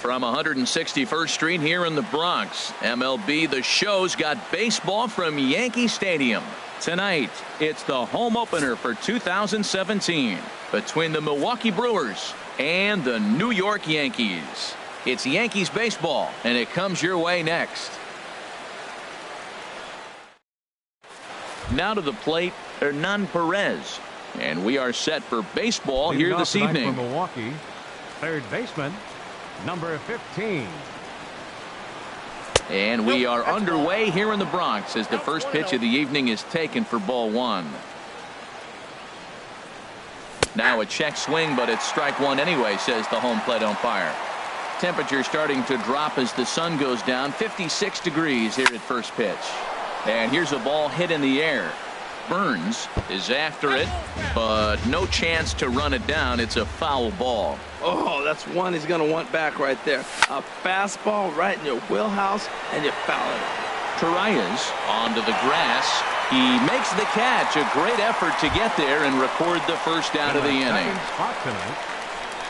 From 161st Street here in the Bronx, MLB The Show's got baseball from Yankee Stadium. Tonight, it's the home opener for 2017 between the Milwaukee Brewers and the New York Yankees. It's Yankees baseball, and it comes your way next. Now to the plate, Hernan Perez. And we are set for baseball here this evening. For Milwaukee, third baseman, number 15. And we are underway here in the Bronx as the first pitch of the evening is taken for ball one. Now a check swing, but it's strike one anyway, says the home plate umpire. Temperature starting to drop as the sun goes down. 56 degrees here at first pitch. And here's a ball hit in the air. Burns is after it, but no chance to run it down. It's a foul ball. Oh, that's one he's going to want back right there. A fastball right in your wheelhouse, and you foul it. Torreyes onto the grass. He makes the catch. A great effort to get there and record the first out of the inning.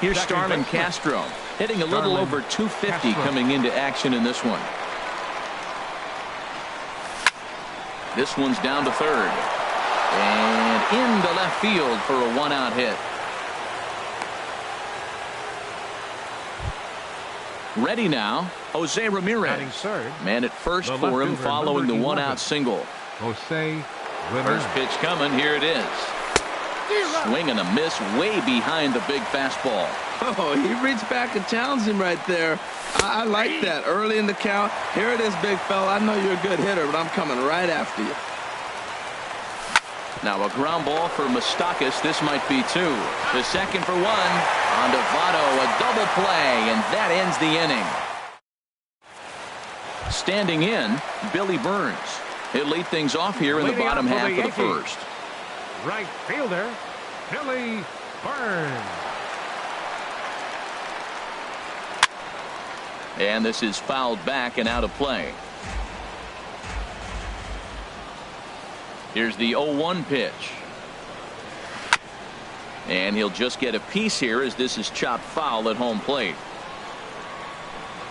Here's Starlin Castro hitting a little over 250 coming into action in this one. This one's down to third. And into left field for a one-out hit. Ready now, Jose Ramirez. Man at first for him following the one-out single. Jose Ramirez. First pitch coming. Here it is. Swing and a miss way behind the big fastball. Oh, he reached back and challenged him right there. I like that. Early in the count. Here it is, big fella. I know you're a good hitter, but I'm coming right after you. Now a ground ball for Moustakas. This might be two. The second for one. On to Votto, a double play, and that ends the inning. Standing in, Billy Burns. He'll lead things off here in the bottom half of the first. Right fielder, Billy Burns. And this is fouled back and out of play. Here's the 0-1 pitch. And he'll just get a piece here as this is chopped foul at home plate.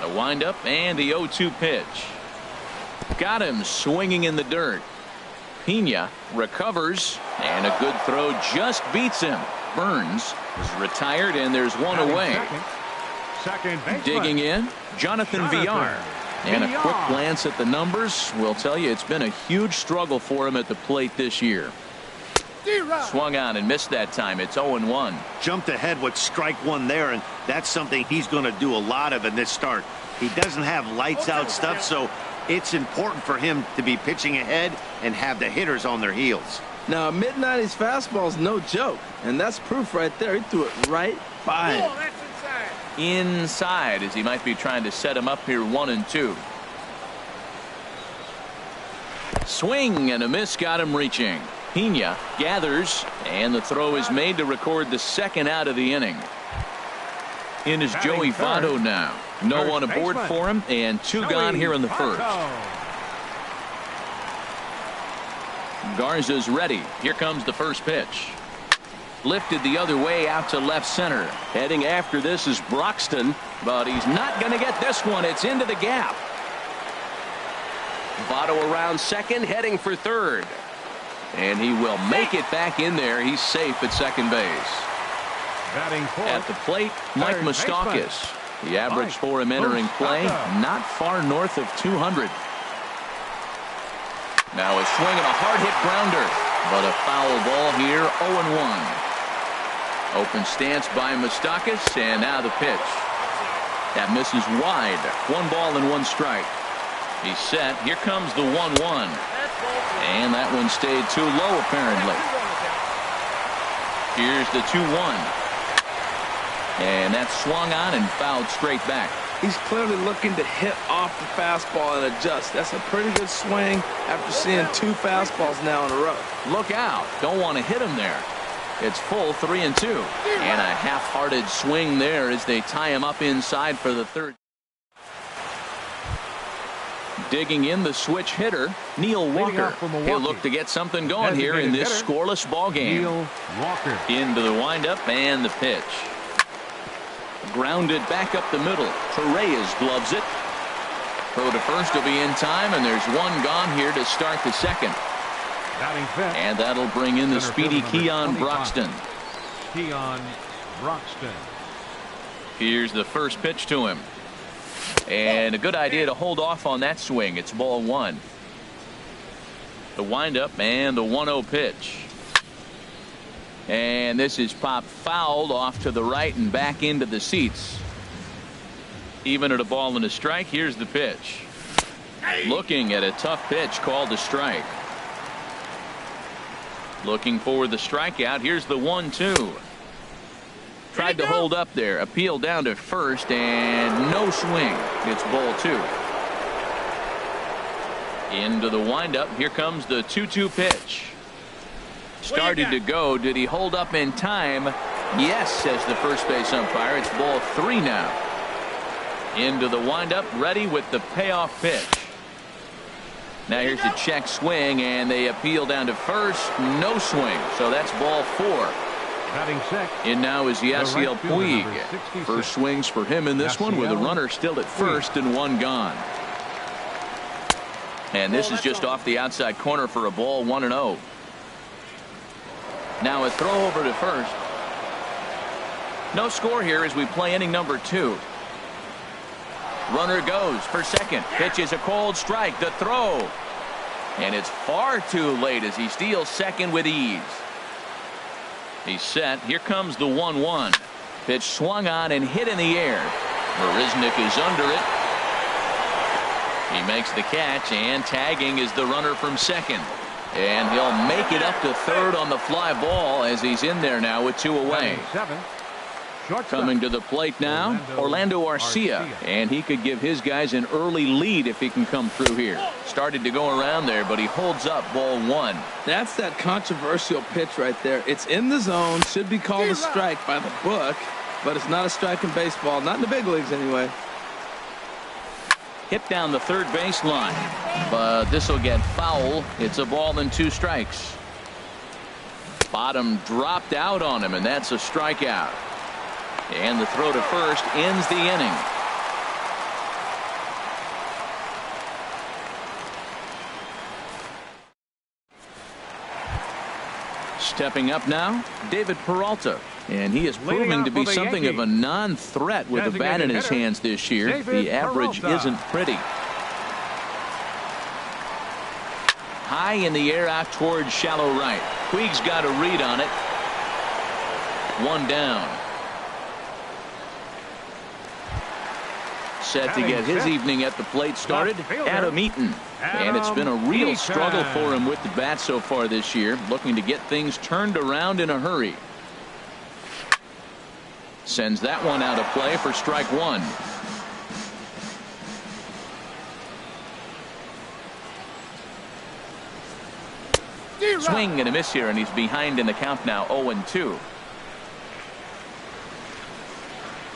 The windup and the 0-2 pitch. Got him swinging in the dirt. Pena recovers, and a good throw just beats him. Burns is retired, and there's one away. Second digging in, Jonathan Villar. And a quick glance at the numbers will tell you it's been a huge struggle for him at the plate this year. Swung on and missed that time. It's 0-1. Jumped ahead with strike one there, and that's something he's going to do a lot of in this start. He doesn't have lights out stuff, so it's important for him to be pitching ahead and have the hitters on their heels. Now, a mid-90s fastball is no joke, and that's proof right there. He threw it right by him. Inside as he might be trying to set him up here 1-2. Swing and a miss got him reaching. Pena gathers, and the throw is made to record the second out of the inning. In is Joey Votto now. No one aboard for him, and two gone here in the first. Garza's ready. Here comes the first pitch. Lifted the other way out to left center. Heading after this is Broxton, but he's not going to get this one. It's into the gap. Votto around second, heading for third. And he will make it back in there. He's safe at second base. At the plate, Mike Moustakas. The average for him entering play, not far north of 200. Now a swing and a hard hit grounder, but a foul ball here, 0-1. Open stance by Moustakas, and now the pitch. That misses wide. 1 ball and 1 strike. He's set. Here comes the 1-1. And that one stayed too low, apparently. Here's the 2-1. And that's swung on and fouled straight back. He's clearly looking to hit off the fastball and adjust. That's a pretty good swing after seeing 2 fastballs now in a row. Look out. Don't want to hit him there. It's full 3-2. And a half-hearted swing there as they tie him up inside for the third. Digging in the switch hitter, Neil Walker. He'll look to get something going here in this scoreless ball game. Neil Walker. Into the windup and the pitch. grounded back up the middle. Torreyes gloves it. Throw to first will be in time, and there's one gone here to start the second. Batting fifth. And that'll bring in the Center speedy fielder, number Keon 25. Broxton. Keon Broxton. Here's the first pitch to him. And a good idea to hold off on that swing. It's ball one. The windup and the 1-0 pitch. And this is popped fouled off to the right and back into the seats. Even at a ball and a strike. Here's the pitch. Looking at a tough pitch called a strike. Looking for the strikeout. Here's the 1-2. Tried to hold up there. Appeal down to first and no swing. It's ball two. Into the windup. Here comes the 2-2 pitch. Started to go. Did he hold up in time? Yes, says the first base umpire. It's ball three now. Into the windup. Ready with the payoff pitch. Now here's the check swing, and they appeal down to first. No swing. So that's ball four. Batting sixth. In now is Yasiel right fielder, Puig. number 66. First swings for him in this one with a runner still at first and one gone. And this is just off the outside corner for a ball, 1-0. Now a throw over to first. No score here as we play inning number 2. Runner goes for second. Pitch is a cold strike. The throw. And it's far too late as he steals second with ease. He's set. Here comes the 1-1. Pitch swung on and hit in the air. Marisnik is under it. He makes the catch, and tagging is the runner from second. And he'll make it up to third on the fly ball as he's in there now with 2 away. Coming to the plate now, Orlando Arcia, and he could give his guys an early lead if he can come through here. Started to go around there, but he holds up, ball one. That's that controversial pitch right there. It's in the zone, should be called a strike by the book, but it's not a strike in baseball, not in the big leagues anyway. Hit down the third baseline, but this will get foul. It's a ball and 2 strikes. Bottom dropped out on him, and that's a strikeout. And the throw to first ends the inning. Stepping up now, David Peralta. And he is proving to be something of a non-threat with the bat in his hands this year. The average isn't pretty. High in the air out towards shallow right. Puig's got a read on it. One down. Set to get his evening at the plate started, Adam Eaton. And it's been a real struggle for him with the bat so far this year, looking to get things turned around in a hurry. Sends that one out of play for strike one. Swing and a miss here, and he's behind in the count now, 0-2.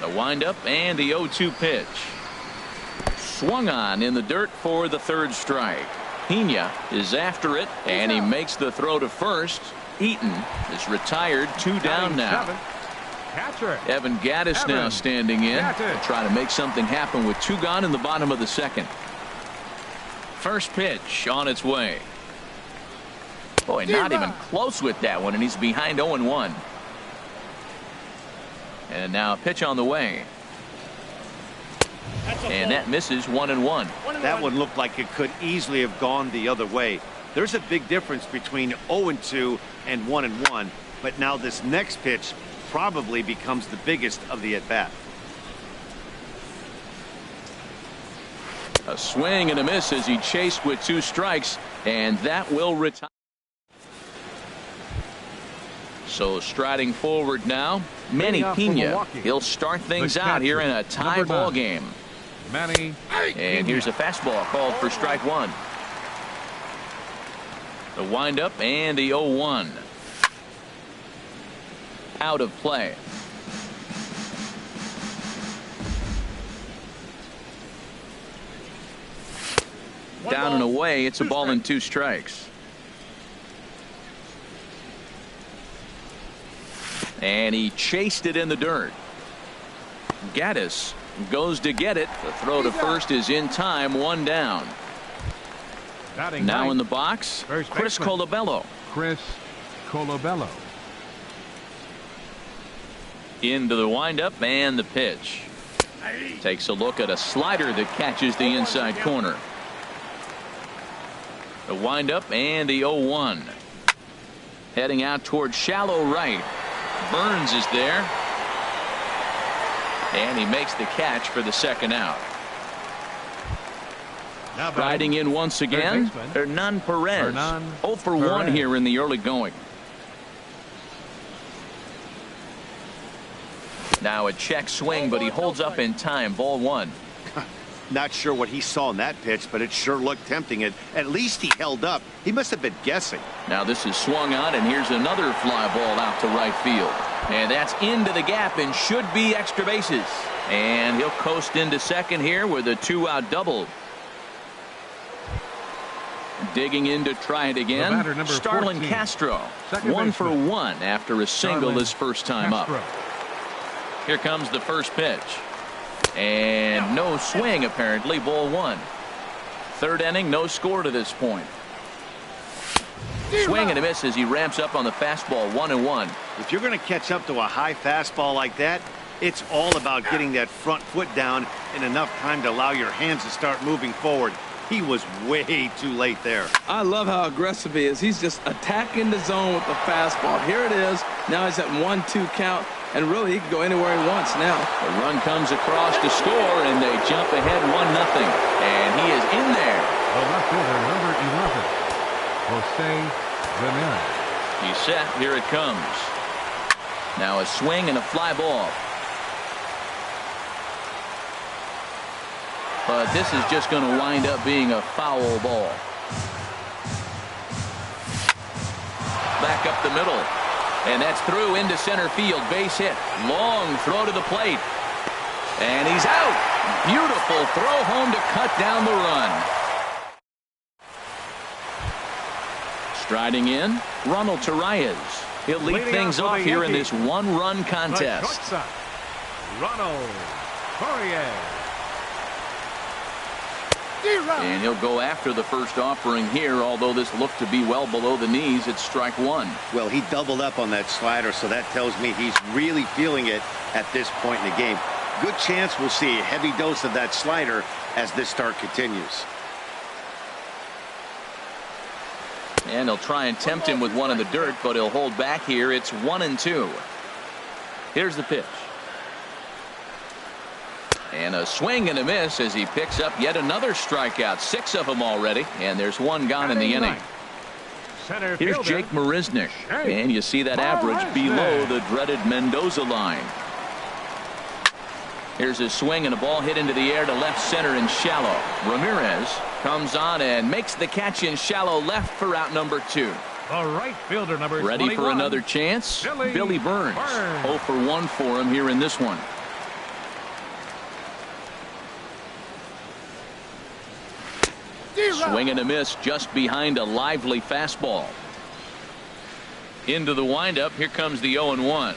The windup and the 0-2 pitch. Swung on in the dirt for the third strike. Pena is after it, and he makes the throw to first. Eaton is retired, 2 down now. Evan Gaddis now standing in to try to make something happen with 2 gone in the bottom of the second. First pitch on its way. Boy, not even close with that one, and he's behind 0-1. And now a pitch on the way. And that misses, 1-1. That one looked like it could easily have gone the other way. There's a big difference between 0-2 and 1-1, but now this next pitch probably becomes the biggest of the at-bat. A swing and a miss as he chased with 2 strikes, and that will retire. So striding forward now, Manny Pena. He'll start things out here in a tie ball game. And here's a fastball called for strike one. The windup and the 0-1. Out of play. Down and away. It's a ball and 2 strikes. And he chased it in the dirt. Gaddis goes to get it. The throw to first is in time. One down. Now in the box, Chris Colabello. Chris Colabello. Into the windup and the pitch. Takes a look at a slider that catches the inside corner. The windup and the 0-1. Heading out toward shallow right. Burns is there. And he makes the catch for the second out. Riding in once again, Hernan Perez. 0 for 1 here in the early going. Now a check swing, but he holds up in time. Ball 1. Not sure what he saw in that pitch, but it sure looked tempting. At least he held up. He must have been guessing. Now this is swung on, and here's another fly ball out to right field. And that's into the gap and should be extra bases. And he'll coast into second here with a 2-out double. Digging in to try it again. Starlin Castro. 1 for 1 after a single his first time up. Here comes the first pitch. And no swing apparently. Ball 1. Third inning, no score to this point. Swing and a miss as he ramps up on the fastball. 1-1. If you're going to catch up to a high fastball like that, it's all about getting that front foot down in enough time to allow your hands to start moving forward. He was way too late there. I love how aggressive he is. He's just attacking the zone with the fastball. Here it is. Now he's at 1-2 count. And really, he can go anywhere he wants now. The run comes across to score, and they jump ahead 1-0. And he is in there. The left fielder, number 11, Jose Ramirez. He's set. Here it comes. Now a swing and a fly ball. But this is just going to wind up being a foul ball. Back up the middle. And that's through into center field. Base hit. Long throw to the plate. And he's out. Beautiful throw home to cut down the run. Striding in, Ronald Torreyes. He'll lead things off here in this one-run contest. Ronald Torreyes. And he'll go after the first offering here, although this looked to be well below the knees. It's strike 1. Well, he doubled up on that slider, so that tells me he's really feeling it at this point in the game. Good chance we'll see a heavy dose of that slider as this start continues. And he'll try and tempt him with one in the dirt, but he'll hold back here. It's 1-2. Here's the pitch. And a swing and a miss as he picks up yet another strikeout. 6 of them already, and there's 1 gone in the inning. Here's Jake Marisnick, and you see that average below the dreaded Mendoza line. Here's a swing and a ball hit into the air to left center and shallow. Ramirez comes on and makes the catch in shallow left for out number 2. The right fielder, number ready 21, for another chance. Billy Burns. 0 for 1 for him here in this one. Swing and a miss just behind a lively fastball. Into the windup. Here comes the 0-1.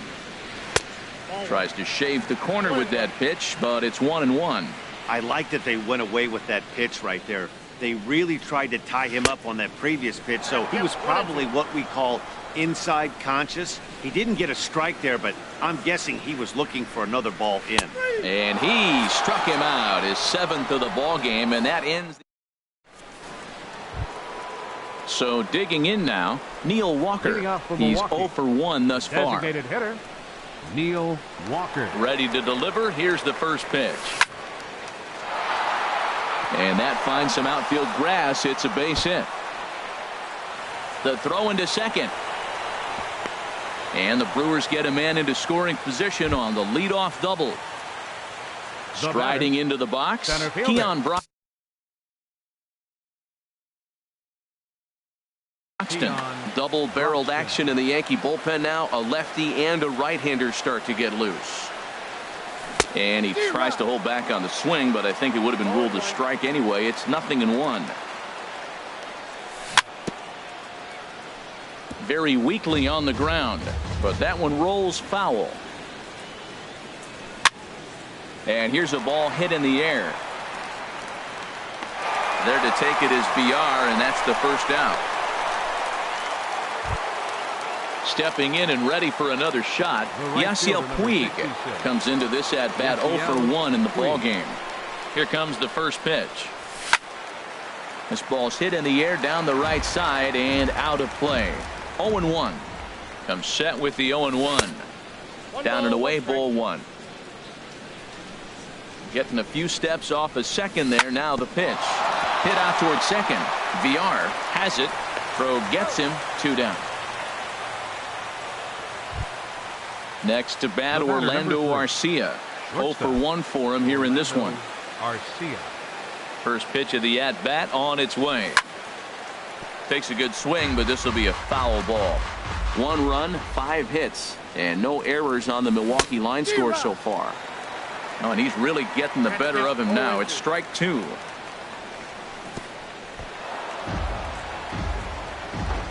Tries to shave the corner with that pitch, but it's 1-1. I like that they went away with that pitch right there. They really tried to tie him up on that previous pitch, so he was probably what we call inside conscious. He didn't get a strike there, but I'm guessing he was looking for another ball in. And he struck him out, his 7th of the ball game, and that ends. So digging in now, Neil Walker. He's 0 for 1 thus far. Designated hitter, Neil Walker. Ready to deliver. Here's the first pitch. And that finds some outfield grass. It's a base hit. The throw into second. And the Brewers get a man into scoring position on the leadoff double. Striding into the box, Keon Broxton. Double-barreled action in the Yankee bullpen now. A lefty and a right-hander start to get loose. And he tries to hold back on the swing, but I think it would have been ruled a strike anyway. It's 0-1. Very weakly on the ground, but that one rolls foul. And here's a ball hit in the air. There to take it is VR, and that's the first out. Stepping in and ready for another shot, Yasiel Puig comes into this at bat 0 for 1 in the ball game. Here comes the first pitch. This ball's hit in the air down the right side and out of play. 0-1. Comes set with the 0-1. Down and away, ball 1. Getting a few steps off a second there. Now the pitch. Hit out towards second. VR has it. Throw gets him. 2 down. Next to bat, Orlando Arcia. 0 for 1 for him here in this one. Arcia. First pitch of the at bat on its way. Takes a good swing, but this will be a foul ball. 1 run, 5 hits, and no errors on the Milwaukee line score so far. Oh, and he's really getting the better of him now. It's strike 2.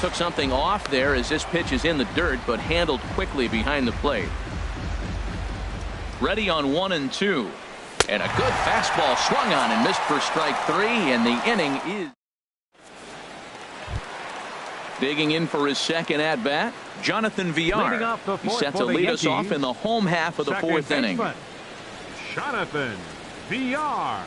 Took something off there as this pitch is in the dirt, but handled quickly behind the plate. Ready on 1-2. And a good fastball swung on and missed for strike 3, and the inning is. Digging in for his second at bat, Jonathan Villar. He's set to lead us off in the home half of the 4th inning. Jonathan Villar.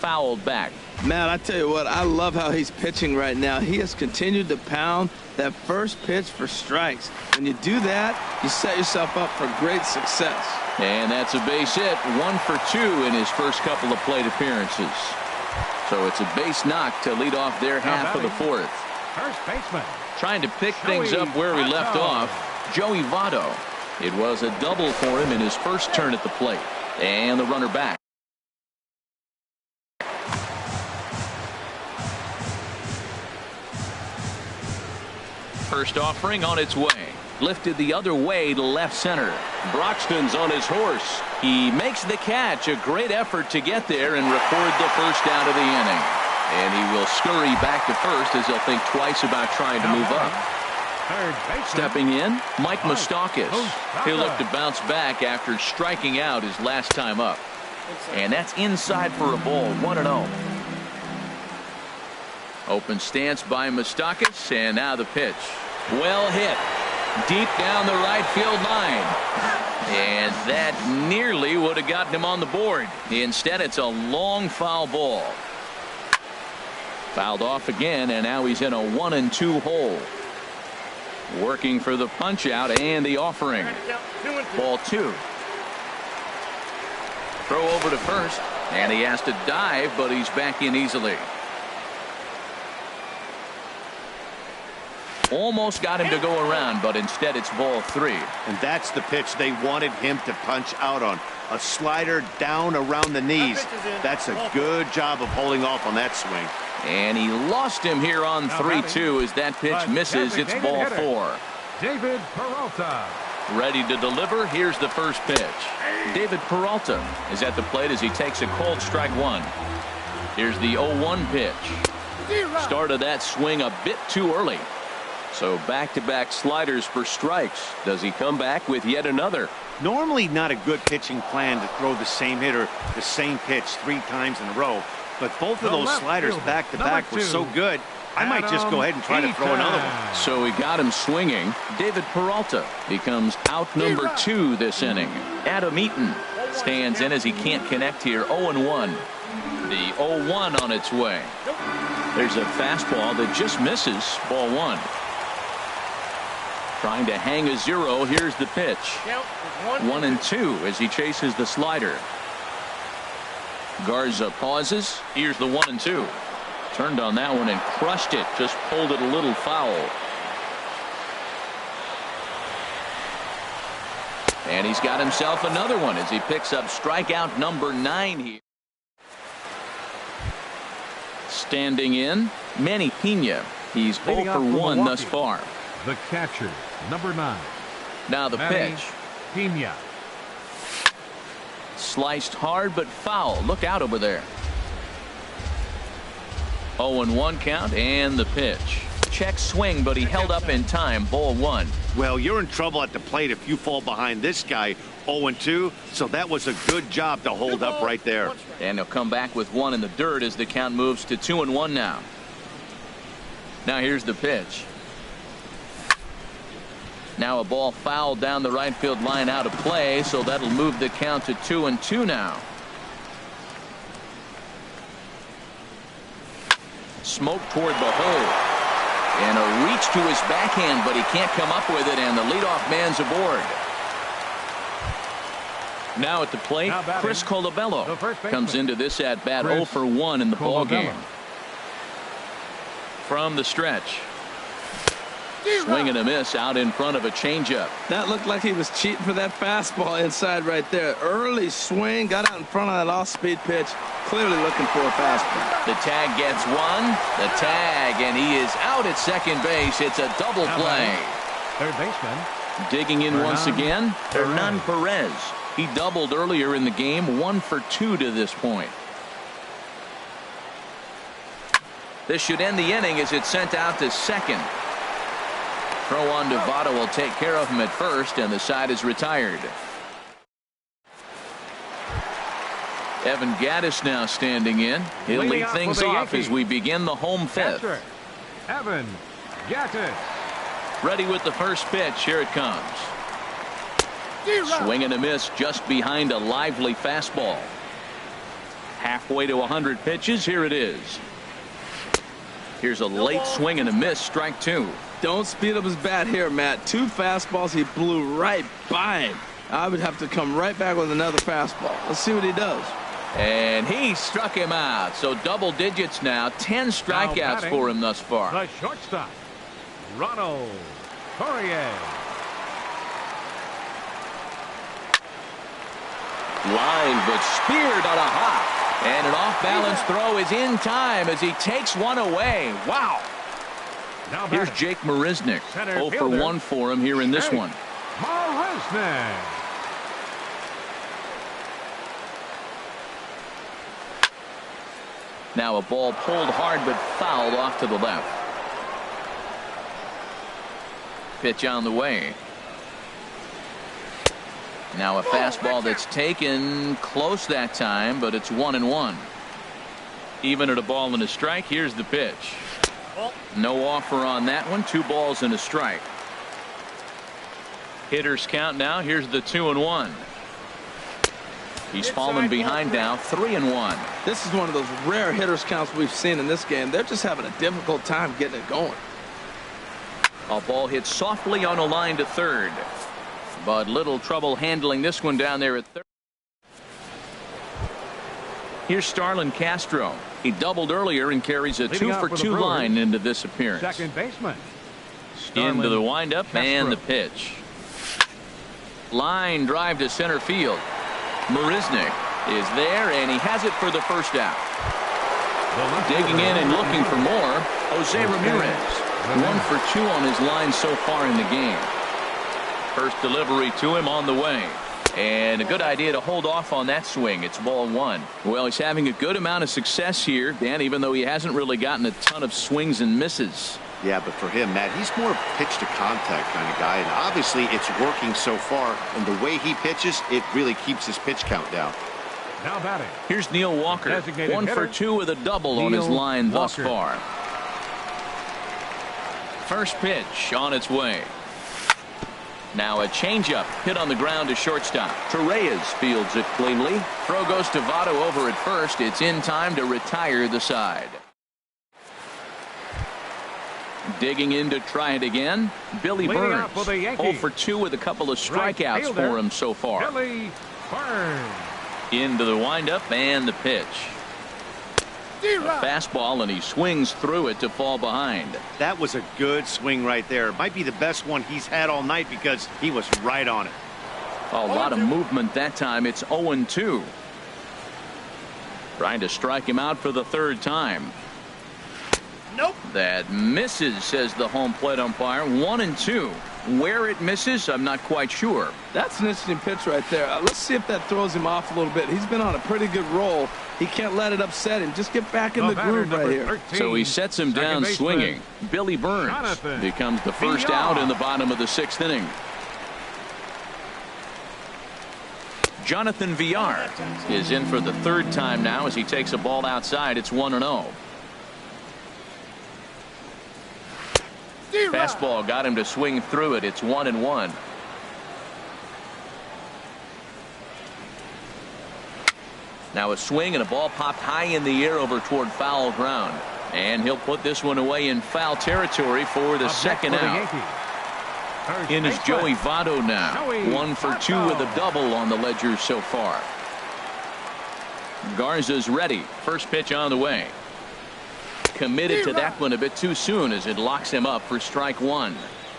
Fouled back. Man, I tell you what, I love how he's pitching right now. He has continued to pound that first pitch for strikes. When you do that, you set yourself up for great success. And that's a base hit. 1 for 2 in his first couple of plate appearances. So it's a base knock to lead off their half of the 4th. First baseman. Trying to pick things up where he left off, Joey Votto. It was a double for him in his first turn at the plate. And the runner back. First offering on its way. Lifted the other way to left center. Broxton's on his horse. He makes the catch. A great effort to get there and record the first out of the inning. And he will scurry back to first as he'll think twice about trying to move up. Stepping in, Mike Moustakas. He'll look to bounce back after striking out his last time up. And that's inside for a ball. 1-0. Open stance by Moustakas, and now the pitch. Well hit. Deep down the right field line. And that nearly would have gotten him on the board. Instead, it's a long foul ball. Fouled off again, and now he's in a 1-2 hole. Working for the punch out and the offering. Ball 2. Throw over to first, and he has to dive, but he's back in easily. Almost got him to go around, but instead it's ball 3. And that's the pitch they wanted him to punch out on. A slider down around the knees. That's a good job of holding off on that swing. And he lost him here on 3-2 as that pitch misses. It's ball 4. David Peralta. Ready to deliver. Here's the first pitch. David Peralta is at the plate as he takes a cold strike 1. Here's the 0-1 pitch. Started that swing a bit too early. So back-to-back sliders for strikes. Does he come back with yet another? Normally not a good pitching plan to throw the same hitter the same pitch 3 times in a row. But both of those sliders back-to-back were so good, I might just go ahead and try to throw another one. So he got him swinging. David Peralta becomes out number 2 this inning. Adam Eaton stands in as he can't connect here. 0-1. The 0-1 on its way. There's a fastball that just misses. Ball 1. Trying to hang a 0. Here's the pitch. 1-2 as he chases the slider. Garza pauses. Here's the 1-2. Turned on that one and crushed it. Just pulled it a little foul. And he's got himself another one as he picks up strikeout number 9 here. Standing in, Manny Pena. He's 0 for 1 thus far. The catcher, number 9. Now the Manny pitch. Pena. Sliced hard but foul. Look out over there. 0-1 count and the pitch. Check swing, but he held up in time. Ball 1. Well, you're in trouble at the plate if you fall behind this guy 0-2, so that was a good job to hold up right there. And he'll come back with one in the dirt as the count moves to 2-1 now. Now here's the pitch. Now a ball fouled down the right field line out of play, so that'll move the count to 2-2 now. Smoke toward the hole. And a reach to his backhand, but he can't come up with it, and the leadoff man's aboard. Now at the plate, Chris Colabello comes into this at bat 0 for 1 in the ball game. From the stretch. Swing and a miss out in front of a changeup. That looked like he was cheating for that fastball inside right there. Early swing, got out in front of that off-speed pitch. Clearly looking for a fastball. The tag gets one. The tag, and he is out at second base. It's a double play. Third baseman. Digging in once again, Hernan Perez. He doubled earlier in the game, 1 for 2 to this point. This should end the inning as it's sent out to second. Throw on to Votto will take care of him at first, and the side is retired. Evan Gattis now standing in. He'll lead things off as we begin the home fifth. Evan Gattis. Ready with the first pitch. Here it comes. Swing and a miss just behind a lively fastball. Halfway to 100 pitches. Here it is. Here's a late swing and a miss. Strike 2. Don't speed up his bat here, Matt. 2 fastballs. He blew right by him. I would have to come right back with another fastball. Let's see what he does. And he struck him out. So double digits now. 10 strikeouts for him thus far. The shortstop, Ronald Correa. Line, but speared on a hop. And an off-balance throw is in time as he takes one away. Wow. Here's Jake Marisnick. 0 for 1 for him here in this one. Marisnick. Now a ball pulled hard but fouled off to the left. Pitch on the way. Now a fastball that's taken close that time, but it's 1-1. Even at a ball and a strike. Here's the pitch. No offer on that one. 2 balls and a strike. Hitters count now. Here's the 2-1. He's fallen behind now. 3-1. This is one of those rare hitters counts we've seen in this game. They're just having a difficult time getting it going. A ball hit softly on a line to third, but little trouble handling this one down there at third. Here's Starlin Castro. He doubled earlier and carries a 2 for 2 line into this appearance. Second baseman. Into the windup and the pitch. Line drive to center field. Marisnick is there, and he has it for the first out. Digging in and looking for more, Jose Ramirez. 1 for 2 on his line so far in the game. First delivery to him on the way. And a good idea to hold off on that swing. It's ball 1. Well, he's having a good amount of success here, Dan, even though he hasn't really gotten a ton of swings and misses. Yeah, but for him, Matt, he's more pitch to contact kind of guy, and obviously it's working so far, and the way he pitches, it really keeps his pitch count down. Now batting. Here's Neil Walker. 1 for 2 with a double on his line thus far. First pitch on its way. Now a changeup hit on the ground to shortstop. Torreyes fields it cleanly. Throw goes to Votto over at first. It's in time to retire the side. Digging in to try it again. Billy Burns. 0 for 2 with a couple of strikeouts for him so far. Billy Burns. Into the windup and the pitch. A fastball, and he swings through it to fall behind. That was a good swing right there. It might be the best one he's had all night because he was right on it. A lot of movement that time. It's 0-2. Trying to strike him out for the 3rd time. Nope. That misses, says the home plate umpire. 1-2. Where it misses, I'm not quite sure. That's an interesting pitch right there. Let's see if that throws him off a little bit. He's been on a pretty good roll. He can't let it upset him. Just get back in the groove right here. 13, so he sets him down swinging. Billy Burns becomes the first out in the bottom of the 6th inning. Jonathan Villar is in for the third time now as he takes a ball outside. It's 1-0. Fastball got him to swing through it. It's 1-1. Now a swing and a ball popped high in the air over toward foul ground. And he'll put this one away in foul territory for the second out. In is Joey Votto now. 1 for 2 with a double on the ledger so far. Garza's ready. First pitch on the way. Committed to that one a bit too soon as it locks him up for strike one.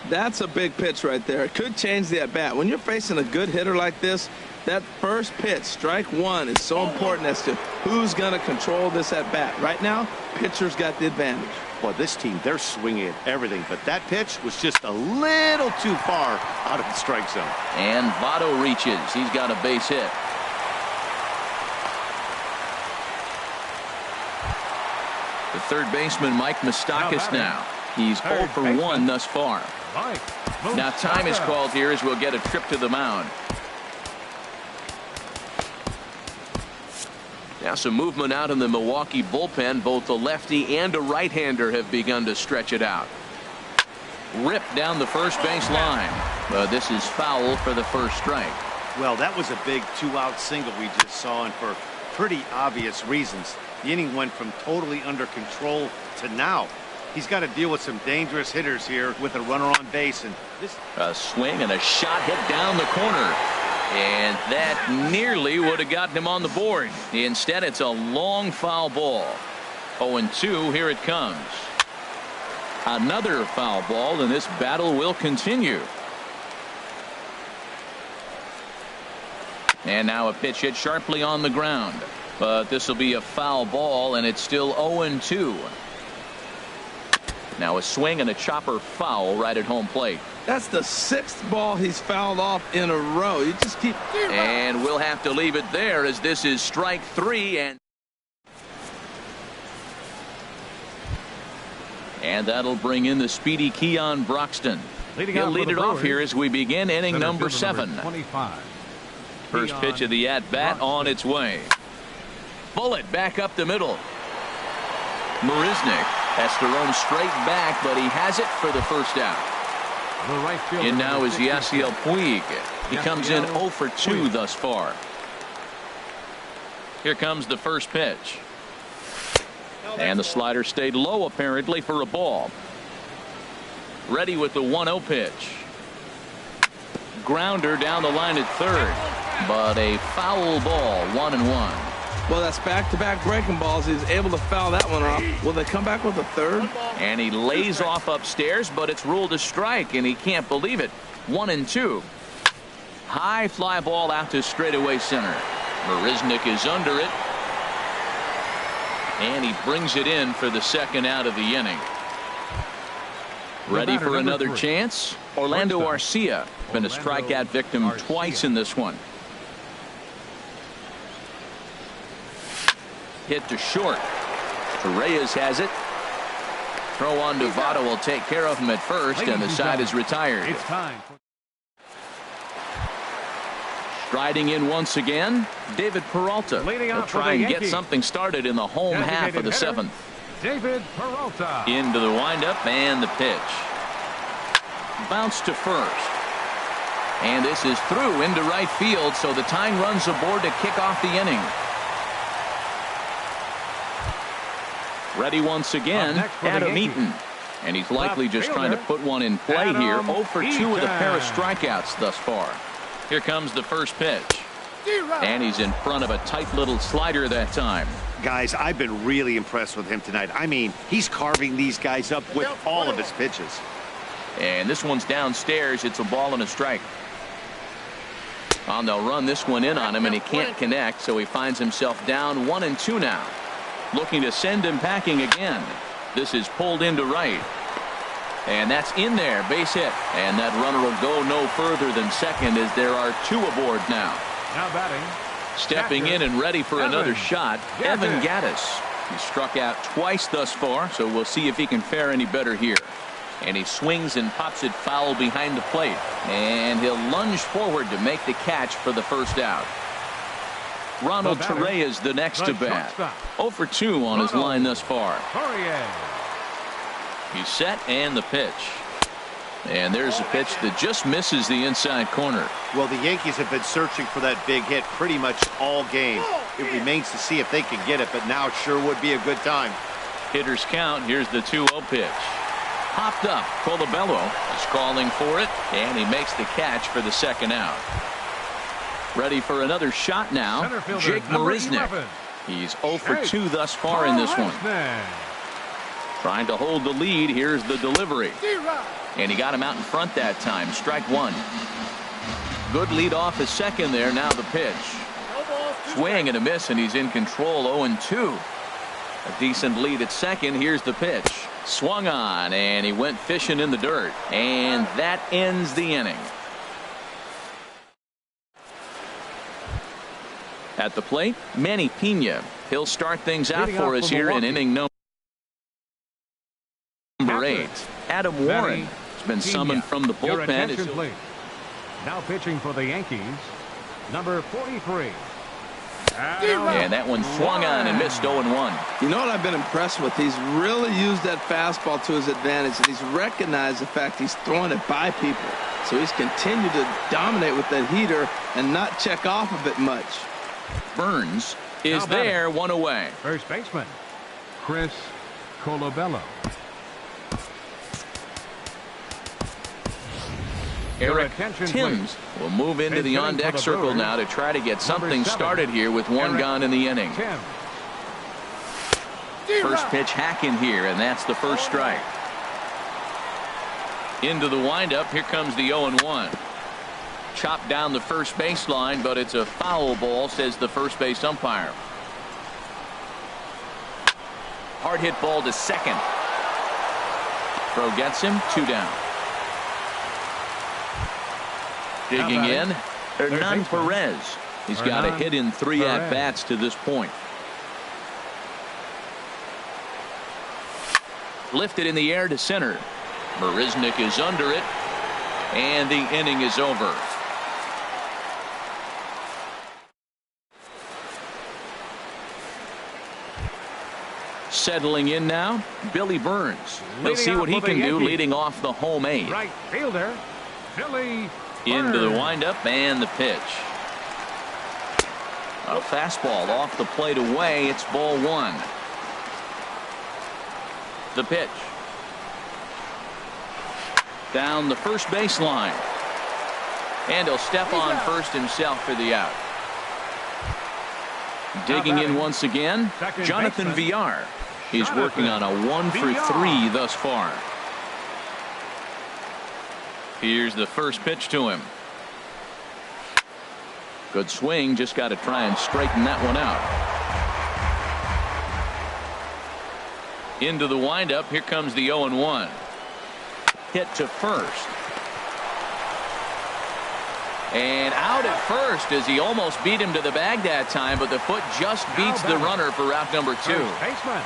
That's a big pitch right there. It could change the at bat. When you're facing a good hitter like this, that first pitch, strike one, is so important as to who's going to control this at bat. Right now, pitcher's got the advantage. Well, this team, they're swinging at everything, but that pitch was just a little too far out of the strike zone. And Votto reaches. He's got a base hit. The third baseman, Mike Moustakas now. He's 0 for 1 thus far. Now time is called here as we'll get a trip to the mound. Now some movement out in the Milwaukee bullpen. Both the lefty and a right-hander have begun to stretch it out. Ripped down the first base line. This is foul for the first strike. Well, that was a big 2-out single we just saw, and for pretty obvious reasons. The inning went from totally under control to now. He's got to deal with some dangerous hitters here with a runner on base. And this a swing and a shot hit down the corner. And that nearly would have gotten him on the board. Instead, it's a long foul ball. 0-2. Here it comes. Another foul ball, and this battle will continue. And now a pitch hit sharply on the ground. But this will be a foul ball, and it's still 0-2. Now a swing and a chopper foul right at home plate. That's the 6th ball he's fouled off in a row. You just keep. And we'll have to leave it there as this is strike 3. And that'll bring in the speedy Keon Broxton. He'll lead it off here as we begin inning number 7. 25. First pitch of the at-bat on its way. Bullet back up the middle. Marisnick has to run straight back, but he has it for the first out. And now is Yasiel Puig. He comes in 0 for 2 thus far. Here comes the first pitch. And the slider stayed low apparently for a ball. Ready with the 1-0 pitch. Grounder down the line at third. But a foul ball, 1-1. Well, that's back-to-back breaking balls. He's able to foul that one off. Will they come back with a third? And he lays off upstairs, but it's ruled a strike, and he can't believe it. 1-2. High fly ball out to straightaway center. Marisnick is under it. And he brings it in for the second out of the inning. Ready for another chance? Orlando Arcia. Been a strikeout victim twice in this one. Hit to short. Reyes has it. Throw on to Votto will take care of him at first, and the side is retired. It's time. Striding in once again, David Peralta. He'll try and get something started in the home half of the 7th. David Peralta. Into the windup and the pitch. Bounce to first. And this is through into right field, so the tying runs aboard to kick off the inning. Ready once again, Adam Eaton. And he's likely just trying to put one in play here. 0 for 2 with a pair of strikeouts thus far. Here comes the first pitch. And he's in front of a tight little slider that time. Guys, I've been really impressed with him tonight. I mean, he's carving these guys up with all of his pitches. And this one's downstairs. It's a ball and a strike. They'll run this one in on him, and he can't connect, so he finds himself down 1-2 now. Looking to send him packing again. This is pulled into right. And that's in there. Base hit. And that runner will go no further than second as there are 2 aboard now. Now batting. Stepping in and ready for another shot, Evan Gattis. He struck out twice thus far, so we'll see if he can fare any better here. And he swings and pops it foul behind the plate. And he'll lunge forward to make the catch for the first out. Ronald The batter, Torres the next the to bat. shortstop. 0 for 2 on his line thus far. Torres. He's set and the pitch. And there's a pitch that just misses the inside corner. Well, the Yankees have been searching for that big hit pretty much all game. It remains to see if they can get it, but now sure would be a good time. Hitters count. Here's the 2-0 pitch. Popped up. Colabello is calling for it, and he makes the catch for the second out. Ready for another shot now. Jake Marisnick. He's 0 for 2 thus far in this one. Trying to hold the lead. Here's the delivery. And he got him out in front that time. Strike one. Good lead off his second there. Now the pitch. Swing and a miss, and he's in control. 0-2. A decent lead at second. Here's the pitch. Swung on, and he went fishing in the dirt. And that ends the inning. At the plate, Manny Pena. He'll start things out for us here in inning number 8. Adam Warren has been summoned from the Your bullpen. attention, please. Now pitching for the Yankees, number 43. And that one swung on and missed. 0-1. You know what I've been impressed with? He's really used that fastball to his advantage, and he's recognized the fact he's throwing it by people. So he's continued to dominate with that heater and not check off of it much. Burns is there, one away. First baseman, Chris Colabello. Eric attention, Timms will move into And the hitting on-deck for the circle Brewers, now to try to get something 7, started here with one Eric gone in the inning. Tim. First pitch hacking here, and that's the first strike. Into the windup. Here comes the 0-1. Chopped down the first baseline, but it's a foul ball, says the first base umpire. Hard hit ball to second. Throw gets him. 2 down. Digging in, Hernan Perez. He's got a hit in 3 at-bats to this point. Lifted in the air to center. Marisnick is under it, and the inning is over. Settling in now, Billy Burns. We'll see what he can do leading off the home 8. Right fielder, Billy Into the Burns. windup and the pitch. A fastball off the plate away. It's ball 1. The pitch. Down the first baseline. And he'll step on first himself for the out. Digging in once again, Jonathan Villar. He's working on a 1 for 3 thus far. Here's the first pitch to him. Good swing. Just got to try and straighten that one out. Into the windup. Here comes the 0-1. Hit to first. And out at first as he almost beat him to the bag that time, but the foot just beats the runner for out number 2. First baseman,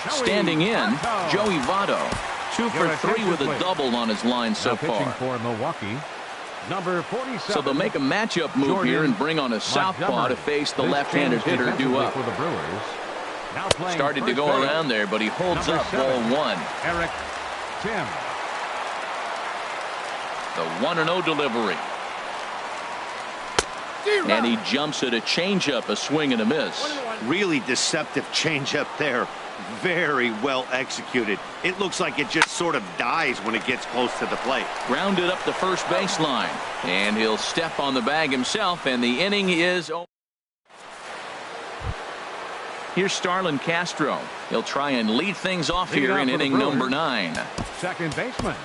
Standing in, Votto. Joey Votto. 2 for 3 with a double on his line so Now pitching far. for Milwaukee, number 47. So they'll make a matchup move Jordan here and bring on a southpaw Montgomery. to face the This left-handed change hitter due defensively up. for the Brewers. Now playing Started to first go base, around there, but he holds number up 7, ball 1. Eric Tim. The 1-0 delivery. And he jumps at a changeup, a swing and a miss. Really deceptive changeup there. Very well executed. It looks like it just sort of dies when it gets close to the plate. Grounded up the first baseline. And he'll step on the bag himself, and the inning is over. Here's Starlin Castro. He'll try and lead things off Leading here off in for the inning number Brewers. 9. Second baseman,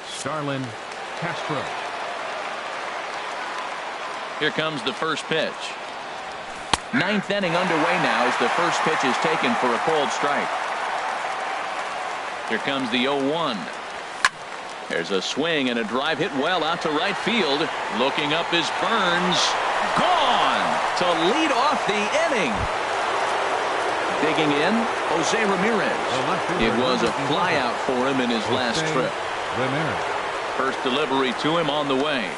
Starlin Castro. Here comes the first pitch. 9th inning underway now as the first pitch is taken for a called strike. Here comes the 0-1. There's a swing and a drive hit well out to right field. Looking up is Burns. Gone to lead off the inning. Digging in, Jose Ramirez. It was a flyout for him in his last trip. Ramirez. First delivery to him on the way.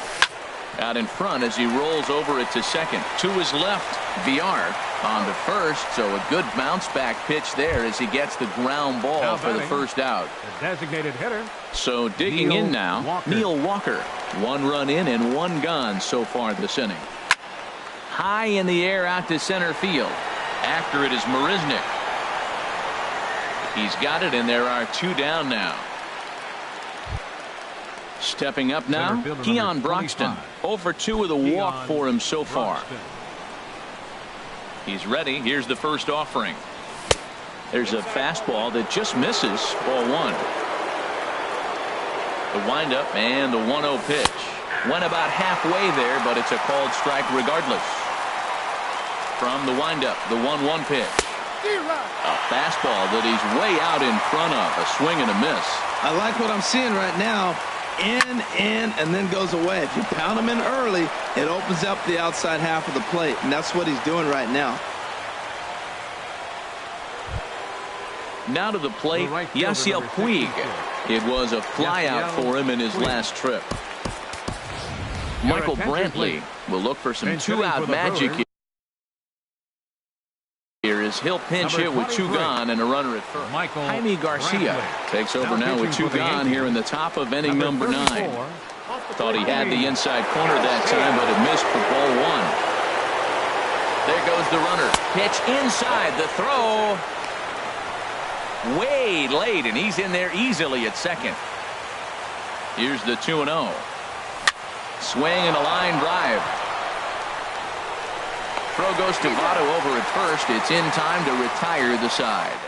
Out in front as he rolls over it to second. To his left, VR on to first. So a good bounce back pitch there as he gets the ground ball for the first out. The designated hitter. So digging in now, Neil Walker. 1 run in and 1 gone so far this inning. High in the air out to center field. After it is Marisnick. He's got it, and there are 2 down now. Stepping up now, Keon Broxton. 0 for 2 with a walk for him so far. He's ready. Here's the first offering. There's a fastball that just misses. Ball 1. The windup and the 1-0 pitch. Went about halfway there, but it's a called strike regardless. From the windup, the 1-1 pitch. A fastball that he's way out in front of. A swing and a miss. I like what I'm seeing right now. In, and then goes away. If you pound him in early, it opens up the outside half of the plate, and that's what he's doing right now. Now to the plate, Yasiel Puig. It was a flyout for him in his last trip. Michael Brantley will look for some 2-out magic here. As he'll pinch hit with 2 gone and a runner at first. Jaime Garcia takes over now with 2 gone here in the top of inning number 9. Thought he had the inside corner that time, but it missed for ball 1. There goes the runner. Pitch inside. The throw way late, and he's in there easily at second. Here's the 2-0. Swing and a line drive. Throw goes to Votto over at first. It's in time to retire the side.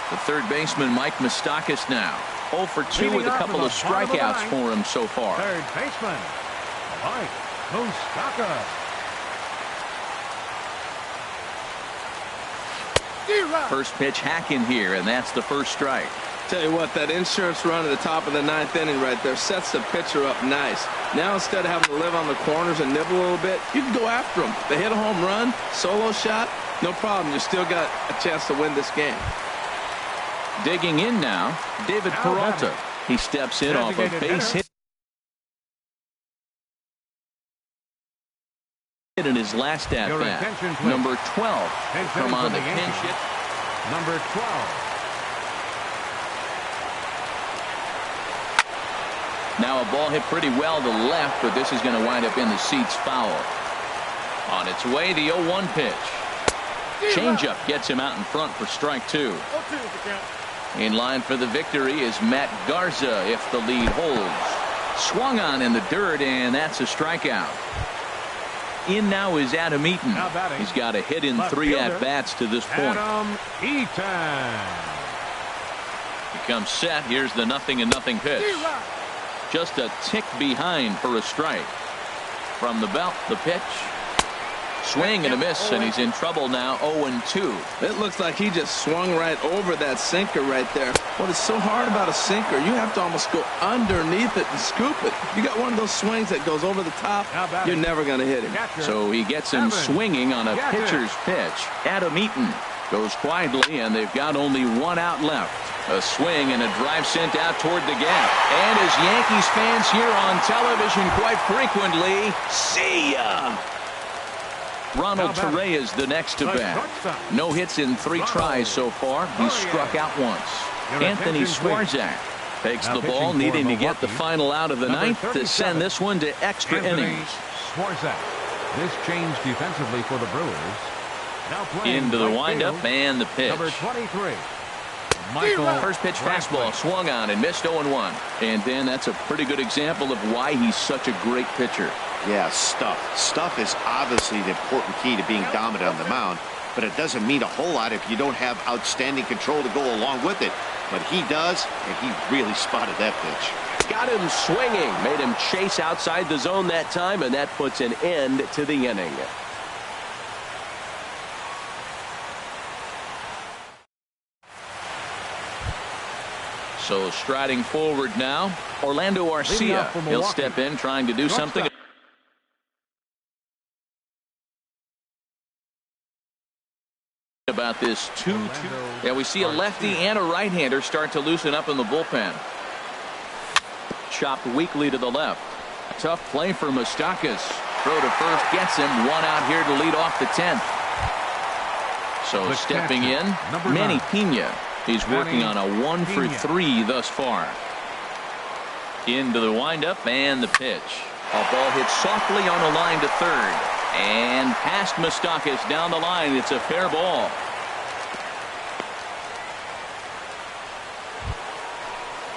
The third baseman, Mike Moustakas, now 0 for 2 with a couple of strikeouts for him so far. Third baseman, Mike Moustakas. First pitch hacking here, and that's the first strike. Tell you what, that insurance run at the top of the 9th inning right there sets the pitcher up nice. Now instead of having to live on the corners and nibble a little bit, you can go after them. They hit a home run, solo shot, no problem. You still got a chance to win this game. Digging in now, David Peralta. He steps in off a base hit in his last at bat. Number 12 come on the pinch hit. Number 12. Now a ball hit pretty well to left, but this is going to wind up in the seats foul. On its way, the 0-1 pitch. Changeup gets him out in front for strike 2. In line for the victory is Matt Garza if the lead holds. Swung on in the dirt, and that's a strikeout. In now is Adam Eaton. He's got a hit in 3 at-bats to this point. Adam Eaton. He comes set. Here's the 0-0 pitch. Just a tick behind for a strike. From the belt, the pitch. Swing and a miss, and he's in trouble now. 0-2. It looks like he just swung right over that sinker right there. What is so hard about a sinker, you have to almost go underneath it and scoop it. You got one of those swings that goes over the top, you're never going to hit him. So he gets him swinging on a pitcher's pitch. Adam Eaton goes quietly, and they've got only 1 out left. A swing and a drive sent out toward the gap. And as Yankees fans here on television quite frequently, see ya! Ronald Torreyes the next to bat. No hits in 3 tries so far. He's struck out once. Anthony Swarzak takes the ball, needing to get the final out of the 9th to send this one to extra innings. Swarzak. This change defensively for the Brewers. Into the windup and the pitch. Number 23. First pitch fastball swung on and missed 0-1. And then that's a pretty good example of why he's such a great pitcher. Yeah, stuff. Stuff is obviously the important key to being dominant on the mound, but it doesn't mean a whole lot if you don't have outstanding control to go along with it. But he does, and he really spotted that pitch. Got him swinging, made him chase outside the zone that time, and that puts an end to the inning. So striding forward now, Orlando Arcia. He'll step in trying to do something about this 2-2. Yeah, we see a lefty and a right-hander start to loosen up in the bullpen. chopped weakly to the left. Tough play for Moustakas. Throw to first gets him. One out here to lead off the 10th. So The stepping in, catcher, number Manny 9. Pena. He's working on a 1 for Pena. 3 thus far. Into the windup and the pitch. A ball hit softly on the line to third. And past Moustakas down the line. It's a fair ball.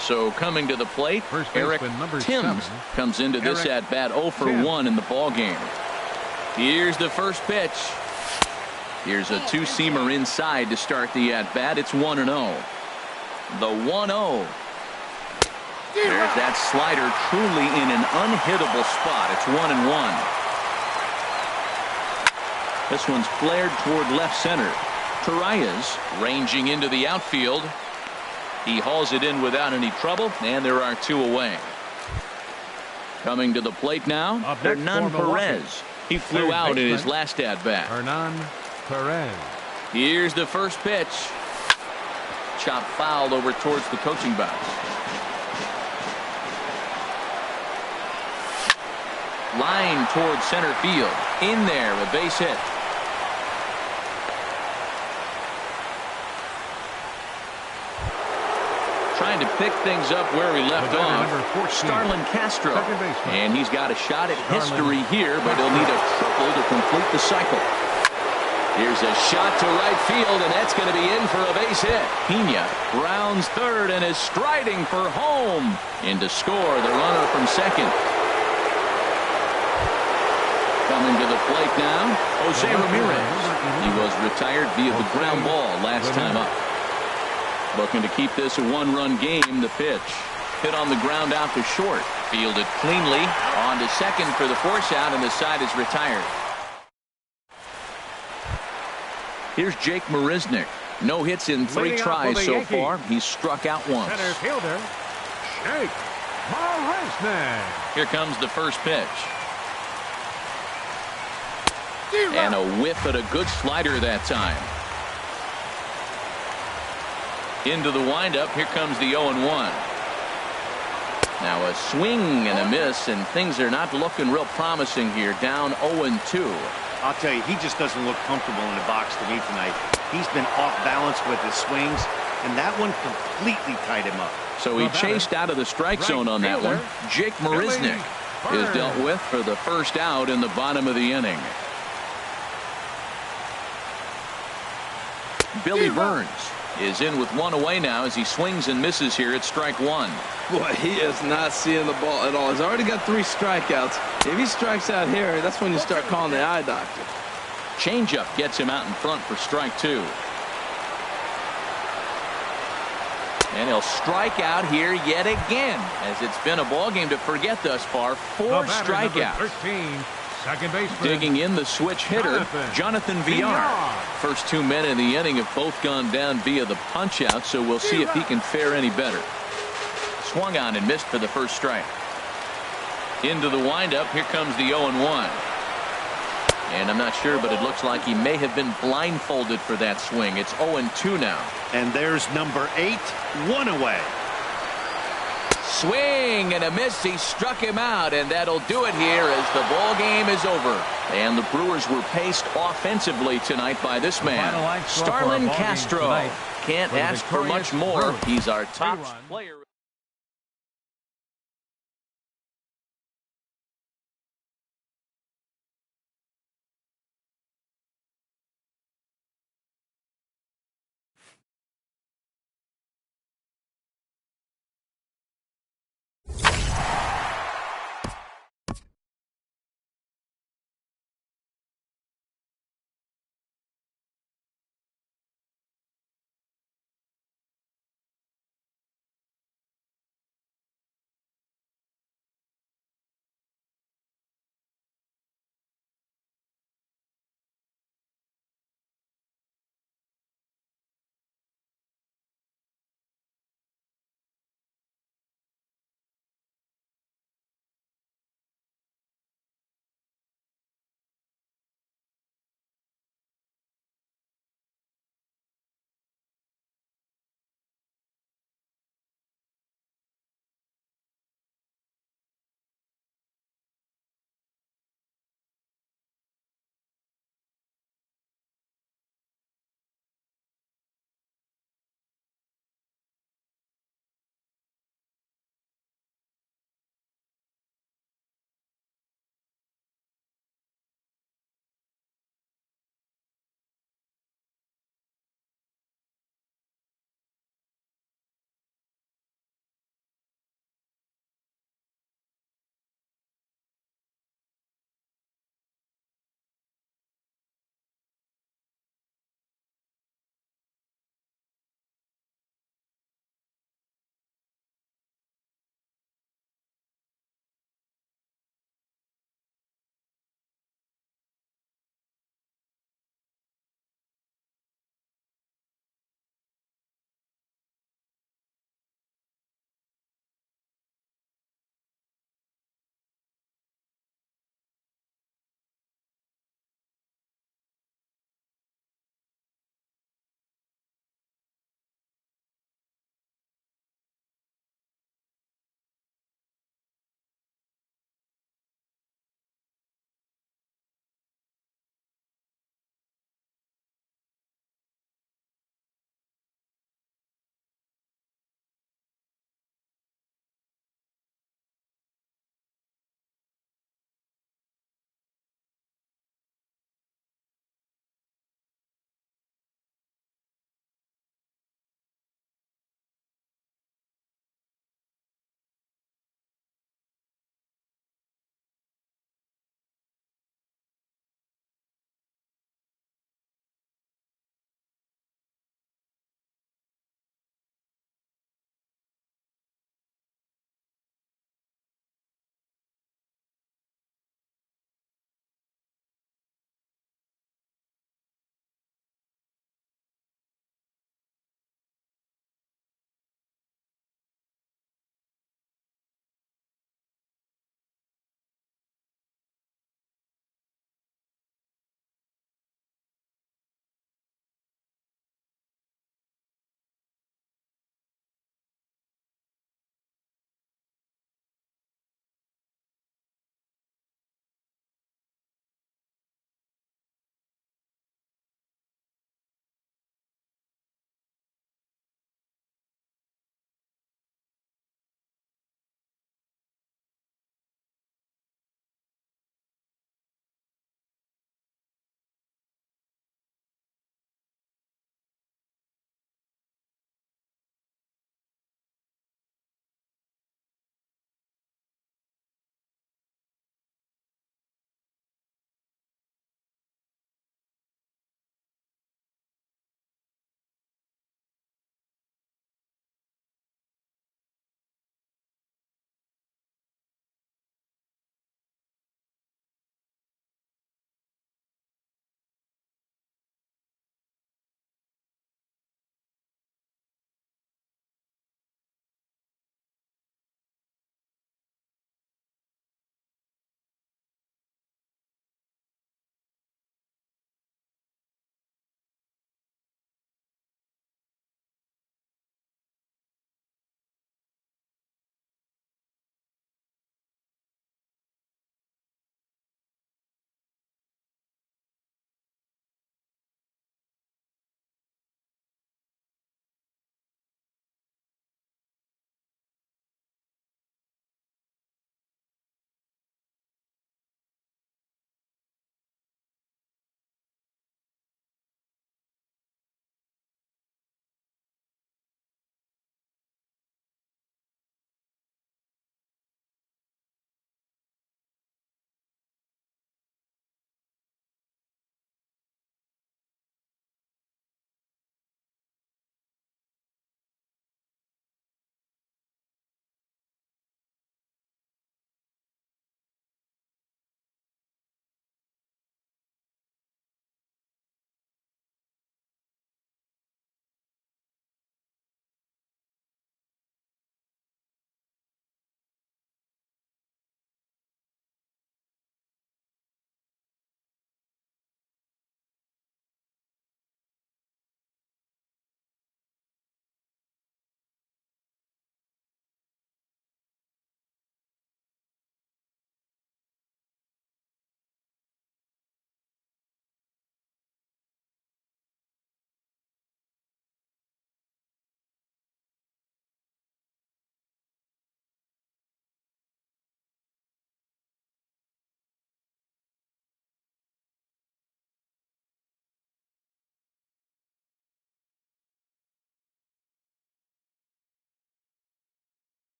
So coming to the plate, First Eric baseman, number Timms 7. comes into this Eric at bat 0 for Timms. 1 in the ball game. Here's the first pitch. Here's a two-seamer inside to start the at bat. It's 1-0. The 1-0. There's that slider truly in an unhittable spot. It's 1-1. This one's flared toward left center. Torreyes ranging into the outfield. He hauls it in without any trouble, and there are 2 away. Coming to the plate now, Up next Hernan for Milwaukee. Perez. He flew Third out in his baseman, last at bat. Hernan Perez. Here's the first pitch. Chopped foul over towards the coaching box. Line towards center field. In there, a base hit. Trying to pick things up where he left The batter, off. number 14. Starlin Castro. Second baseman. And he's got a shot at Starlin history here, but he'll need a triple to complete the cycle. Here's a shot to right field, and that's going to be in for a base hit. Pena rounds third and is striding for home. In to score the runner from second. Coming to the plate now, Jose Ramirez. He was retired via the ground ball last time up. Looking to keep this a one-run game. The pitch. Hit on the ground out to short. Fielded cleanly. On to second for the force out, and the side is retired. Here's Jake Marisnick. No hits in 3 Leading off for tries the so Yankees. far. He's struck out once. Center fielder, Jake Marisnick. Here comes the first pitch. And a whiff at a good slider that time. Into the windup. Here comes the 0-1. Now a swing and a miss, and things are not looking real promising here. Down 0-2. I'll tell you, he just doesn't look comfortable in the box to me tonight. He's been off balance with his swings, and that one completely tied him up. So he chased out of the strike zone on that one. Jake Marisnick is dealt with for the first out in the bottom of the inning. Billy Burns is in with 1 away now as he swings and misses here at strike 1. Boy, he is not seeing the ball at all. He's already got 3 strikeouts. If he strikes out here, that's when you start calling the eye doctor. Changeup gets him out in front for strike 2. And he'll strike out here yet again, as it's been a ball game to forget thus far. 4 strikeouts. 13, second baseman. Digging in the switch hitter, Jonathan Villar. First 2 men in the inning have both gone down via the punch out, so we'll see if he can fare any better. Swung on and missed for the first strike. Into the windup. Here comes the 0-1. And I'm not sure, but it looks like he may have been blindfolded for that swing. It's 0-2 now. And there's number 8, 1 away. Swing and a miss. He struck him out, and that'll do it here as the ball game is over. And the Brewers were paced offensively tonight by this man, Starlin Castro. Can't ask for much more. He's our top player.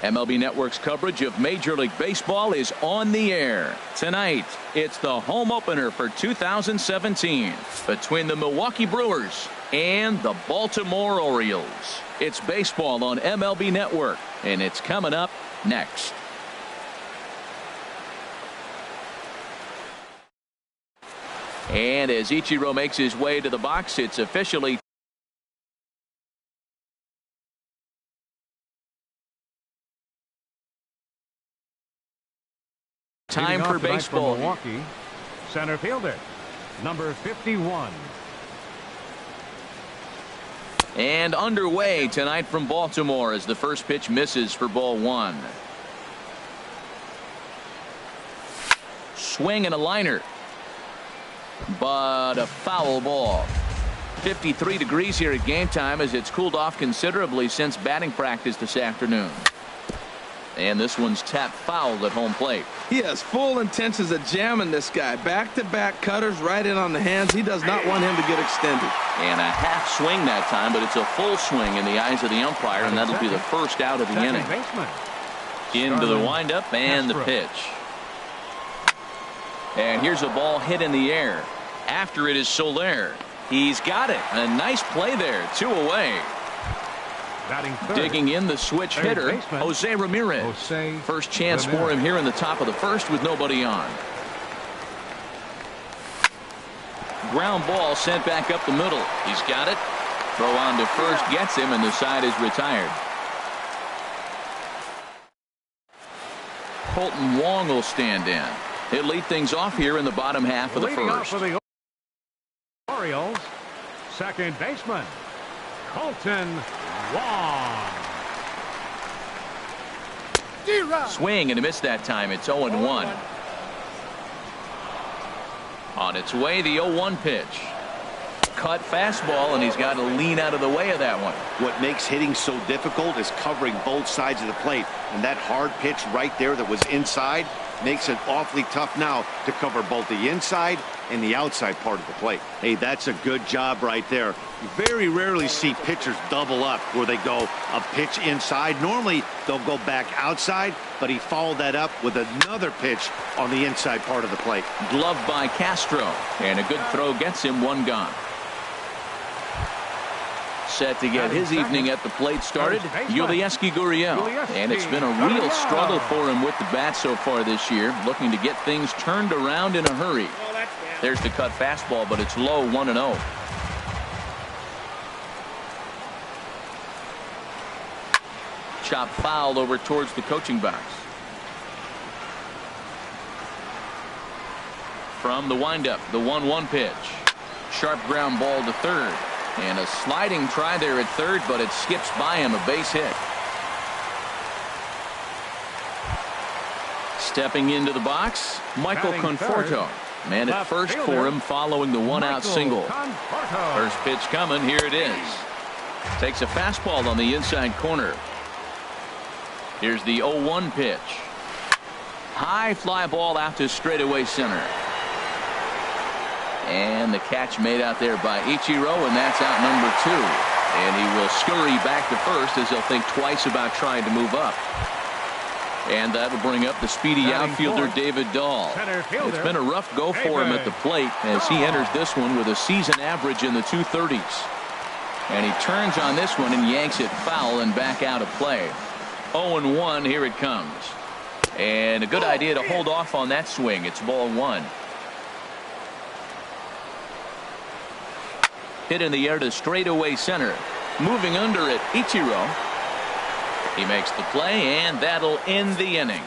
MLB Network's coverage of Major League Baseball is on the air. Tonight, it's the home opener for 2017 between the Milwaukee Brewers and the Baltimore Orioles. It's baseball on MLB Network, and it's coming up next. And as Ichiro makes his way to the box, it's officially time for baseball. Milwaukee, center fielder, number 51. And underway tonight from Baltimore as the first pitch misses for ball one. Swing and a liner, but a foul ball. 53 degrees here at game time as it's cooled off considerably since batting practice this afternoon. And this one's tapped foul at home plate. He has full intentions of jamming this guy. Back-to-back cutters right in on the hands. He does not want him to get extended. And a half swing that time, but it's a full swing in the eyes of the umpire, and that'll be the first out of the inning. Into the windup and the pitch. And here's a ball hit in the air. After it is Soler. He's got it. A nice play there. 2 away. Digging in the switch hitter, Jose Ramirez. First chance for him here in the top of the first with nobody on. Ground ball sent back up the middle. He's got it. Throw on to first gets him, and the side is retired. Colton Wong will stand in. He'll lead things off here in the bottom half of the first. For the Orioles, second baseman, Colton Wong. Swing and a miss that time. It's 0-1. On its way, the 0-1 pitch. Cut fastball, and he's got to lean out of the way of that one. What makes hitting so difficult is covering both sides of the plate, and that hard pitch right there that was inside makes it awfully tough now to cover both the inside and the outside part of the plate. Hey, that's a good job right there. You very rarely see pitchers double up where they go a pitch inside. Normally they'll go back outside, but he followed that up with another pitch on the inside part of the plate. Gloved by Castro, and a good throw gets him one gone. Set to get his evening at the plate started, Yulieski Gurriel. And it's been a real struggle for him with the bat so far this year, looking to get things turned around in a hurry. There's the cut fastball, but it's low, 1-0. Chop foul over towards the coaching box. From the windup, the 1-1 pitch. Sharp ground ball to third. And a sliding try there at third, but it skips by him, a base hit. Stepping into the box, Michael Conforto. Man at first for him following the one-out single. First pitch coming, here it is. Takes a fastball on the inside corner. Here's the 0-1 pitch. High fly ball out to straightaway center. And the catch made out there by Ichiro, and that's out number 2. And he will scurry back to first as he'll think twice about trying to move up. And that'll bring up the speedy outfielder David Dahl. It's been a rough go for him at the plate as he enters this one with a season average in the 230s. And he turns on this one and yanks it foul and back out of play. 0-1, here it comes. And a good idea to hold off on that swing. It's ball 1. Hit in the air to straightaway center. Moving under it, Ichiro. He makes the play, and that'll end the inning.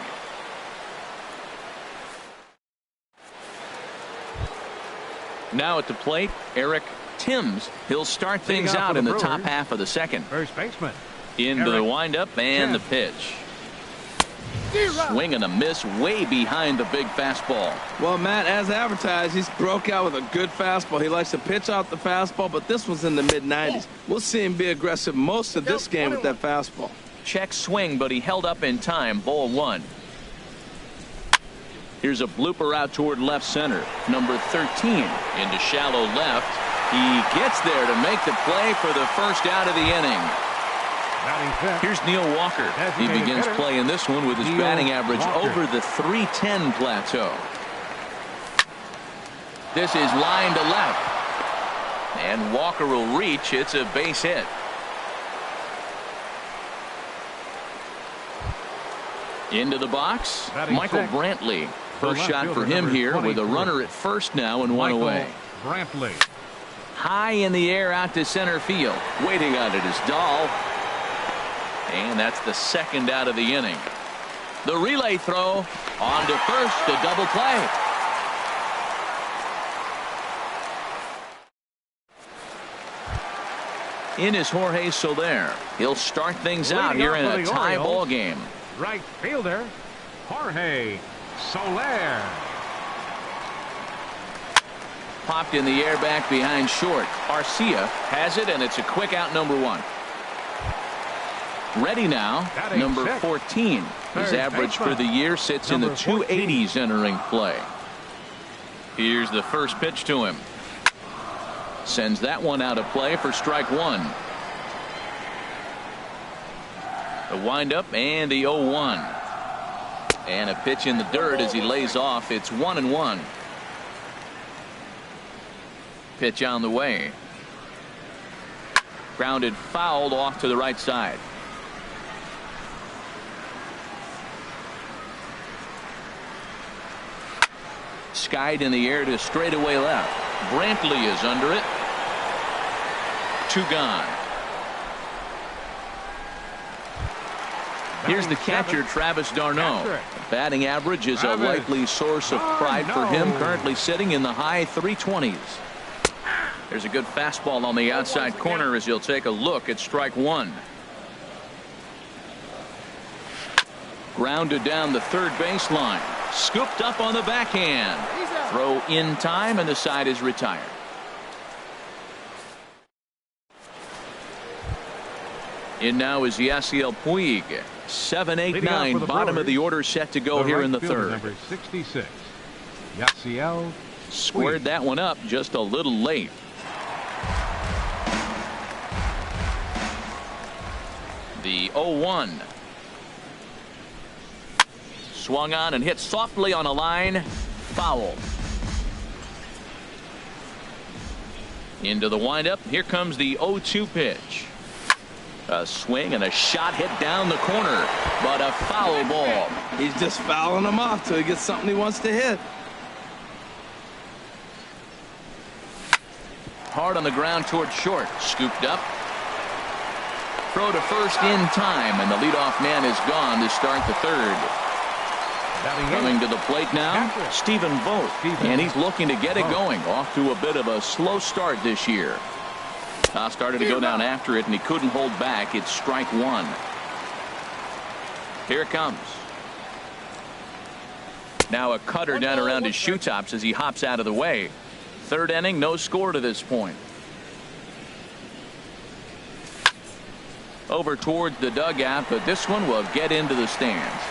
Now at the plate, Eric Timms. He'll start things out in the top half of the second. First baseman. Into the windup and the pitch. Swing and a miss way behind the big fastball. Well, Matt, as advertised, he's broke out with a good fastball. He likes to pitch out the fastball, but this one's in the mid-90s. We'll see him be aggressive most of this game with that fastball. Check swing, but he held up in time. Ball 1. Here's a blooper out toward left center. Number 13 into shallow left. He gets there to make the play for the first out of the inning. Here's Neil Walker. He begins play in this one with his batting average over the .310 plateau. This is line to left. And Walker will reach. It's a base hit. Into the box, Michael Brantley. First shot for him here with a runner at first now and one away. Brantley. High in the air out to center field. Waiting on it is Dahl. And that's the second out of the inning. The relay throw on to first, a double play. In is Jorge Soler. He'll start things out here in a tie ball game. Right fielder, Jorge Soler. Popped in the air back behind short. Arcia has it, and it's a quick out, number one. Ready now, number 14. His average for the year sits in the 280s entering play. Here's the first pitch to him. Sends that one out of play for strike one. The windup and the 0-1. And a pitch in the dirt as he lays off. It's 1-1. Pitch on the way. Grounded fouled off to the right side. Skied in the air to straightaway left. Brantley is under it. Two gone. Here's the catcher, Travis d'Arnaud. Batting average is a likely source of pride for him, currently sitting in the high 320s. There's a good fastball on the outside corner as he'll take a look at strike one. Grounded down the third baseline. Scooped up on the backhand. Throw in time, and the side is retired. In now is Yasiel Puig. 7, 8, 9. Bottom of the order set to go here in the third. Number 66. Yasiel squared that one up just a little late. The 0-1. Swung on and hit softly on a line. Foul. Into the windup. Here comes the 0-2 pitch. A swing and a shot hit down the corner, but a foul ball. He's just fouling them off till he gets something he wants to hit. Hard on the ground toward short. Scooped up. Throw to first in time, and the leadoff man is gone to start the third. Coming to the plate now, Stephen Vogt, and he's looking to get it going. Off to a bit of a slow start this year. Started to go down after it, and he couldn't hold back. It's strike one. Here it comes. Now a cutter down around his shoe tops as he hops out of the way. Third inning, no score to this point. Over towards the dugout, but this one will get into the stands.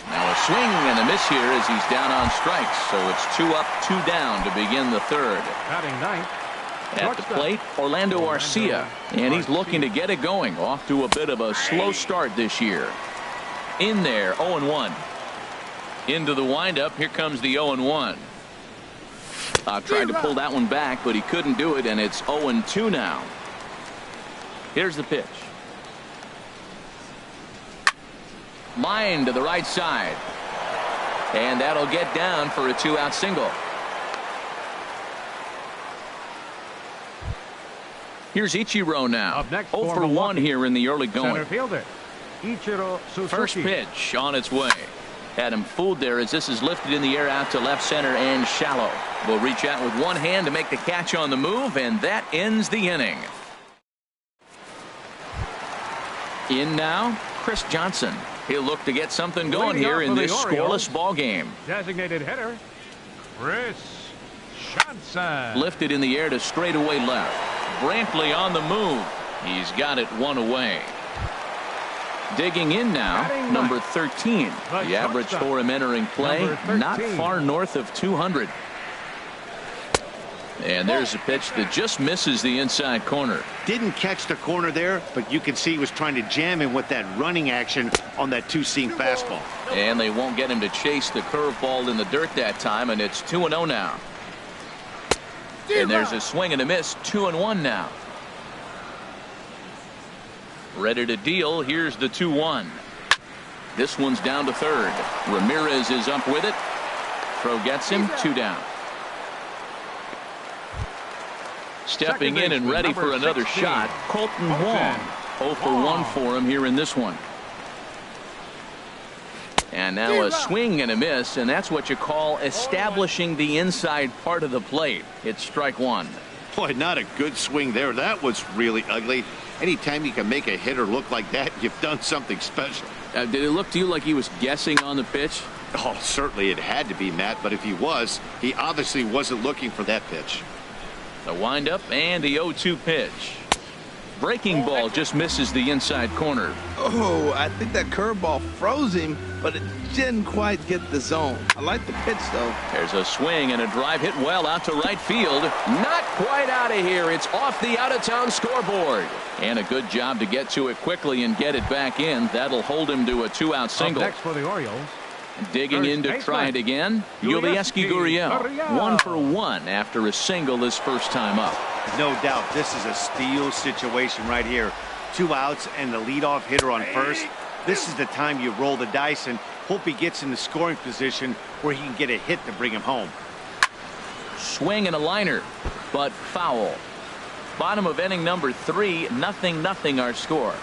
Now a swing and a miss here as he's down on strikes. So it's 2 up, 2 down to begin the third. Batting ninth. At the plate, Orlando Arcia, and he's looking to get it going. Off to a bit of a slow start this year. In there, 0-1. Into the windup. Here comes the 0-1. Tried to pull that one back, but he couldn't do it, and it's 0-2 now. Here's the pitch. Line to the right side. And that'll get down for a 2-out single. Here's Ichiro now. 0 for 1 here in the early going. Center fielder, Ichiro Suzuki. First pitch on its way. Had him fooled there as this is lifted in the air out to left center and shallow. Will reach out with one hand to make the catch on the move, and that ends the inning. In now, Chris Johnson. He'll look to get something going here in this scoreless ball game. Designated hitter, Chris Johnson. Lifted in the air to straightaway left. Brantley on the move. He's got it one away. Digging in now, number 13. The average for him entering play, not far north of 200. And there's a pitch that just misses the inside corner. Didn't catch the corner there, but you can see he was trying to jam him with that running action on that two-seam fastball. And they won't get him to chase the curveball in the dirt that time, and it's 2-0 now. And there's a swing and a miss, 2-1 now. Ready to deal. Here's the 2-1. This one's down to third. Ramirez is up with it. Throw gets him, 2 down. Stepping in and ready for another shot, Colton Wong. 0 for 1 for him here in this one. And now a swing and a miss, and that's what you call establishing the inside part of the plate. It's strike one. Boy, not a good swing there. That was really ugly. Anytime you can make a hitter look like that, you've done something special. Did it look to you like he was guessing on the pitch? Oh, certainly it had to be, Matt, but if he was, he obviously wasn't looking for that pitch. The windup and the 0-2 pitch. Breaking ball just misses the inside corner. Oh, I think that curveball froze him, but it didn't quite get the zone. I like the pitch, though. There's a swing and a drive hit well out to right field. Not quite out of here. It's off the out-of-town scoreboard. And a good job to get to it quickly and get it back in. That'll hold him to a 2-out single. Up next for the Orioles. Digging in to try it again, Yulieski Gurriel. 1 for 1 after a single his first time up. No doubt this is a steal situation right here. 2 outs and the leadoff hitter on first. This is the time you roll the dice and hope he gets in the scoring position where he can get a hit to bring him home. Swing and a liner, but foul. Bottom of inning number 3, 0-0 our score.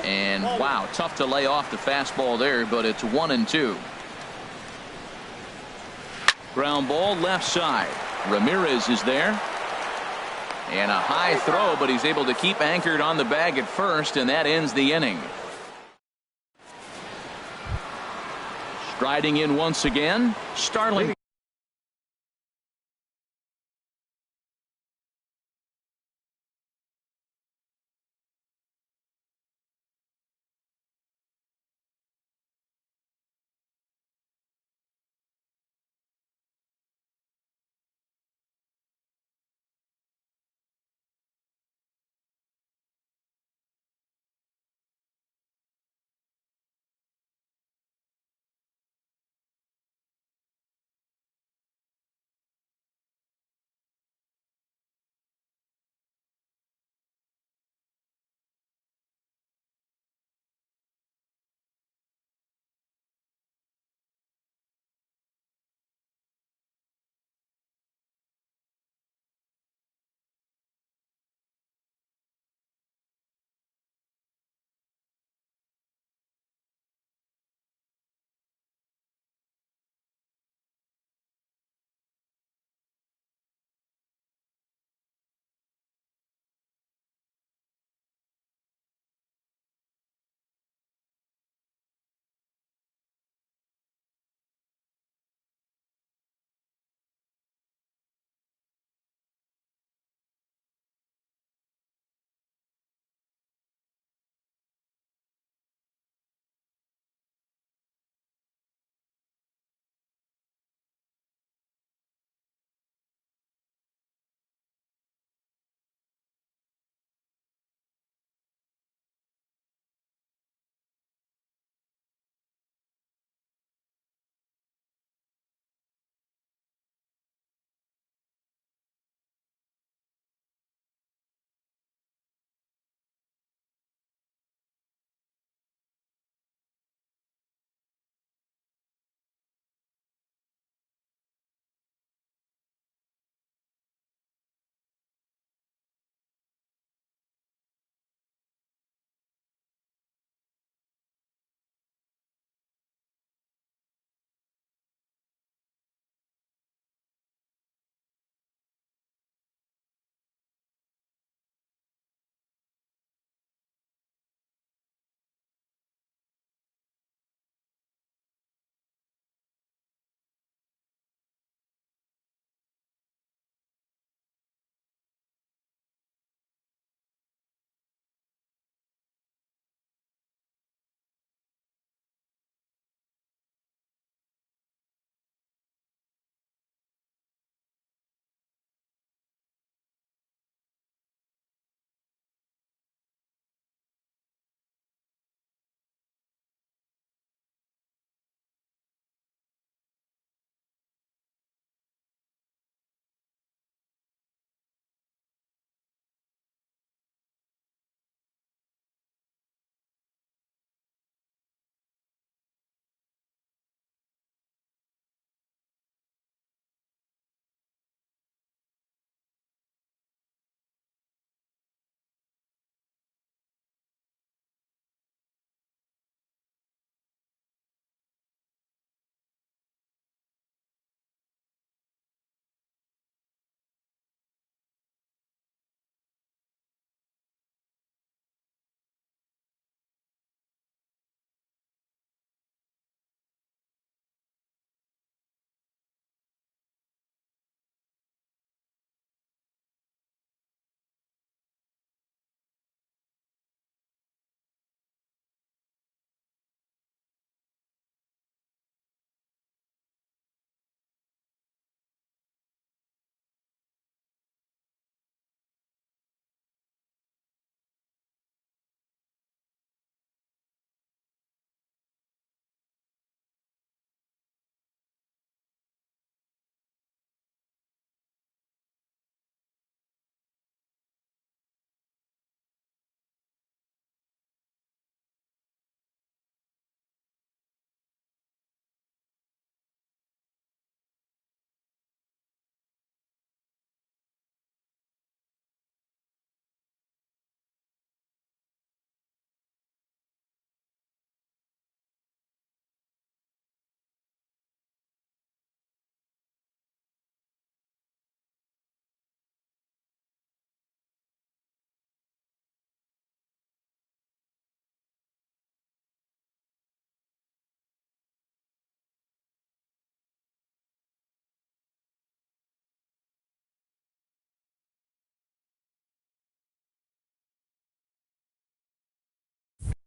And wow, tough to lay off the fastball there, but it's 1-2. Ground ball left side. Ramirez is there. And a high throw, but he's able to keep anchored on the bag at first, and that ends the inning. Striding in once again, Starling.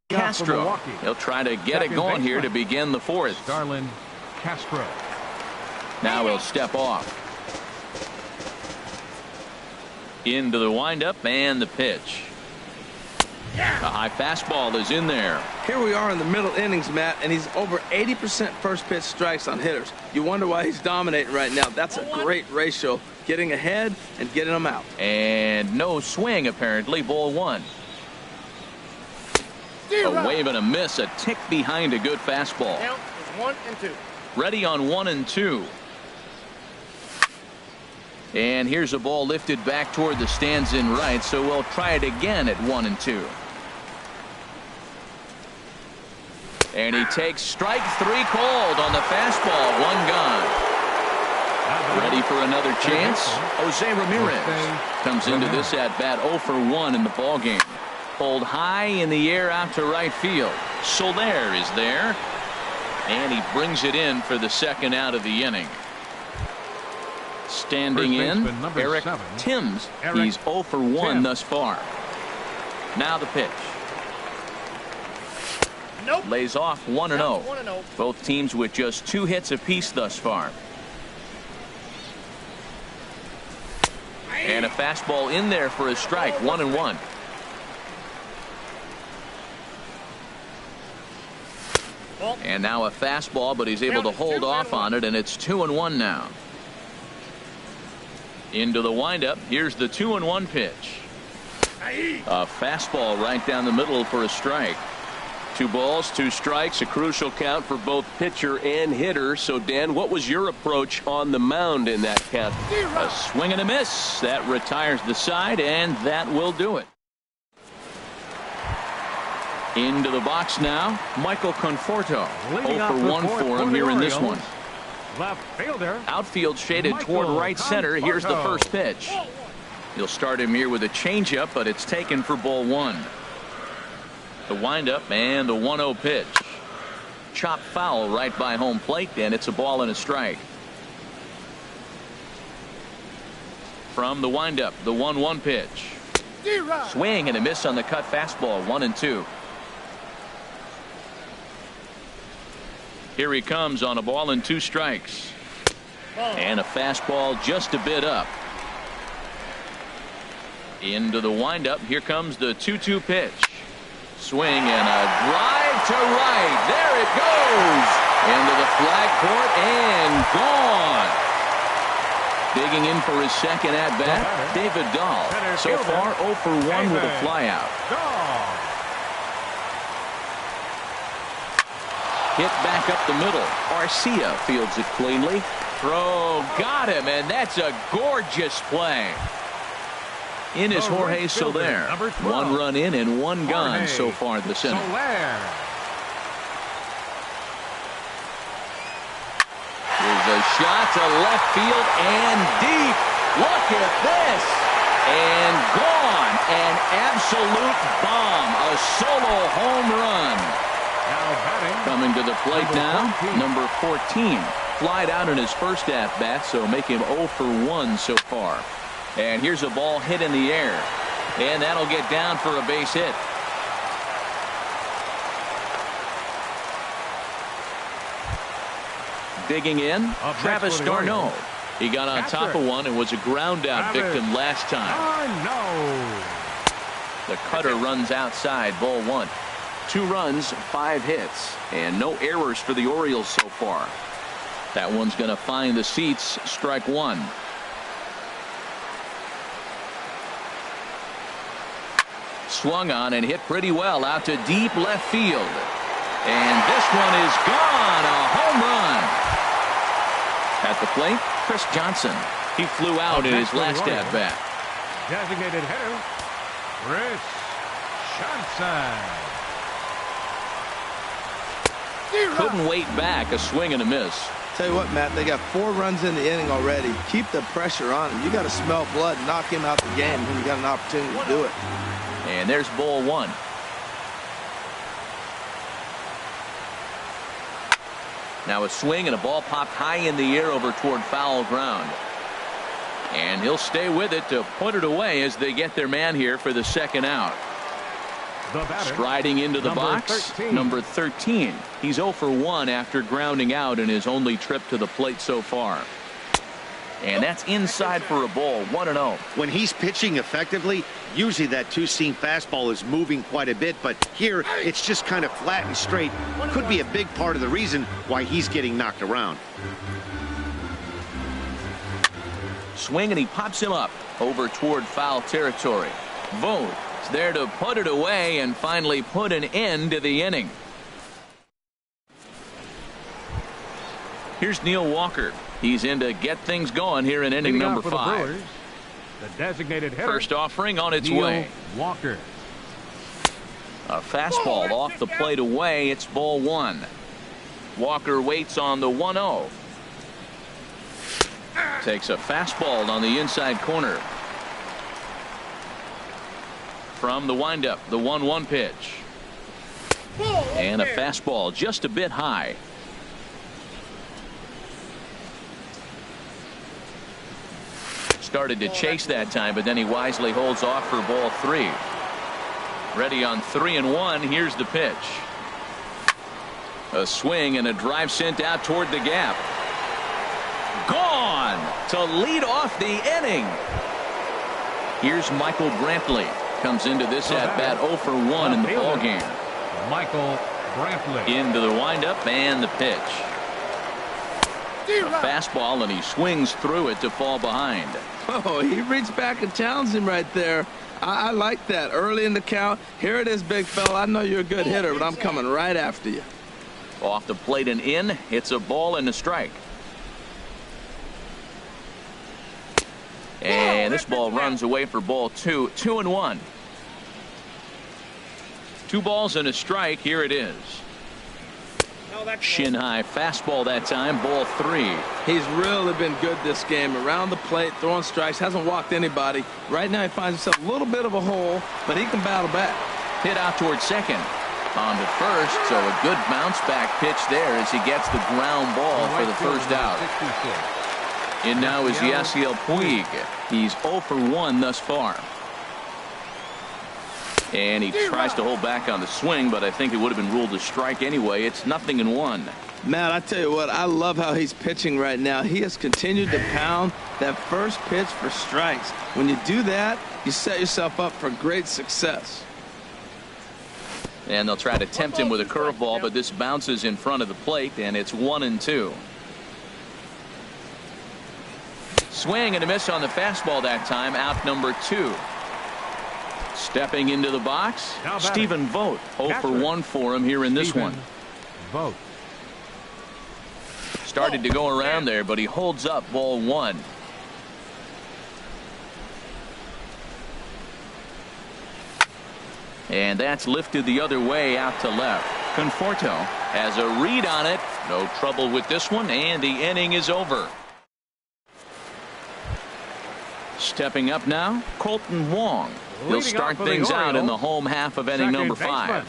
Castro. He'll try to get it going here to begin the fourth. Starlin Castro. Now he'll step off. Into the windup and the pitch. A high fastball is in there. Here we are in the middle innings, Matt, and he's over 80% first pitch strikes on hitters. You wonder why he's dominating right now. That's a great ratio, getting ahead and getting them out. And no swing, apparently. Ball one. A wave and a miss, a tick behind a good fastball. Count is 1-2. Ready on 1-2. And here's a ball lifted back toward the stands in right, so we'll try it again at 1-2. And he takes strike three called on the fastball. One gone. Ready for another chance? Jose Ramirez comes into this at bat 0 for 1 in the ball game. Pulled high in the air out to right field. Soler is there. And he brings it in for the second out of the inning. Standing in, Eric Timms. He's 0 for 1 thus far. Now the pitch. Nope. Lays off 1-0. 1-0. Both teams with just 2 hits apiece thus far. And a fastball in there for a strike. 1-1. And now a fastball, but he's able to hold off on it, and it's 2-1 now. Into the windup. Here's the 2-1 pitch. A fastball right down the middle for a strike. 2 balls, 2 strikes, a crucial count for both pitcher and hitter. So, Dan, what was your approach on the mound in that count? A swing and a miss. That retires the side, and that will do it. Into the box now, Michael Conforto. 0 for 1 for him here in this one. Left fielder. Outfield shaded toward right center. Here's the first pitch. You'll start him here with a changeup, but it's taken for ball 1. The windup and the 1-0 pitch. Chopped foul right by home plate, and it's a ball and a strike. From the windup, the 1-1 pitch. Swing and a miss on the cut fastball. 1-2. Here he comes on a ball and 2 strikes. And a fastball just a bit up. Into the windup. Here comes the 2-2 pitch. Swing and a drive to right. There it goes. Into the flag court and gone. Digging in for his second at bat, David Dahl. So far 0 for 1 with a flyout. Hit back up the middle. Arcia fields it cleanly. Throw got him, and that's a gorgeous play. In is Jorge Soler. 1 run in and 1 gone so far this inning. Here's a shot to left field and deep. Look at this. And gone. An absolute bomb. A solo home run. Coming to the plate now, number 14. Flied out in his first at-bat, so make him 0 for 1 so far. And here's a ball hit in the air. And that'll get down for a base hit. Digging in, Travis d'Arnaud. He got on top of one and was a ground out victim last time. The cutter runs outside, ball 1. 2 runs, 5 hits, and no errors for the Orioles so far. That one's going to find the seats. Strike 1. Swung on and hit pretty well out to deep left field. And this one is gone. A home run. At the plate, Chris Johnson. He flew out in his last at bat. Designated hitter, Chris Johnson. Couldn't wait back. A swing and a miss. Tell you what, Matt, they got 4 runs in the inning already. Keep the pressure on him. You got to smell blood and knock him out the game when you got an opportunity to do it. And there's ball 1. Now a swing and a ball popped high in the air over toward foul ground. And he'll stay with it to put it away as they get their man here for the second out. The batter, Striding into the number box, 13. number 13. He's 0 for 1 after grounding out in his only trip to the plate so far. And that's inside for a ball, 1-0. When he's pitching effectively, usually that two-seam fastball is moving quite a bit, but here it's just kind of flat and straight. Could be a big part of the reason why he's getting knocked around. Swing, and he pops him up over toward foul territory. Vogt is there to put it away and finally put an end to the inning. Here's Neil Walker. He's in to get things going here in inning Leading number off for the 5. Brewers, the designated hitter, First offering on its Neil way. Walker. A fastball off the plate away. It's ball 1. Walker waits on the 1-0. Takes a fastball on the inside corner. From the windup, the 1-1 pitch. And a fastball just a bit high. Started to chase that time, but then he wisely holds off for ball 3. Ready on 3-1. Here's the pitch. A swing and a drive sent out toward the gap. Gone to lead off the inning. Here's Michael Brantley. Comes into this at bat 0 for 1 in the ball game. Michael Brantley. Into the windup and the pitch. A fastball, and he swings through it to fall behind. Oh, he reached back and challenged him right there. I like that. Early in the count. Here it is, big fella. I know you're a good hitter, but I'm coming right after you. Off the plate and in. It's a ball and a strike. And this ball runs away for ball 2. 2-1. 2 balls and a strike. Here it is. Shin high fastball that time. Ball 3. He's really been good this game. Around the plate, throwing strikes. Hasn't walked anybody. Right now he finds himself a little bit of a hole, but he can battle back. Hit out towards second. On to first. So a good bounce back pitch there as he gets the ground ball for the first out. 66. And now is Yasiel Puig. He's 0 for 1 thus far. And he tries to hold back on the swing, but I think it would have been ruled a strike anyway. It's 0-1. Matt, I tell you what, I love how he's pitching right now. He has continued to pound that first pitch for strikes. When you do that, you set yourself up for great success. And they'll try to tempt him with a curveball, but this bounces in front of the plate, and it's 1-2. Swing and a miss on the fastball that time. Out number 2. Stepping into the box, Stephen Vogt. 0 for 1 for him here in this one. Vogt. Started to go around there, but he holds up ball 1. And that's lifted the other way out to left. Conforto has a read on it. No trouble with this one, and the inning is over. Stepping up now, Colton Wong. He'll start things out in the home half of inning number 5.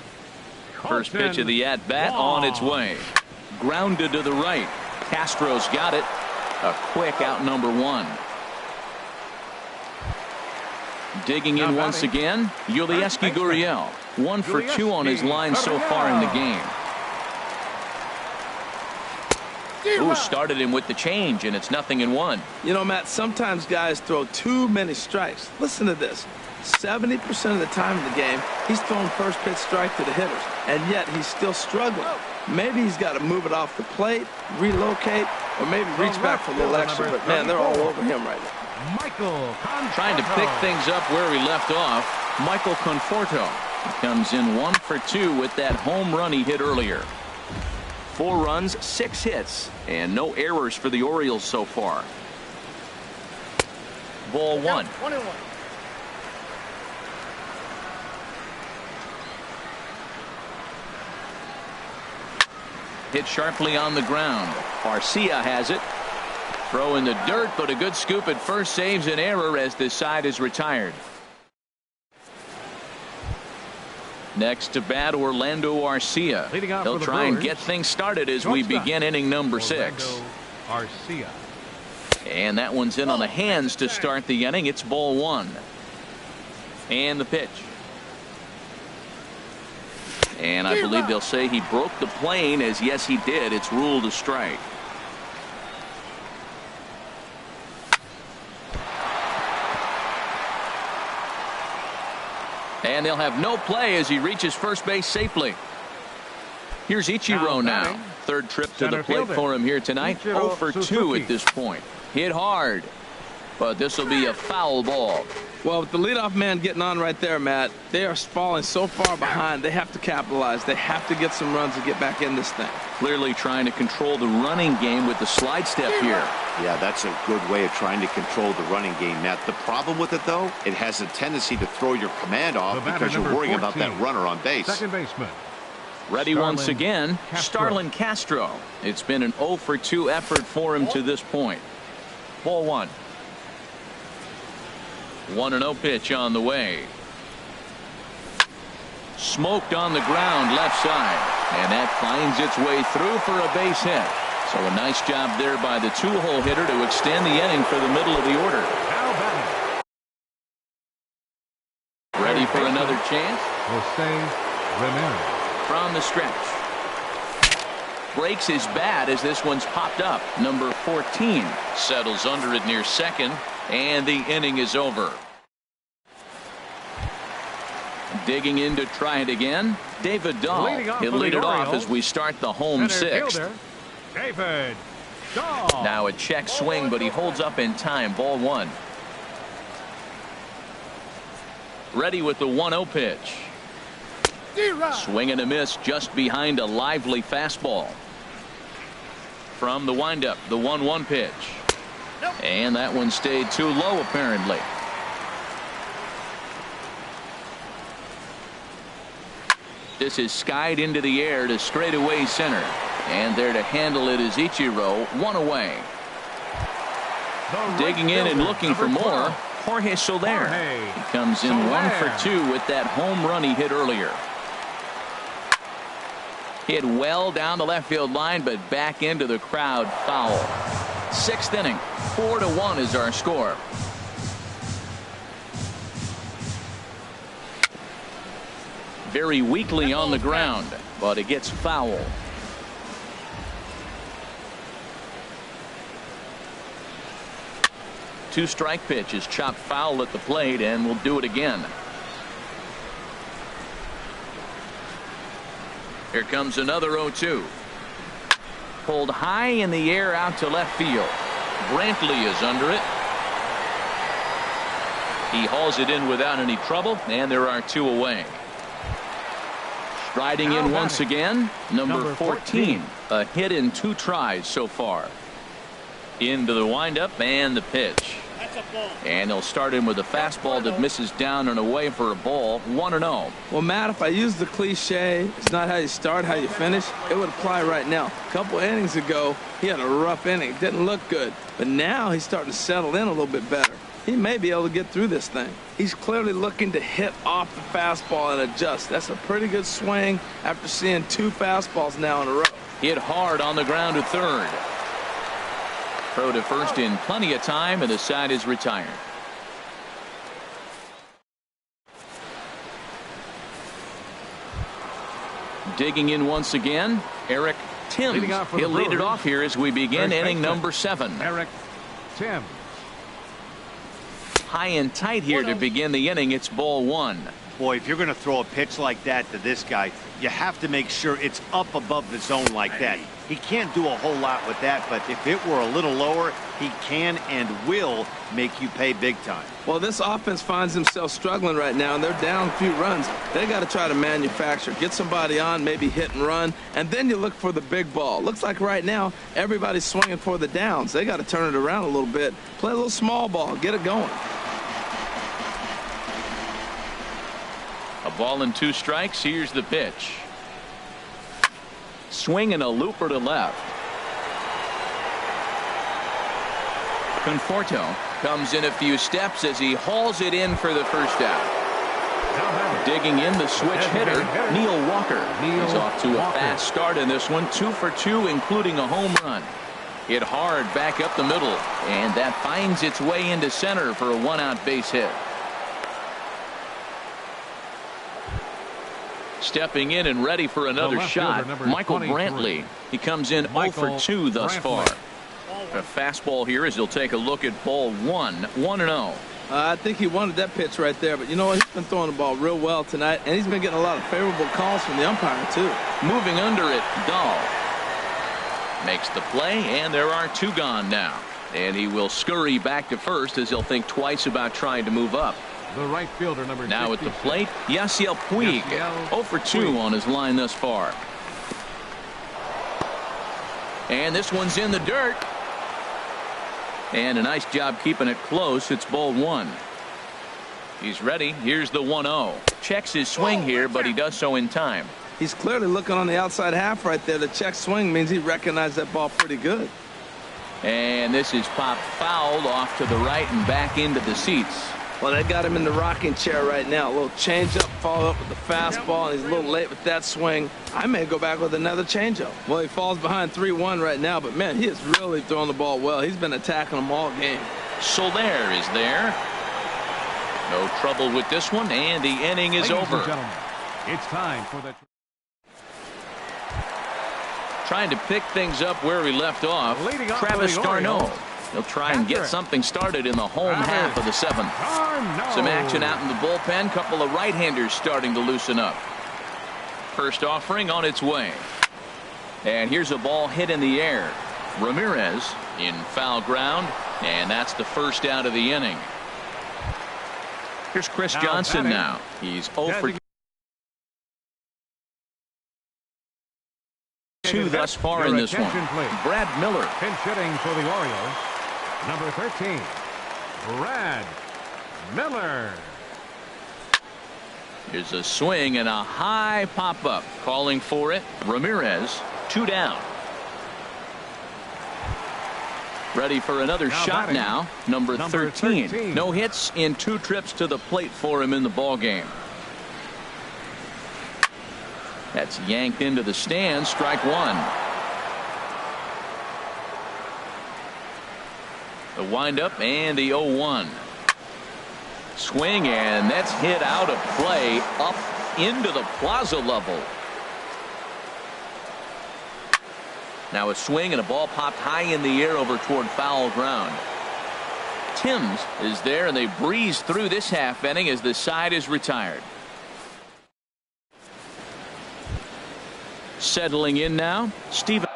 First pitch of the at-bat on its way. Grounded to the right. Castro's got it. A quick out number 1. Digging in once again, Yulieski Gurriel. 1 for 2 on his line so far in the game. Ooh, started him with the change, and it's 0-1. You know, Matt, sometimes guys throw too many strikes. Listen to this. 70% of the time in the game, he's throwing first pitch strike to the hitters, and yet he's still struggling. Maybe he's got to move it off the plate, relocate, or maybe reach back for a little extra, but man, they're all over him right now. Trying to pick things up where he left off, Michael Conforto. He comes in 1 for 2 with that home run he hit earlier. 4 runs, 6 hits, and no errors for the Orioles so far. Ball 1. Hit sharply on the ground. Garcia has it. Throw in the dirt, but a good scoop at first saves an error as this side is retired. Next to bat, Orlando Arcia. He'll try and get things started as we begin inning number 6. Arcia. And that one's in on the hands to start the inning. It's ball 1. And the pitch. And I believe they'll say he broke the plane, as yes he did. It's ruled a strike. And they'll have no play as he reaches first base safely. Here's Ichiro now. Third trip to the plate for him here tonight. 0 for 2 at this point. Hit hard, but this will be a foul ball. Well, with the leadoff man getting on right there, Matt, they are falling so far behind. They have to capitalize. They have to get some runs to get back in this thing. Clearly trying to control the running game with the slide step here. Yeah, that's a good way of trying to control the running game, Matt. The problem with it, though, it has a tendency to throw your command off because you're worrying about that runner on base. Second baseman. Ready once again, Starlin Castro. It's been an 0 for 2 effort for him to this point. Ball 1. 1-0 pitch on the way. Smoked on the ground left side, and that finds its way through for a base hit. So a nice job there by the two-hole hitter to extend the inning for the middle of the order. Ready for another chance? From the stretch. Breaks his bat as this one's popped up. Number 14 settles under it near second, and the inning is over. Digging in to try it again, David Dahl. He'll lead it off as we start the home sixth. David Dahl. Now a check swing, but he holds up in time. Ball 1. Ready with the 1-0 pitch. Swing and a miss just behind a lively fastball. From the windup, the 1-1 pitch. And that one stayed too low apparently. This is skied into the air to straightaway center. And there to handle it is Ichiro. 1 away. Digging in and looking for more, Jorge Soler. He comes in 1 for 2 with that home run he hit earlier. Hit well down the left field line, but back into the crowd foul. 6th inning, 4-1 is our score. Very weakly on the ground, but it gets foul. Two-strike pitch is chopped foul at the plate, and we'll do it again. Here comes another 0-2. Pulled high in the air out to left field. Brantley is under it. He hauls it in without any trouble, and there are 2 away. Striding in once again, number 14. A hit in 2 tries so far. Into the windup and the pitch. And they'll start him with a fastball that misses down and away for a ball. 1-0. Well, Matt, if I use the cliche, it's not how you start, how you finish, it would apply right now. A couple innings ago, he had a rough inning. Didn't look good. But now he's starting to settle in a little bit better. He may be able to get through this thing. He's clearly looking to hit off the fastball and adjust. That's a pretty good swing after seeing 2 fastballs now in a row. Hit hard on the ground to third. Throw to first in plenty of time, and the side is retired. Digging in once again, Eric Timms. He'll lead it off here as we begin inning number 7. Eric Timms. High and tight here to begin the inning. It's ball 1. Boy, if you're going to throw a pitch like that to this guy, you have to make sure it's up above the zone like that. He can't do a whole lot with that, but if it were a little lower, he can and will make you pay big time. Well, this offense finds themselves struggling right now, and they're down a few runs. They got to try to manufacture, get somebody on, maybe hit and run, and then you look for the big ball. Looks like right now everybody's swinging for the downs. They got to turn it around a little bit, play a little small ball, get it going. A ball and 2 strikes. Here's the pitch. Swing and a looper to left. Conforto comes in a few steps as he hauls it in for the first out. Digging in the switch hitter, Neil Walker. He's off to a fast start in this one. 2 for 2, including a home run. Hit hard back up the middle, and that finds its way into center for a 1-out base hit. Stepping in and ready for another shot, Michael Brantley. He comes in 0 for 2 thus far. A fastball here as he'll take a look at ball 1, 1-0. I think he wanted that pitch right there, but you know what? He's been throwing the ball real well tonight, and he's been getting a lot of favorable calls from the umpire, too. Moving under it, Dahl makes the play, and there are 2 gone now. And he will scurry back to first as he'll think twice about trying to move up. The right fielder, number now 66. at the plate, Yasiel Puig. 0 for 2 on his line thus far. And this one's in the dirt. And a nice job keeping it close. It's ball 1. He's ready. Here's the 1-0. Checks his swing here, but he does so in time. He's clearly looking on the outside half right there. The check swing means he recognized that ball pretty good. And this is popped fouled off to the right and back into the seats. Well, they got him in the rocking chair right now. A little changeup, follow up with the fastball, and he's a little late with that swing. I may go back with another changeup. Well, he falls behind 3-1 right now, but man, he is really throwing the ball well. He's been attacking them all game. Soler is there. No trouble with this one, and the inning is over. It's time for the trying to pick things up where we left off. Travis d'Arnaud. He'll try and get something started in the home half of the 7th. Some action out in the bullpen. Couple of right-handers starting to loosen up. First offering on its way. And here's a ball hit in the air. Ramirez in foul ground, and that's the first out of the inning. Here's Chris Johnson now. He's 0 for 2 thus far in this one. Brad Miller. Pinch hitting for the Orioles. Number 13, Brad Miller. Here's a swing and a high pop-up. Calling for it. Ramirez, 2 down. Ready for another shot now. Number 13. No hits in 2 trips to the plate for him in the ballgame. That's yanked into the stands. Strike 1. The windup and the 0-1. Swing, and that's hit out of play up into the plaza level. Now a swing and a ball popped high in the air over toward foul ground. Timms is there, and they breeze through this half inning as the side is retired. Settling in now, Steven.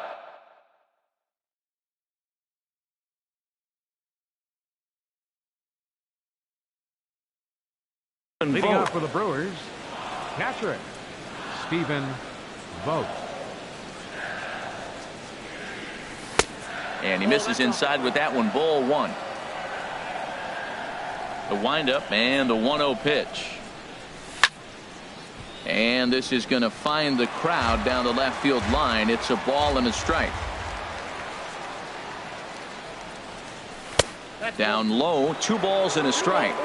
Leading off for the Brewers, catcher Stephen Vogt. And he misses inside with that one. Ball 1. The windup and the 1-0 pitch. And this is going to find the crowd down the left field line. It's a ball and a strike. Down low, 2 balls and a strike.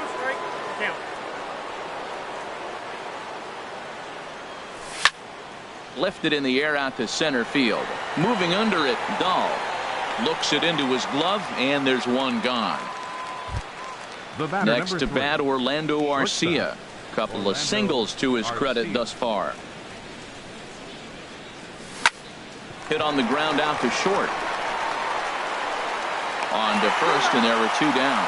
Lifted in the air out to center field. Moving under it, Dahl looks it into his glove, and there's 1 gone. Next to bat, Orlando Arcia. Couple of singles to his credit thus far. Hit on the ground out to short. On to first, and there were 2 down.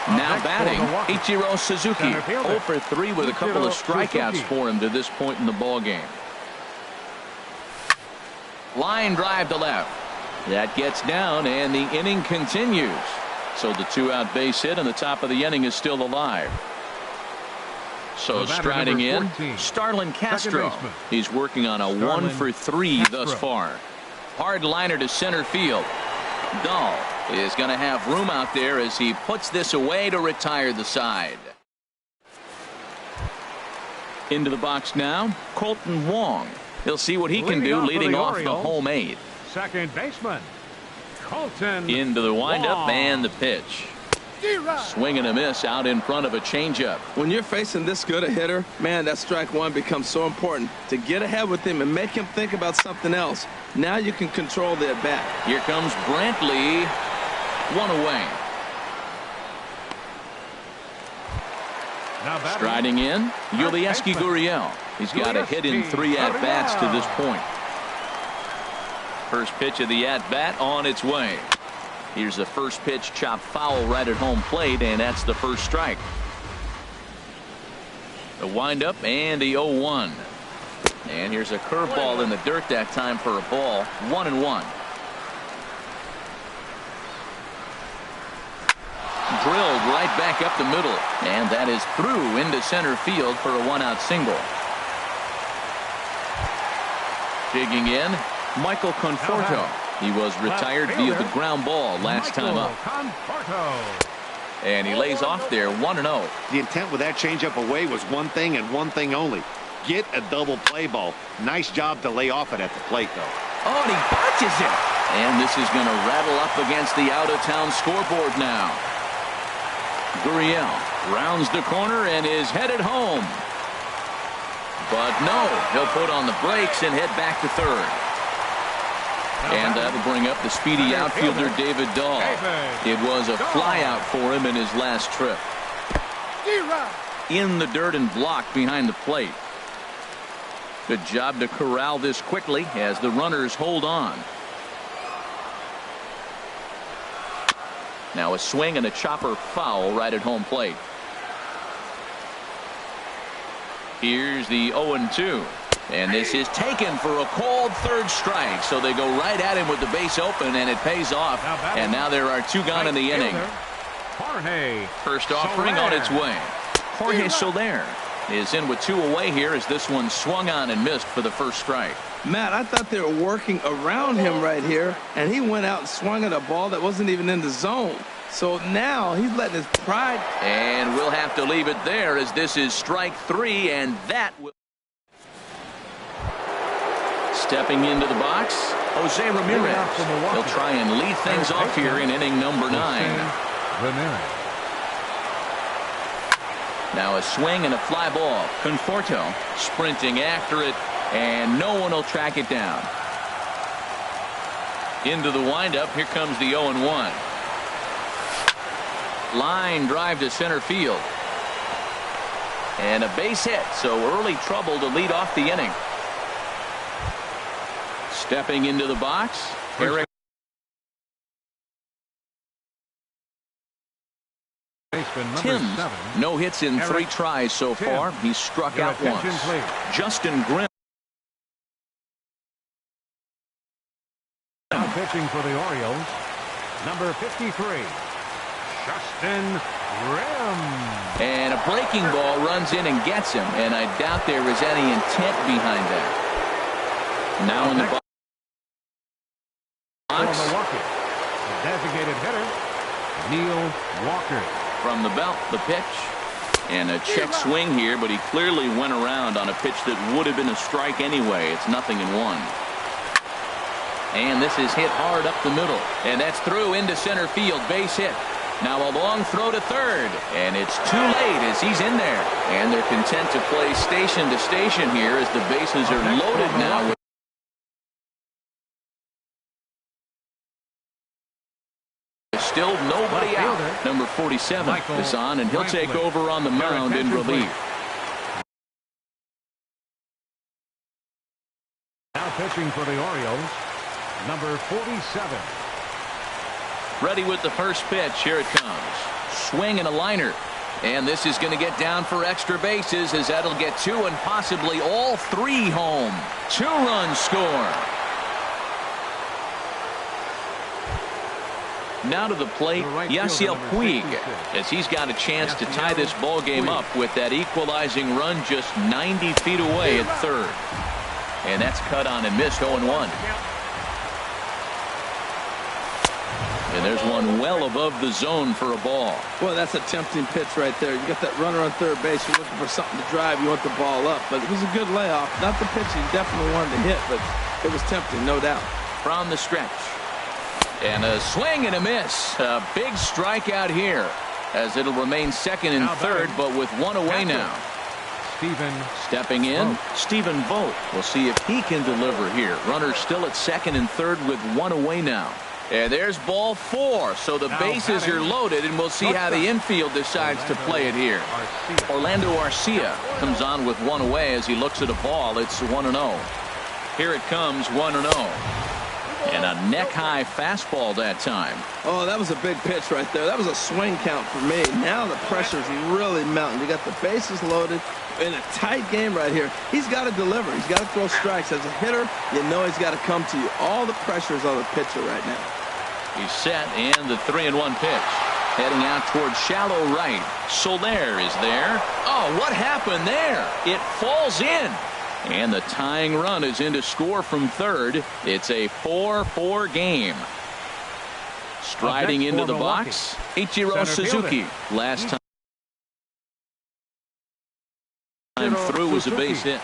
Now batting, Ichiro Suzuki. 0 for 3 with a couple of strikeouts for him to this point in the ballgame. Line drive to left. That gets down, and the inning continues. So the 2-out base hit, and the top of the inning is still alive. So striding in, Starlin Castro. He's working on a 1 for 3 thus far. Hard liner to center field. Dahl is going to have room out there as he puts this away to retire the side. Into the box now, Colton Wong. He'll see what he can do leading off the home 8th. Second baseman, Colton. Into the windup Wong. and the pitch. Swing and a miss out in front of a changeup. When you're facing this good a hitter, man, that strike 1 becomes so important. To get ahead with him and make him think about something else. Now you can control the at-bat. Here comes Brantley. 1 away. Now batting. Striding in, Yulieski Gurriel. He's got a hit in 3 at-bats to this point. First pitch of the at-bat on its way. Here's the first pitch, chopped foul right at home plate, and that's the first strike. The windup and the 0-1. And here's a curveball in the dirt that time for a ball. 1-1. Drilled right back up the middle, and that is through into center field for a 1-out single. Digging in, Michael Conforto. He was retired via the ground ball last time up. And he lays off there 1-0. The intent with that changeup away was one thing and one thing only. Get a double play ball. Nice job to lay off it at the plate, though. Oh, and he botches it. And this is going to rattle up against the out-of-town scoreboard now. Gurriel rounds the corner and is headed home. But no, he'll put on the brakes and head back to third. And that'll bring up the speedy outfielder David Dahl. It was a flyout for him in his last trip. In the dirt and blocked behind the plate. Good job to corral this quickly as the runners hold on. Now a swing and a chopper foul right at home plate. Here's the 0-2. And this is taken for a called third strike. So they go right at him with the base open, and it pays off. And now there are 2 gone in the inning. First offering on its way. Jorge Soler is in with 2 away here as this one swung on and missed for the first strike. Matt, I thought they were working around him right here, and he went out and swung at a ball that wasn't even in the zone. So now he's letting his pride. And we'll have to leave it there as this is strike 3, and that will. Stepping into the box, Jose Ramirez. He'll try and lead things off here in inning number 9. Now a swing and a fly ball. Conforto sprinting after it, and no one will track it down. Into the windup, here comes the 0-1. Line drive to center field. And a base hit, so early trouble to lead off the inning. Stepping into the box, Eric. Timms, no hits in 3 tries so far. He's struck out once. Justin Grimm. Now pitching for the Orioles, number 53, Justin Grimm. And a breaking ball runs in and gets him, and I doubt there is any intent behind that. Now in the box. Milwaukee, the designated hitter, Neil Walker. From the belt, the pitch. And a check swing here, but he clearly went around on a pitch that would have been a strike anyway. It's 0-1. And this is hit hard up the middle. And that's through into center field. Base hit. Now a long throw to third. And it's too late as he's in there. And they're content to play station to station here as the bases are loaded now. Still nobody out. Number 47 is on, and he'll take over on the mound in relief. Now pitching for the Orioles, number 47. Ready with the first pitch. Here it comes. Swing and a liner. And this is going to get down for extra bases as that'll get 2 and possibly all 3 home. 2-run score. Now to the plate, Yasiel Puig, as he's got a chance to tie this ball game up with that equalizing run just 90 feet away at third. And that's cut on and missed. 0-1. And there's one well above the zone for a ball. Well, that's a tempting pitch right there. You got that runner on third base. You're looking for something to drive. You want the ball up. But it was a good layoff. Not the pitch he definitely wanted to hit, but it was tempting, no doubt. From the stretch. And a swing and a miss. A big strikeout here as it'll remain second and third, but with 1 away now. Stepping in, Stephen Vogt. We'll see if he can deliver here. Runner still at second and third with 1 away now. And there's ball 4. So the bases are loaded, and we'll see how the infield decides to play it here. Orlando Arcia comes on with one away as he looks at a ball. It's 1-0. Here it comes, 1-0. And a neck-high fastball that time. Oh, that was a big pitch right there. That was a swing count for me. Now the pressure's really mounting. You got the bases loaded in a tight game right here. He's got to deliver. He's got to throw strikes. As a hitter, you know he's got to come to you. All the pressure's on the pitcher right now. He's set, and the 3-1 pitch. Heading out towards shallow right. Soler is there. Oh, what happened there? It falls in. And the tying run is in to score from third. It's a 4-4 game. Striding into the box, Ichiro Suzuki. Last time through was a base hit.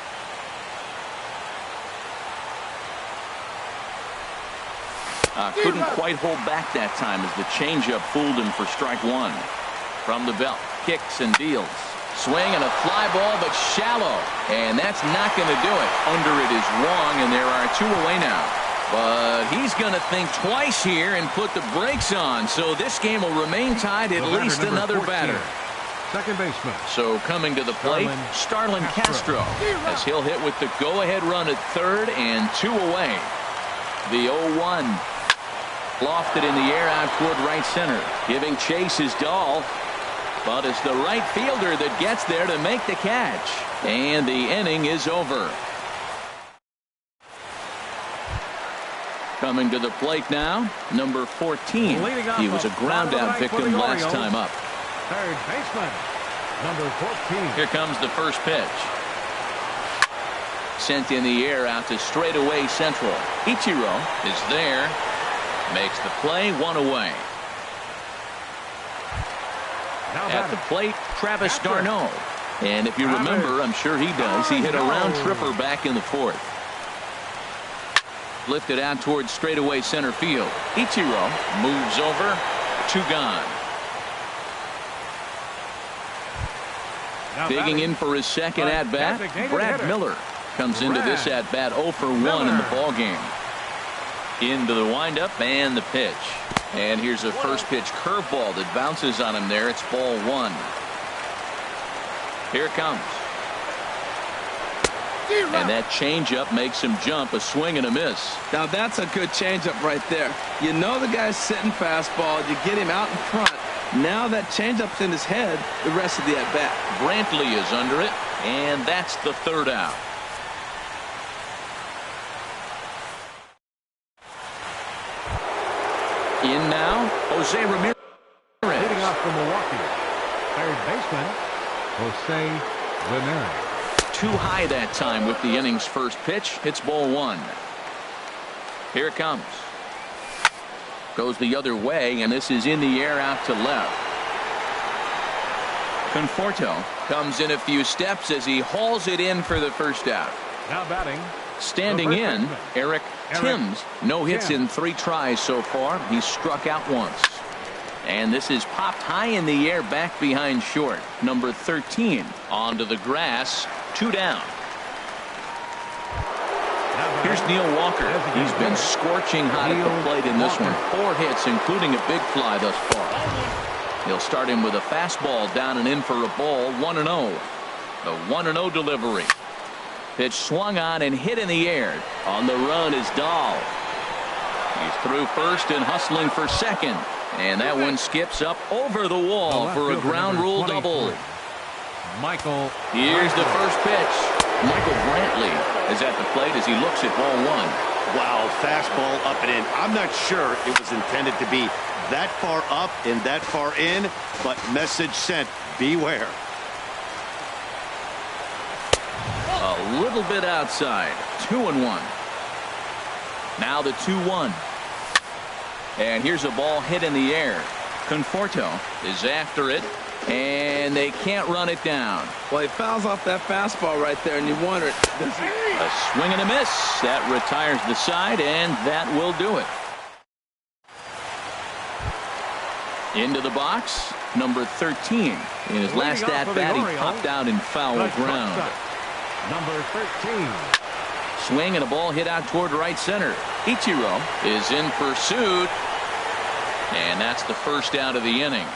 Couldn't quite hold back that time as the changeup fooled him for strike 1. From the belt, kicks and deals. Swing and a fly ball, but shallow. And that's not going to do it. Under it is Wong, and there are 2 away now. But he's going to think twice here and put the brakes on. So this game will remain tied, at least another batter. Second baseman. So coming to the plate, Starlin Castro, as he'll hit with the go-ahead run at third and 2 away. The 0-1. Lofted in the air out toward right center. Giving chase is Dahl. But it's the right fielder that gets there to make the catch. And the inning is over. Coming to the plate now, number 14. He was a ground-out victim last time up. Third baseman, number 14. Here comes the first pitch. Sent in the air out to straightaway central. Ichiro is there. Makes the play, 1 away. At the plate, Travis d'Arnaud. And if you remember, I'm sure he does, he hit a round tripper back in the 4th. Lifted out towards straightaway center field. Ichiro moves over. 2 gone. Digging in for his second at-bat, Brad Miller comes into this at-bat 0 for 1 in the ballgame. Into the windup and the pitch. And here's a first pitch curveball that bounces on him there. It's ball 1. Here it comes. And that changeup makes him jump. A swing and a miss. Now that's a good changeup right there. You know the guy's sitting fastball. You get him out in front. Now that changeup's in his head the rest of the at-bat. Brantley is under it. And that's the 3rd out. In now, Jose Ramirez. Leading off from Milwaukee, third baseman, Jose Ramirez. Too high that time with the inning's first pitch. It's ball 1. Here it comes. Goes the other way, and this is in the air out to left. Conforto comes in a few steps as he hauls it in for the first out. Now batting. Standing in, Eric Timms. No hits in 3 tries so far. He's struck out once. And this is popped high in the air back behind short. Number 13 onto the grass. 2 down. Here's Neil Walker. He's been scorching hot at the plate in this one. 4 hits, including a big fly thus far. He'll start him with a fastball down and in for a ball. 1-0. The 1-0 delivery. Pitch swung on and hit in the air. On the run is Dahl. He's through first and hustling for second. And that one skips up over the wall for a ground rule double. Michael. Here's the first pitch. Michael Brantley is at the plate as he looks at ball 1. Wow, fastball up and in. I'm not sure it was intended to be that far up and that far in, but message sent, beware. A little bit outside. 2-1. Now the 2-1. And here's a ball hit in the air. Conforto is after it, and they can't run it down. Well, he fouls off that fastball right there, and you wonder, a swing and a miss. That retires the side, and that will do it. Into the box, number 13. In his last at-bat, he popped out in foul ground. Number 13. Swing and a ball hit out toward right center. Ichiro is in pursuit. And that's the first out of the inning.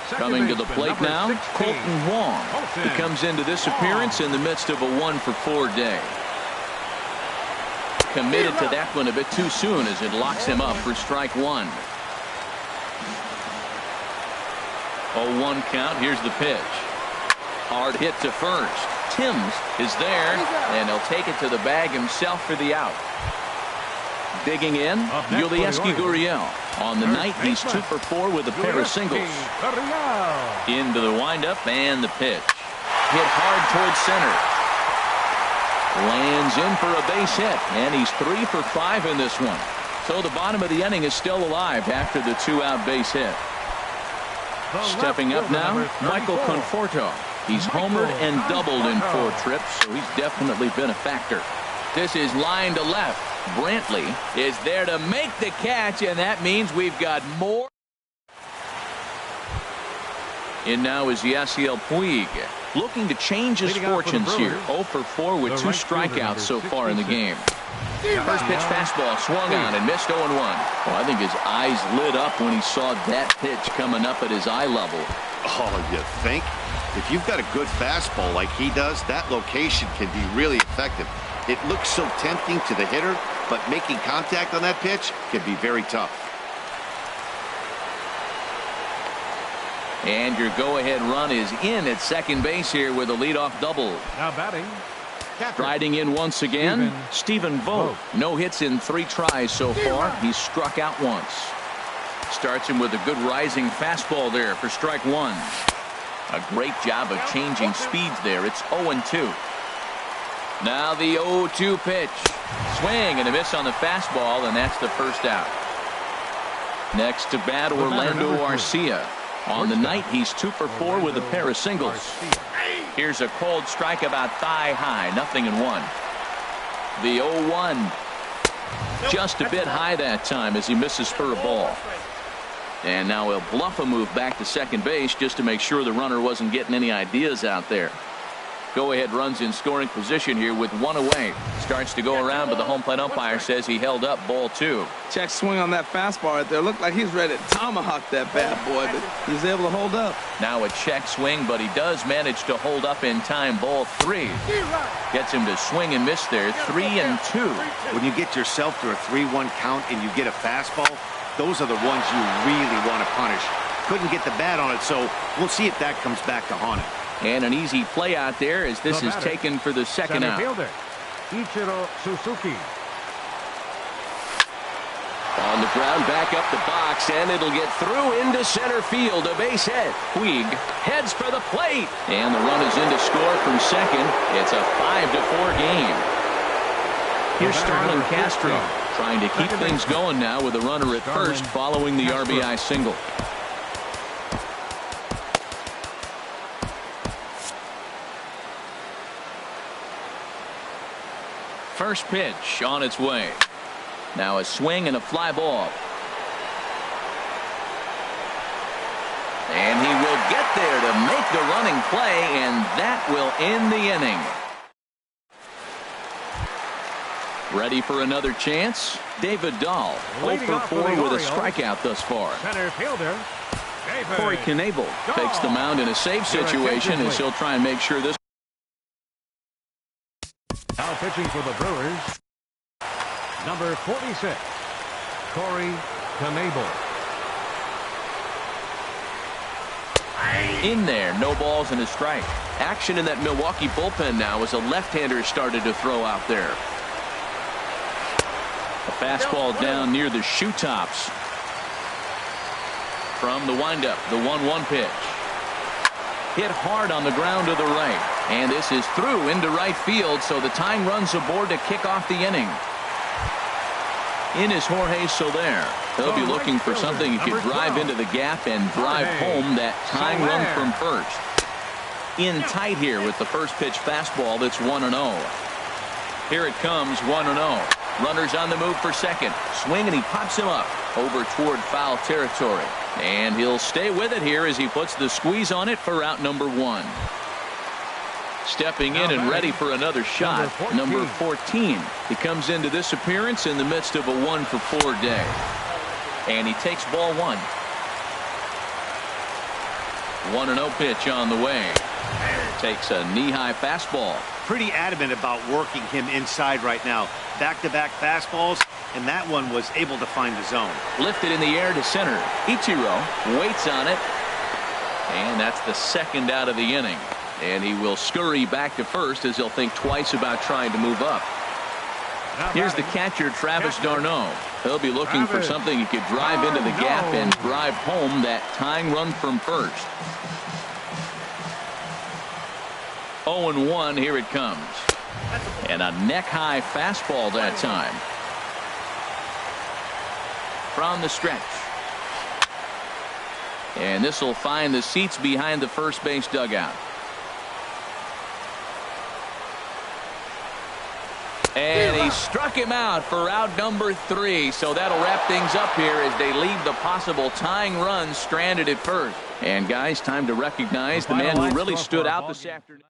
Coming to the plate now, 16. Colton Wong. He comes into this appearance in the midst of a 1-for-4 day. Committed to that one a bit too soon as it locks him up for strike one. 0-1 count. Here's the pitch. Hard hit to first. Timms is there, and he'll take it to the bag himself for the out. Digging in, Yulieski Gurriel. On the night, he's 2-for-4 with a pair of singles. Into the windup and the pitch. Hit hard towards center. Lands in for a base hit, and he's 3-for-5 in this one. So the bottom of the inning is still alive after the 2-out base hit. Stepping up now, Michael Conforto. He's homered and doubled in 4 trips, so he's definitely been a factor. This is line to left. Brantley is there to make the catch, and that means we've got more. And now is Yasiel Puig, looking to change his fortunes here. 0-for-4 with 2 strikeouts so far in the game. First pitch fastball swung on and missed 0-1. Well, I think his eyes lit up when he saw that pitch coming up at his eye level. Oh, you think? If you've got a good fastball like he does, that location can be really effective. It looks so tempting to the hitter, but making contact on that pitch can be very tough. And your go-ahead run is in at second base here with a leadoff double. Now batting. Striding in once again, Stephen Vogt. No hits in 3 tries so far. He's struck out once. Starts him with a good rising fastball there for strike one. A great job of changing speeds there. It's 0-2. Now the 0-2 pitch. Swing and a miss on the fastball, and that's the first out. Next to bat, Orlando Arcia. On the night, he's 2-for-4 with a pair of singles. Here's a cold strike about thigh high, 0-1. The 0-1. Just a bit high that time as he misses for a ball. And now he'll bluff a move back to second base just to make sure the runner wasn't getting any ideas out there. Go-ahead runs in scoring position here with 1 away. Starts to go around, but the home plate umpire says he held up ball 2. Check swing on that fastball right there. Looked like he's ready to tomahawk that bad boy, but he's able to hold up. Now a check swing, but he does manage to hold up in time. Ball 3. Gets him to swing and miss there. 3-2. When you get yourself to a 3-1 count and you get a fastball, those are the ones you really want to punish. Couldn't get the bat on it, so we'll see if that comes back to haunt him. And an easy play out there as this is taken for the second out. Ichiro Suzuki. On the ground, back up the box, and it'll get through into center field. A base hit. Puig heads for the plate, and the run is in to score from second. It's a 5-4 game. Here's Starlin Castro trying to keep things going now with a runner at first following the RBI single. First pitch on its way. Now a swing and a fly ball. And he will get there to make the running play, and that will end the inning. Ready for another chance? David Dahl, 0-for-4 with a strikeout thus far. Center fielder. Corey Knebel takes the mound in a save situation as he'll try and make sure this. Now pitching for the Brewers, number 46, Corey Knebel. In there, no balls and a strike. Action in that Milwaukee bullpen now as a left-hander started to throw out there. A fastball down near the shoe tops. From the windup, the 1-1 pitch. Hit hard on the ground to the right. And this is through into right field, so the tying runs aboard to kick off the inning. In is Jorge Soler. He'll be looking for something he could drive into the gap and drive home that tying run from first. In tight here with the first pitch fastball that's 1-0. Here it comes, 1-0. Runners on the move for second. Swing, and he pops him up over toward foul territory. And he'll stay with it here as he puts the squeeze on it for out number 1. Stepping in and ready for another shot, number 14. He comes into this appearance in the midst of a 1-for-4 day. And he takes ball one. 1-0 pitch on the way. Takes a knee-high fastball. Pretty adamant about working him inside right now. Back-to-back fastballs, and that one was able to find the zone. Lifted in the air to center. Ichiro waits on it. And that's the second out of the inning. And he will scurry back to first as he'll think twice about trying to move up. Here's the catcher, Travis d'Arnaud. He'll be looking for something he could drive into the gap and drive home that tying run from first. 0-1, here it comes. And a neck-high fastball that time. From the stretch. And this will find the seats behind the first base dugout. And he struck him out for out number 3. So that'll wrap things up here as they leave the possible tying run stranded at first. And guys, time to recognize the man who really stood out this afternoon.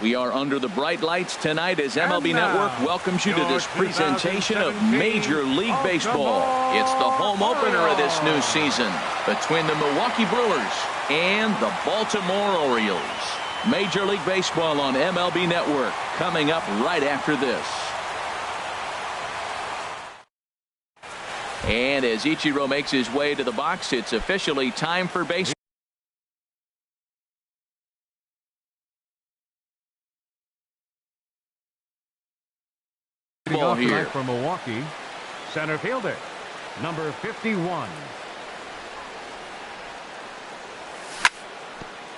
We are under the bright lights tonight as MLB Network welcomes you to this presentation of Major League Baseball. It's the home opener of this new season between the Milwaukee Brewers and the Baltimore Orioles. Major League Baseball on MLB Network coming up right after this. And as Ichiro makes his way to the box, it's officially time for baseball. Here for Milwaukee, center fielder, number 51.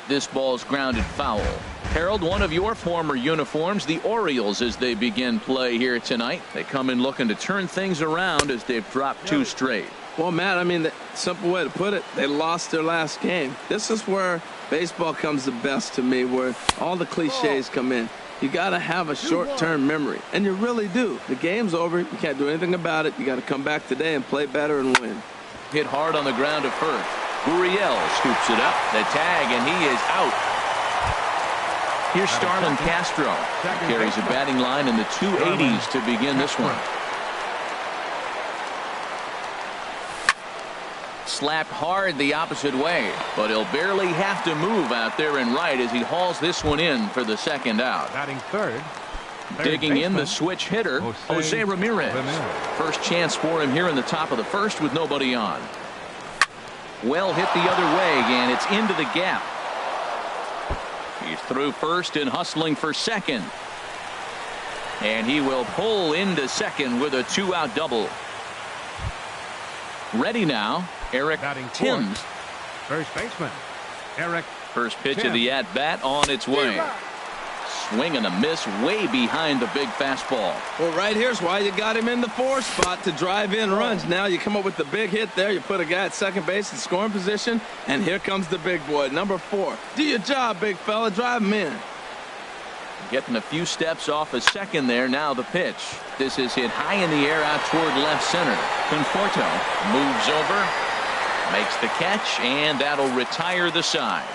This ball's grounded foul. Harold, one of your former uniforms, the Orioles, as they begin play here tonight. They come in looking to turn things around as they've dropped 2 straight. Well, Matt, I mean, the simple way to put it, they lost their last game. This is where baseball comes the best to me, where all the cliches come in. You got to have a short-term memory, and you really do. The game's over. You can't do anything about it. You got to come back today and play better and win. Hit hard on the ground to first. Gurriel scoops it up. The tag, and he is out. Here's Starlin Castro. He carries a batting line in the 280s to begin this one. Slapped hard the opposite way, but he'll barely have to move out there and right as he hauls this one in for the second out. Batting third. Digging in the switch hitter, Jose Ramirez. First chance for him here in the top of the first with nobody on. Well hit the other way, and it's into the gap. He's through first and hustling for second. And he will pull into second with a 2-out double. Ready now, Eric Timms. First baseman, Eric. First pitch of the at-bat on its way. Swing and a miss way behind the big fastball. Well, right here's why you got him in the 4 spot to drive in runs. Now you come up with the big hit there. You put a guy at second base in scoring position, and here comes the big boy, number 4. Do your job, big fella. Drive him in. Getting a few steps off a second there. Now the pitch. This is hit high in the air out toward left center. Conforto moves over, makes the catch, and that'll retire the side.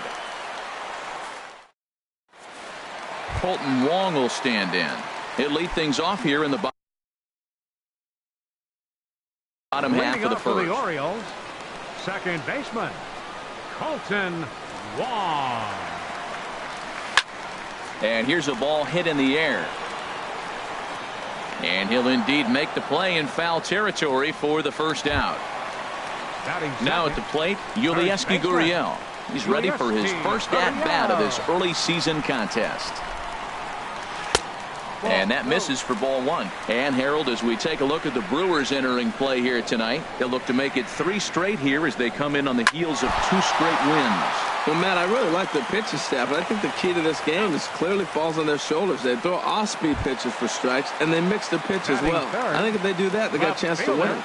Colton Wong will stand in. He'll lead things off here in the bottom half of the first. For the Orioles, second baseman, Colton Wong. And here's a ball hit in the air. And he'll indeed make the play in foul territory for the first out. Now at the plate, Yulieski Gurriel. He's ready for his first at-bat of this early season contest. And that misses for ball 1. And Harold, as we take a look at the Brewers entering play here tonight, they'll look to make it 3 straight here as they come in on the heels of 2 straight wins. Well, Matt, I really like their pitching staff, but I think the key to this game is clearly falls on their shoulders. They throw off-speed pitches for strikes, and they mix their pitch as well. I think if they do that, they got a chance to win.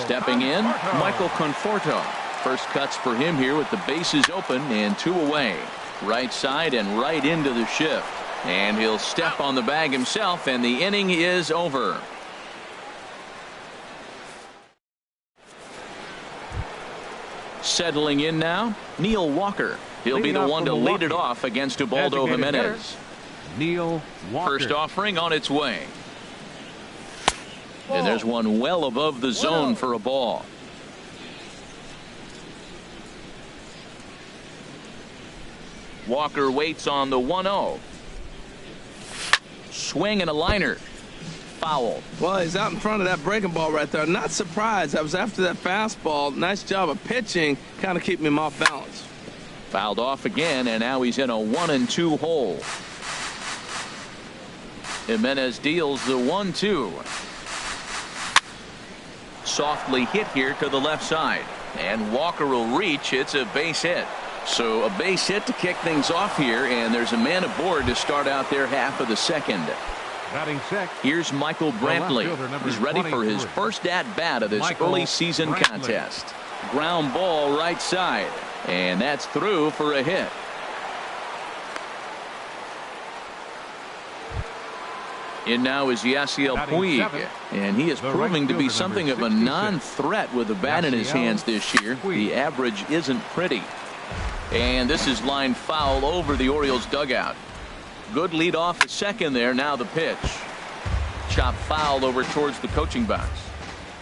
Stepping in, Michael Conforto. First cuts for him here with the bases open and 2 away. Right side and right into the shift. And he'll step on the bag himself, and the inning is over. Settling in now, Neil Walker. He'll be the one to lead it off against Ubaldo Jimenez. Neil Walker. First offering on its way. And there's one well above the zone for a ball. Walker waits on the 1-0. Swing and a liner. Foul. Well, he's out in front of that breaking ball right there. Not surprised. I was after that fastball. Nice job of pitching. Kind of keeping him off balance. Fouled off again, and now he's in a 1-2 hole. Jimenez deals the 1-2. Softly hit here to the left side. And Walker will reach. It's a base hit. So a base hit to kick things off here, and there's a man aboard to start out their half of the second. Batting sixth. Here's Michael Brantley. He's ready for his first at-bat of this early season contest. Ground ball right side, and that's through for a hit. In now is Yasiel Puig, and he is proving to be something of a non-threat with the bat in his hands this year. The average isn't pretty. And this is lined foul over the Orioles dugout. Good lead off the second there. Now the pitch. Chop foul over towards the coaching box.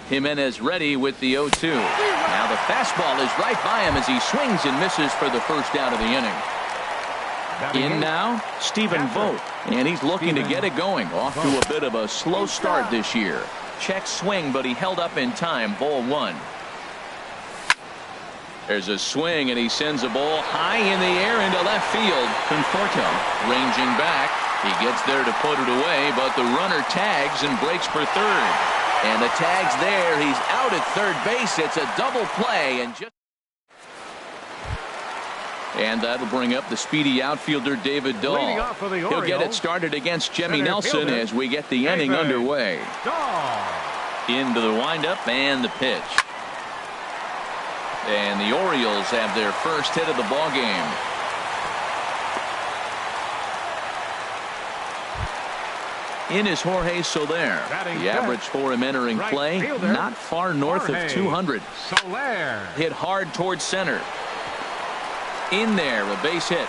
Jimenez ready with the 0-2. Now the fastball is right by him as he swings and misses for the first out of the inning. In now, Stephen Vogt, and he's looking to get it going. Off to a bit of a slow start this year. Check swing, but he held up in time. Ball one. There's a swing, and he sends a ball high in the air into left field. Conforto ranging back. He gets there to put it away, but the runner tags and breaks for third. And the tag's there. He's out at third base. It's a double play, and that'll bring up the speedy outfielder David Dahl. He'll get it started against Jimmy Nelson as we get the inning underway. Into the windup and the pitch. And the Orioles have their first hit of the ball game. In is Jorge Soler. The average for him entering play, not far north of 200. Hit hard towards center. In there, a base hit.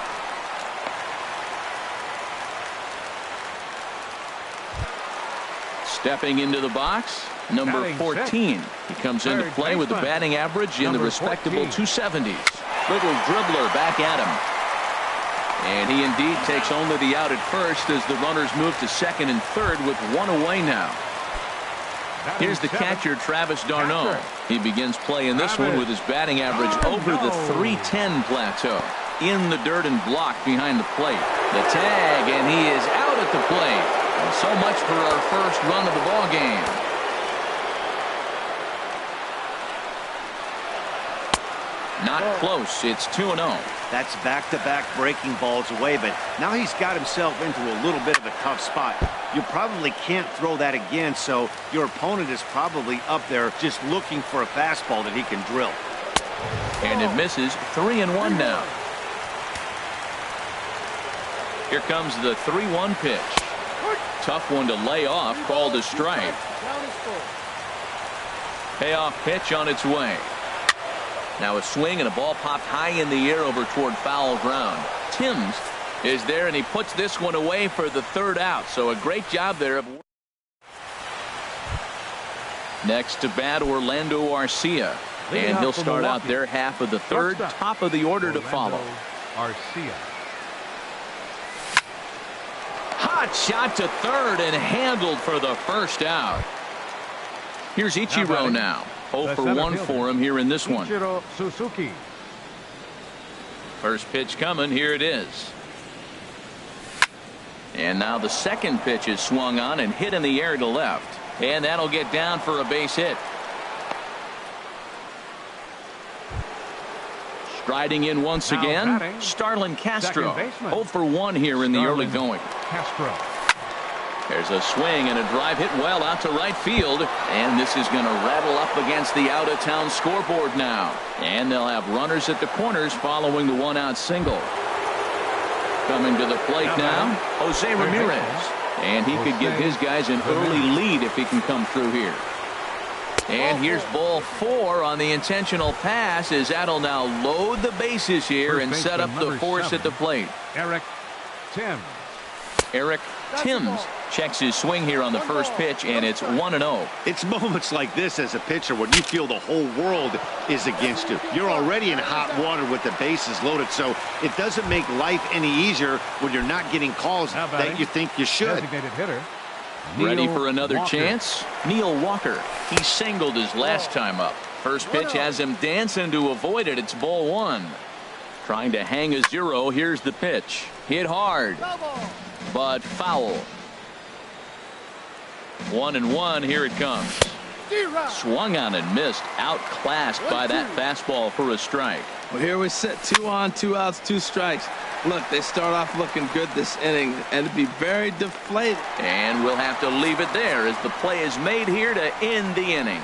Stepping into the box, number 14. He comes into play with a batting average in the respectable 270s. Little dribbler back at him. And he indeed takes only the out at first as the runners move to second and third with one away now. Here's the catcher, Travis d'Arnaud. He begins play in this one with his batting average over the 310 plateau. In the dirt and blocked behind the plate. The tag, and he is out at the plate. And so much for our first run of the ball game. Not close. It's 2-0. That's back-to-back breaking balls away, but now he's got himself into a little bit of a tough spot. You probably can't throw that again, so your opponent is probably up there just looking for a fastball that he can drill. And it misses. 3-1 now. Here comes the 3-1 pitch. Tough one to lay off, called a strike. Payoff pitch on its way. Now a swing and a ball popped high in the air over toward foul ground. Timms is there, and he puts this one away for the third out. So a great job there. Next to bat, Orlando Arcia. And he'll start out their half of the third. Top of the order to follow. Arcia. Hot shot to third and handled for the first out. Here's Ichiro now. 0 for 1 for him here in this one. Suzuki. First pitch coming. Here it is. And now the second pitch is swung on and hit in the air to left. And that'll get down for a base hit. Striding in once again, Starlin Castro. 0 for 1 here in the early going. Castro. There's a swing and a drive hit well out to right field. And this is going to rattle up against the out-of-town scoreboard now. And they'll have runners at the corners following the one-out single. Coming to the plate now, Jose Ramirez. And he could give his guys an early lead if he can come through here. And here's ball 4 on the intentional pass as that'll now load the bases here and set up the force at the plate. Eric Timms. Eric Timms checks his swing here on the first pitch, and it's 1-0. It's moments like this as a pitcher when you feel the whole world is against you. You're already in hot water with the bases loaded, so it doesn't make life any easier when you're not getting calls that you think you should. Designated hitter. Ready for another chance? Neil Walker. He singled his last time up. First pitch has him dancing to avoid it. It's ball 1. Trying to hang a 0. Here's the pitch. Hit hard, but foul. 1-1. Here it comes. Swung on and missed. Outclassed by that fastball for a strike. Well, here we sit. 2 on, 2 outs, 2 strikes. Look, they start off looking good this inning and to be very deflated. And we'll have to leave it there as the play is made here to end the inning.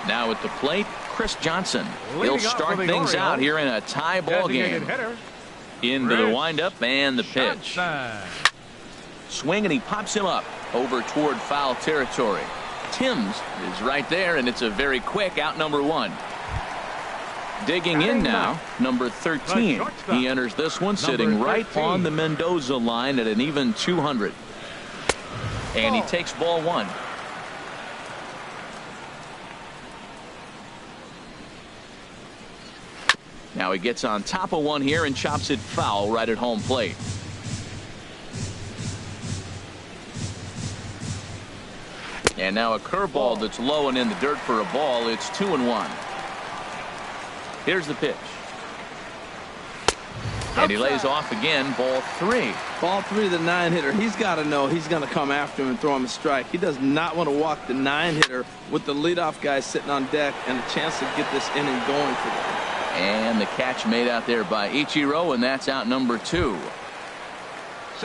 Now at the plate, Chris Johnson. He'll start things out here in a tie ball game. Into the windup and the pitch. Swing, and he pops him up over toward foul territory. Timms is right there, and it's a very quick out number 1. Digging in now, number 13. He enters this one sitting right on the Mendoza line at an even 200. And he takes ball one. Now he gets on top of one here and chops it foul right at home plate. And now a curveball that's low and in the dirt for a ball. It's 2-1. Here's the pitch. And he lays off again. Ball three. Ball three, the 9-hitter. He's got to know he's going to come after him and throw him a strike. He does not want to walk the 9-hitter with the leadoff guy sitting on deck and a chance to get this inning going for them. And the catch made out there by Ichiro, and that's out number 2.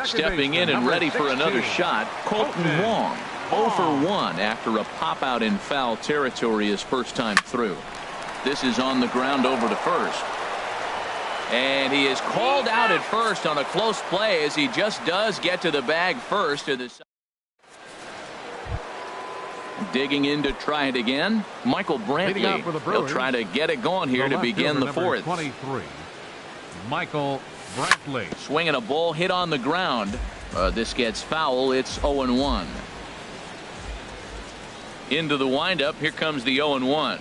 Stepping in and ready for another shot, Colton Wong. 0 for 1 after a pop out in foul territory his first time through. This is on the ground over to first. And he is called out at first on a close play as he just does get to the bag first. To the digging in to try it again, Michael Brantley. He'll try to get it going here to begin the fourth. 23, Michael Brantley. Swinging a ball hit on the ground. This gets foul. It's 0-1. Into the windup. Here comes the 0-1.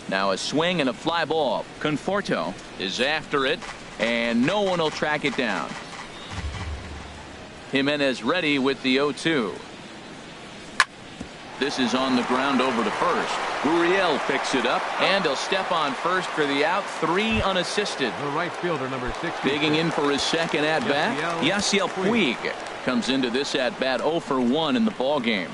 Now a swing and a fly ball. Conforto is after it, and no one will track it down. Jimenez ready with the 0-2. This is on the ground over to first. Gurriel picks it up, and he'll step on first for the out. 3 unassisted. The right fielder, number 60. Digging in for his second at-bat, Yasiel Puig comes into this at-bat 0 for 1 in the ball game.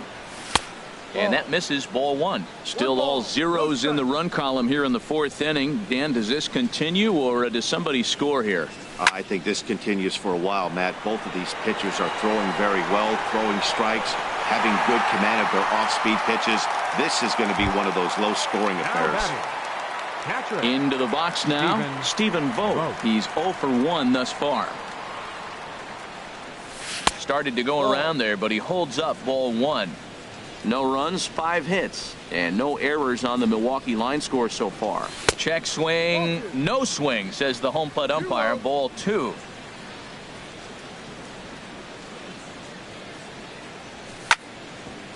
And that misses, ball 1. Still all zeros in the run column here in the fourth inning. Dan, does this continue, or does somebody score here? I think this continues for a while, Matt. Both of these pitchers are throwing very well, throwing strikes, having good command of their off-speed pitches. This is going to be one of those low-scoring affairs. Into the box now, Stephen Vogt. He's 0 for 1 thus far. Started to go around there, but he holds up, ball 1. No runs, 5 hits, and no errors on the Milwaukee line score so far. Check swing, no swing, says the home plate umpire. Ball 2.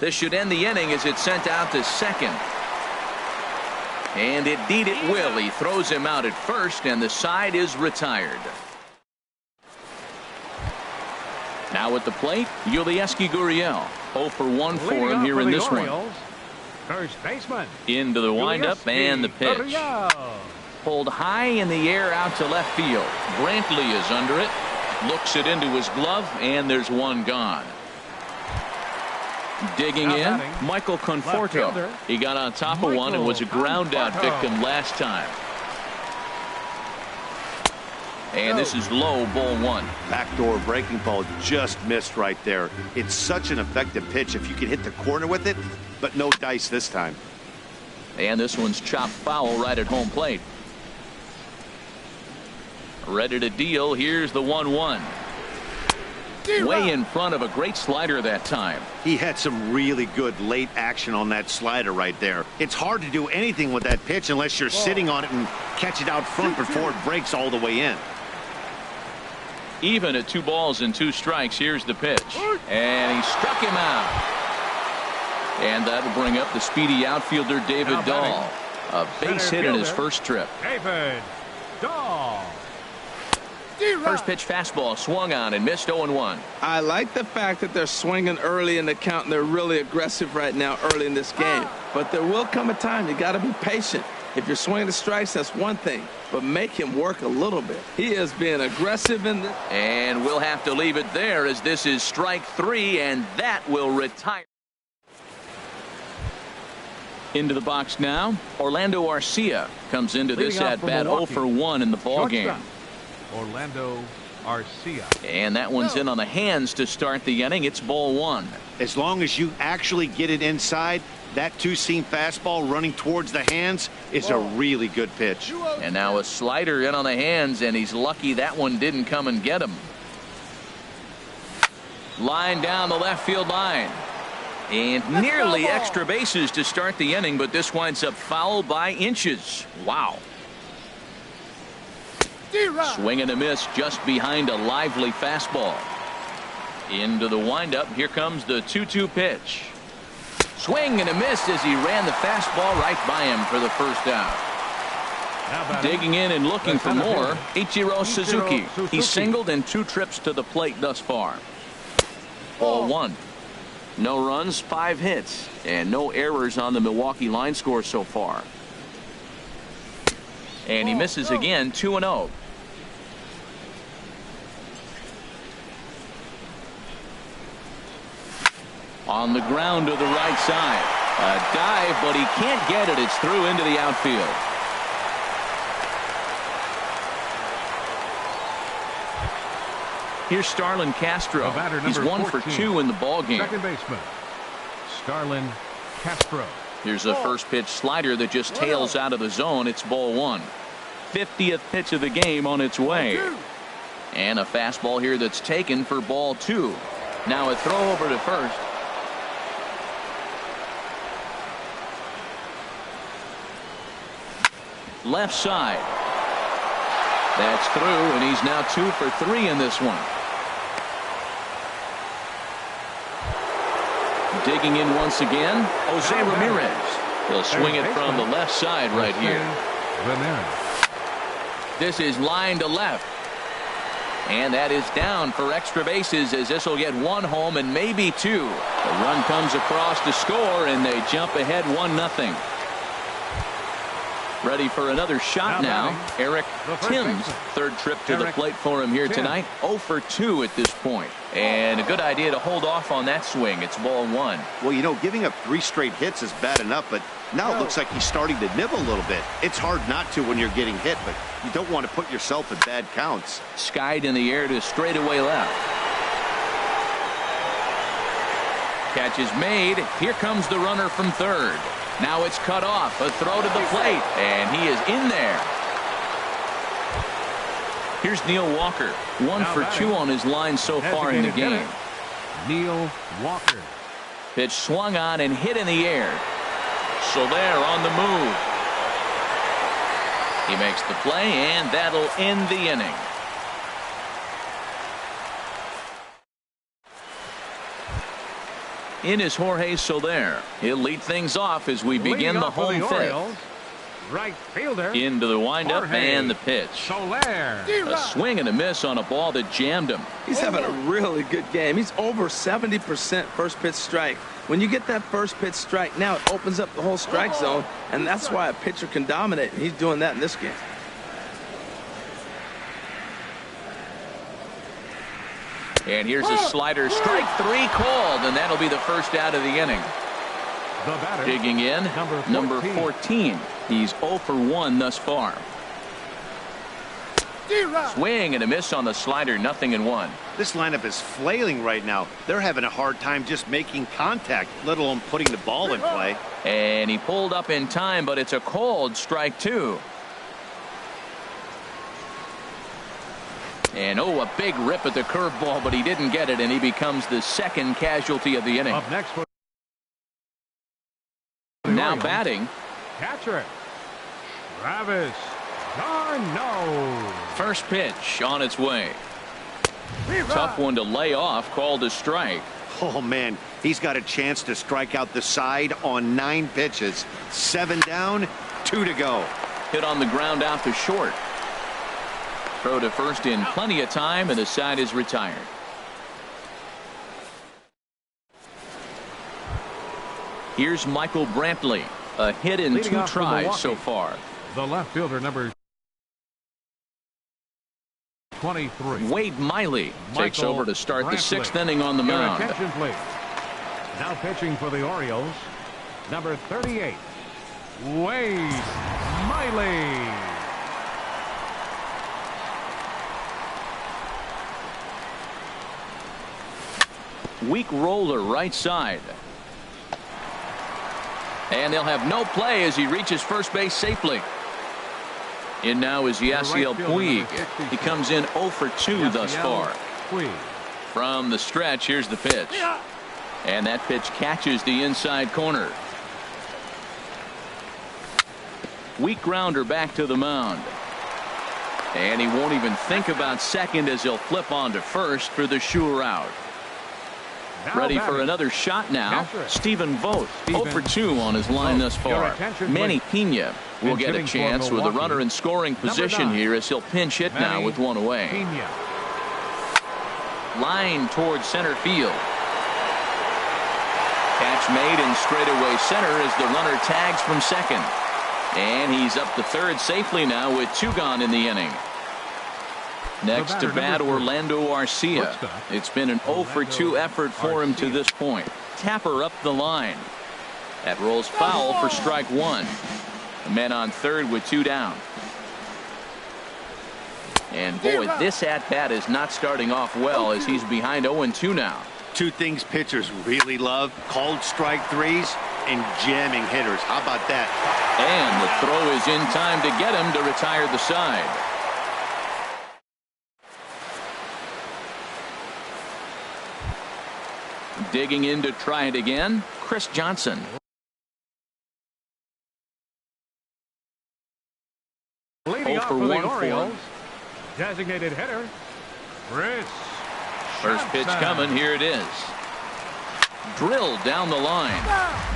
This should end the inning as it's sent out to second. And indeed it will. He throws him out at first, and the side is retired. Now at the plate, Yulieski Gurriel. 0 for 1 for him here in this one. First baseman. Into the windup and the pitch. Pulled high in the air out to left field. Brantley is under it. Looks it into his glove, and there's one gone. Digging in, Michael Conforto. He got on top of one and was a ground out victim last time. And this is low, ball 1. Backdoor breaking ball just missed right there. It's such an effective pitch if you can hit the corner with it, but no dice this time. And this one's chopped foul right at home plate. Ready to deal. Here's the 1-1. Way in front of a great slider that time. He had some really good late action on that slider right there. It's hard to do anything with that pitch unless you're sitting on it and catch it out front before it breaks all the way in. Even at 2 balls and 2 strikes. Here's the pitch, and he struck him out. And that'll bring up the speedy outfielder David Dahl. A base hit in his first trip. David Dahl. First pitch fastball swung on and missed. 0-1. I like the fact that they're swinging early in the count, and they're really aggressive right now early in this game. But there will come a time you got to be patient. If you're swinging the strikes, that's one thing, but make him work a little bit. He is being aggressive in this. And we'll have to leave it there as this is strike 3, and that will retire. Into the box now, Orlando Arcia comes into this at bat 0 for 1 in the ball game. Orlando Arcia. And that one's in on the hands to start the inning. It's ball 1. As long as you actually get it inside, that two-seam fastball running towards the hands is a really good pitch. And now a slider in on the hands, and he's lucky that one didn't come and get him. Line down the left field line. And nearly extra bases to start the inning, but this winds up foul by inches. Wow. Swing and a miss just behind a lively fastball. Into the windup. Here comes the 2-2 pitch. Swing and a miss as he ran the fastball right by him for the first out. Digging in and looking for more, Ichiro Suzuki. He's singled in 2 trips to the plate thus far. Ball 1. No runs, 5 hits, and no errors on the Milwaukee line score so far. And he misses again, 2-0. On the ground to the right side. A dive, but he can't get it. It's through into the outfield. Here's Starlin Castro. He's 1 for 2 in the ballgame. Second baseman, Starlin Castro. Here's a first pitch slider that just tails out of the zone. It's ball 1. 50th pitch of the game on its way. And a fastball here that's taken for ball 2. Now a throw over to first. Left side. That's through, and he's now 2 for 3 in this one. Digging in once again, Jose Ramirez. He'll swing it from the left side right here. This is line to left. And that is down for extra bases, as this will get 1 home and maybe 2. The run comes across to score, and they jump ahead 1-0. Ready for another shot now. Eric Tim's third trip to the plate for him here tonight. 0 for 2 at this point. And a good idea to hold off on that swing. It's ball 1. Well, you know, giving up 3 straight hits is bad enough, but now it looks like he's starting to nibble a little bit. It's hard not to when you're getting hit, but you don't want to put yourself in bad counts. Skied in the air to straightaway left. Catch is made. Here comes the runner from third. Now it's cut off. A throw to the plate, and he is in there. Here's Neil Walker. 1 for 2 on his line so far in the game. Neil Walker. Pitch swung on and hit in the air. So there on the move. He makes the play, and that'll end the inning. In is Jorge Soler. He'll lead things off as we begin the home fifth. Right fielder. Into the windup and the pitch. Soler. A swing and a miss on a ball that jammed him. He's having a really good game. He's over 70% first pitch strike. When you get that first pitch strike, now it opens up the whole strike zone, and that's why a pitcher can dominate. He's doing that in this game. And here's a slider. Strike 3 called, and that'll be the first out of the inning. The batter, digging in, number 14. He's 0 for 1 thus far. Swing and a miss on the slider. 0-1. This lineup is flailing right now. They're having a hard time just making contact, let alone putting the ball in play. And he pulled up in time, but it's a called strike 2. And a big rip at the curveball, but he didn't get it, and he becomes the second casualty of the inning. Up next, now batting, catcher Travis d'Arnaud. First pitch on its way. Tough one to lay off, called a strike. Oh man, he's got a chance to strike out the side on 9 pitches. 7 down, 2 to go. Hit on the ground out to short. Throw to first in plenty of time, and the side is retired. Here's Michael Brantley. A hit in 2 tries so far. The left fielder, number 23. Wade Miley takes over to start the 6th inning on the mound. Attention, please. Now pitching for the Orioles, number 38, Wade Miley. Weak roller right side. And they'll have no play as he reaches first base safely. In now is Yasiel Puig. He comes in 0 for 2 thus far. From the stretch, here's the pitch. And that pitch catches the inside corner. Weak grounder back to the mound. And he won't even think about second as he'll flip on to first for the sure out. Ready for another shot now. Stephen Vogt, 0 for 2 on his line thus far. Manny Pena will get a chance with a runner in scoring position here as he'll pinch hit now with one away. Line towards center field. Catch made in straightaway center as the runner tags from second. And he's up to third safely now with 2 gone in the inning. Next to bat, Orlando Arcia. It's been an 0 for 2 effort for him to this point. Tapper up the line. That rolls foul for strike 1. The man on third with 2 down. And boy, this at-bat is not starting off well as he's behind 0-2 now. 2 things pitchers really love: called strike threes and jamming hitters. How about that? And the throw is in time to get him to retire the side. Digging in to try it again, Chris Johnson. Leading off for for the 1 for Orioles, him. designated hitter, Chris. First pitch coming, here it is. Drilled down the line,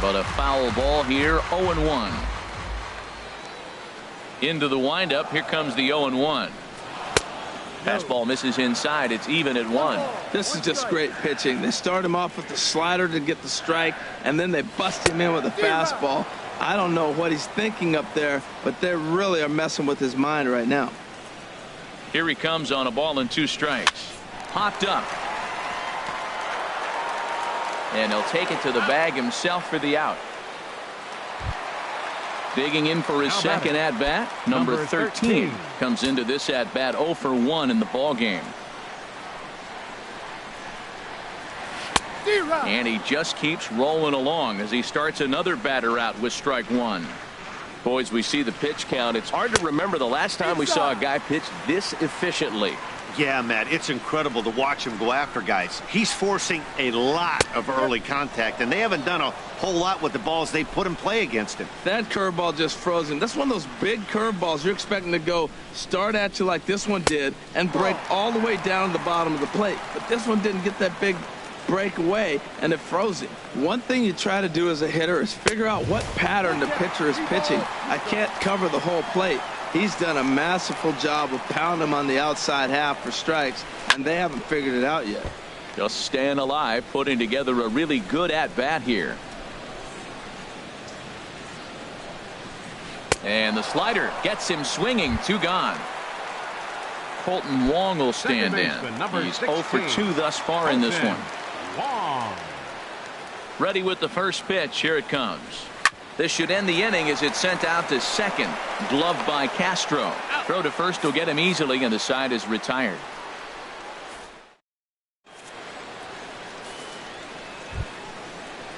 but a foul ball here, 0-1. Into the windup, here comes the 0-1. Fastball misses inside. It's even at 1. This is just great pitching. They start him off with the slider to get the strike, and then they bust him in with a fastball. I don't know what he's thinking up there, but they really are messing with his mind right now. Here he comes on a ball and 2 strikes. Popped up. And he'll take it to the bag himself for the out. Digging in for his second at-bat, number 13 comes into this at-bat 0 for 1 in the ball game. And he just keeps rolling along as he starts another batter out with strike 1. Boys, we see the pitch count. It's hard to remember the last time we saw a guy pitch this efficiently. Yeah, Matt, it's incredible to watch him go after guys. He's forcing a lot of early contact, and they haven't done a whole lot with the balls they put in play against him. That curveball just froze him. That's one of those big curveballs you're expecting to go start at you like this one did and break all the way down to the bottom of the plate. But this one didn't get that big break away, and it froze him. One thing you try to do as a hitter is figure out what pattern the pitcher is pitching. I can't cover the whole plate. He's done a masterful job of pounding him on the outside half for strikes, and they haven't figured it out yet. Just staying alive, putting together a really good at-bat here. And the slider gets him swinging. 2 gone. Colton Wong will stand in. He's 0 for 2 thus far in this one. Wong. Ready with the first pitch. Here it comes. This should end the inning as it's sent out to second. Gloved by Castro. Throw to first will get him easily, and the side is retired.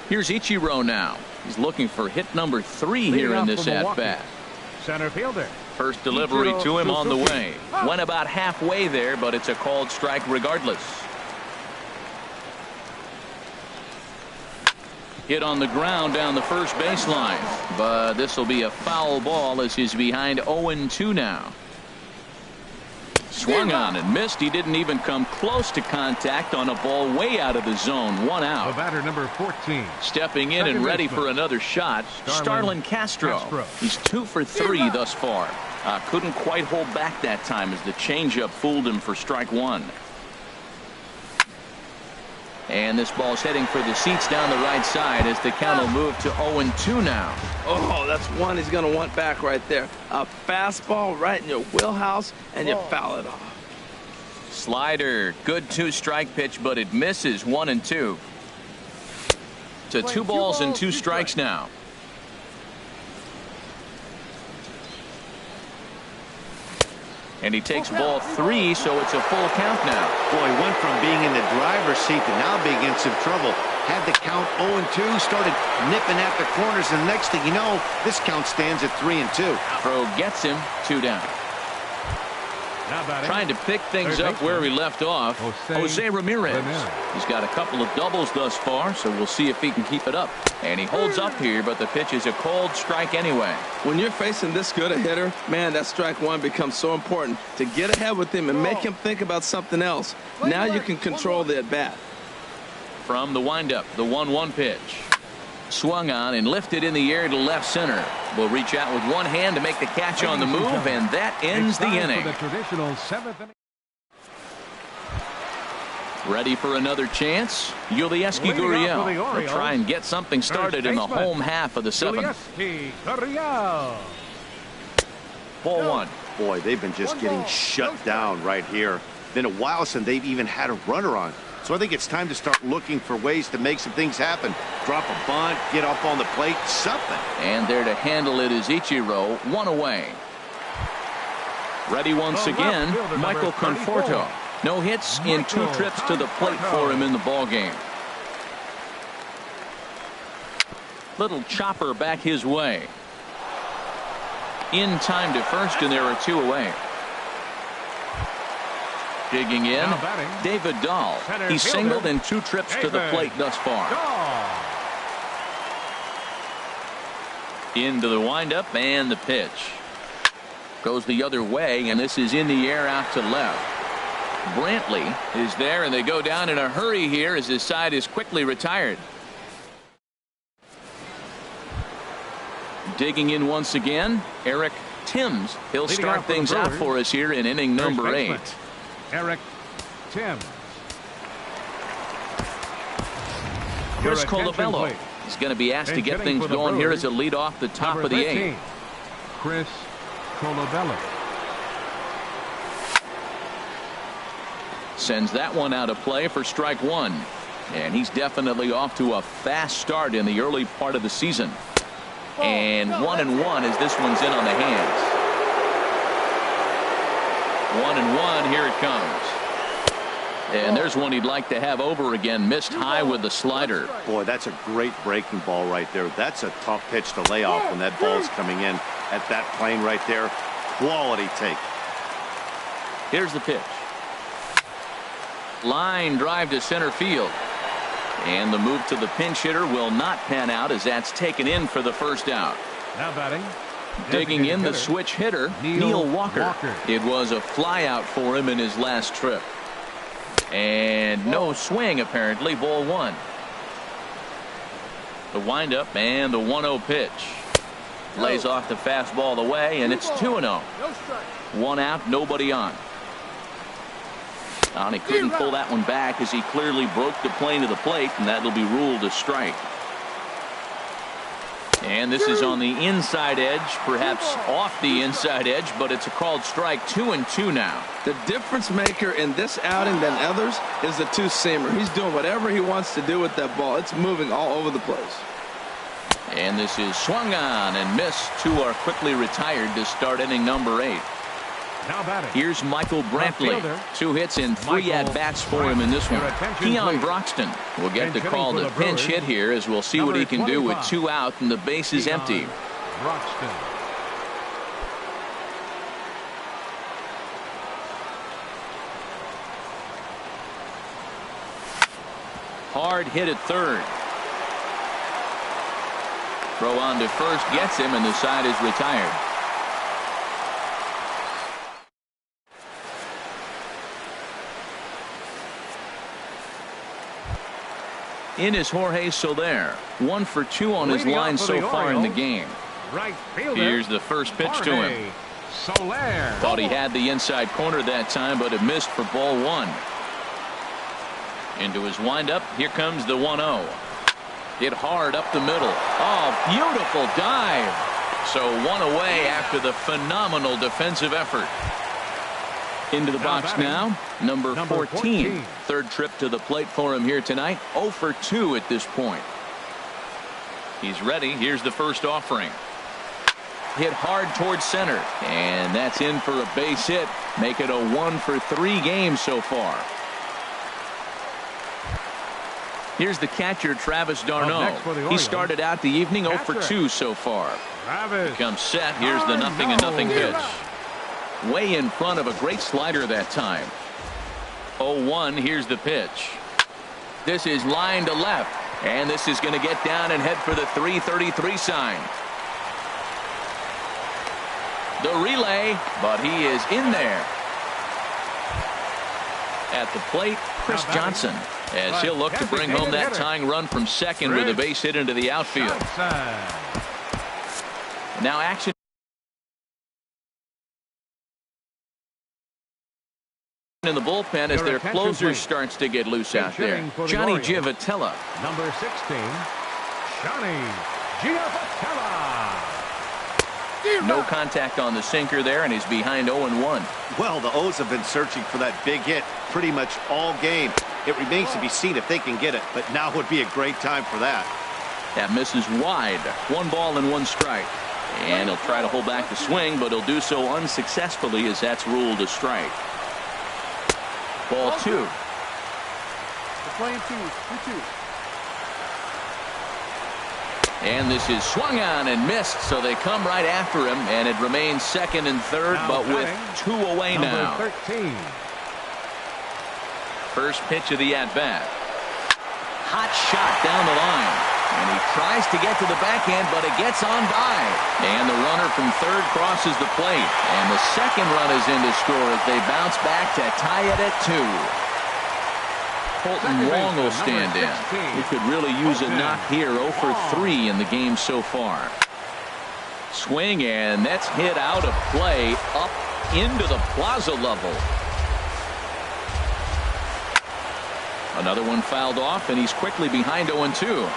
Here's Ichiro now. He's looking for hit number 3 here in this at-bat. Center fielder. First delivery to him on the way. Went about halfway there, but it's a called strike regardless. Hit on the ground down the first baseline, but this will be a foul ball as he's behind 0-2 now. Swung on and missed. He didn't even come close to contact on a ball way out of the zone. 1 out. The batter, number 14. Stepping in and ready for another shot, Starlin Castro. He's 2 for 3 thus far. Couldn't quite hold back that time as the changeup fooled him for strike 1. And this ball's heading for the seats down the right side as the count will move to 0-2 now. Oh, that's one he's going to want back right there. A fastball right in your wheelhouse, and you foul it off. Slider, good 2-strike pitch, but it misses. 1-2. To 2 balls and 2 strikes now. And he takes ball 3, so it's a full count now. Boy, went from being in the driver's seat to now being in some trouble. Had the count 0-2, started nipping at the corners, and next thing you know, this count stands at 3-2. Throw gets him, 2 down. Trying to pick things up where we left off. Jose Ramirez. He's got a couple of doubles thus far, so we'll see if he can keep it up. And he holds up here, but the pitch is a cold strike anyway. When you're facing this good a hitter, man, that strike one becomes so important to get ahead with him and make him think about something else. Now you can control the at-bat. From the windup, the 1-1 pitch. Swung on and lifted in the air to left center. Will reach out with one hand to make the catch on the move, and that ends the inning. Ready for another chance? Yulieski Gurriel will try and get something started in the home half of the seventh. Ball one. Boy, they've been just getting shut down right here. Been a while since they've even had a runner on. So I think it's time to start looking for ways to make some things happen. Drop a bunt, get up on the plate, something. And there to handle it is Ichiro, one away. Ready once again, Michael Conforto. No hits in 2 trips to the plate for him in the ballgame. Little chopper back his way. In time to first, and there are 2 away. Digging in, David Dahl. He's singled in 2 trips to the plate thus far. Into the windup and the pitch. Goes the other way, and this is in the air out to left. Brantley is there, and they go down in a hurry here as his side is quickly retired. Digging in once again, Eric Timms. He'll start things out for us here in inning number 8. Eric Timms. Chris Colabello is going to be asked to get things going here as a lead off the top of the 8th. Chris Colabello. Sends that one out of play for strike 1. And he's definitely off to a fast start in the early part of the season. And 1-1 as this one's in on the hands. 1-1, here it comes. And there's one he'd like to have over again. Missed high with the slider. Boy, that's a great breaking ball right there. That's a tough pitch to lay off when that ball's coming in at that plane right there. Quality take. Here's the pitch. Line drive to center field. And the move to the pinch hitter will not pan out as that's taken in for the first out. Now batting. Digging in the switch hitter, Neil Walker. It was a fly out for him in his last trip. And no swing apparently. Ball 1. The windup and the 1-0 pitch. Lays off the fastball away, and it's 2-0. 1 out, nobody on. And he couldn't pull that one back as he clearly broke the plane of the plate, and that'll be ruled a strike. And this is on the inside edge, perhaps off the inside edge, but it's a called strike. 2-2 now. The difference maker in this outing than others is the 2-seamer. He's doing whatever he wants to do with that ball. It's moving all over the place. And this is swung on and missed. 2 are quickly retired to start inning number 8. Now batting. Here's Michael Brantley. 2 hits and 3 at-bats for him in this one. Keon Broxton will get the call to pinch hit here as we'll see what he can do with 2 out and the base is empty. Broxton. Hard hit at third. Throw on to first gets him, and the side is retired. In is Jorge Soler. 1 for 2 on his line so far in the game. Here's the first pitch to him. Soler. Thought he had the inside corner that time, but it missed for ball 1. Into his windup. Here comes the 1-0. Hit hard up the middle. Oh, beautiful dive. So 1 away after the phenomenal defensive effort. Into the box now, number 14. 3rd trip to the plate for him here tonight. 0 for 2 at this point. He's ready. Here's the first offering. Hit hard towards center, and that's in for a base hit. Make it a 1 for 3 game so far. Here's the catcher, Travis d'Arnaud. He started out the evening 0 for 2 so far. He comes set. Here's the 0-0 pitch. way in front of a great slider that time. 0-1. Here's the pitch. This is line to left, and this is going to get down and head for the 333 sign. The relay, but he is in there. At the plate, Chris Johnson, as he'll look to bring home that tying run from second with a base hit into the outfield. Now action in the bullpen as their closer starts to get loose out there. Johnny Giavotella. Number 16, Johnny Giavotella. No contact on the sinker there, and he's behind 0-1. Well, the O's have been searching for that big hit pretty much all game. It remains to be seen if they can get it, but now would be a great time for that. That misses wide. 1 ball and 1 strike. And he'll try to hold back the swing, but he'll do so unsuccessfully as that's ruled a strike. Ball 2. They're playing 2-2. And this is swung on and missed, so they come right after him, and it remains second and third, but with 2 away now. 13. First pitch of the at-bat. Hot shot down the line. And he tries to get to the backhand, but it gets on by. And the runner from third crosses the plate. And the second run is in to score as they bounce back to tie it at 2. Colton Wong will stand in. He could really use a knock here. 0 for 3 in the game so far. Swing, and that's hit out of play up into the plaza level. Another one fouled off, and he's quickly behind 0-2.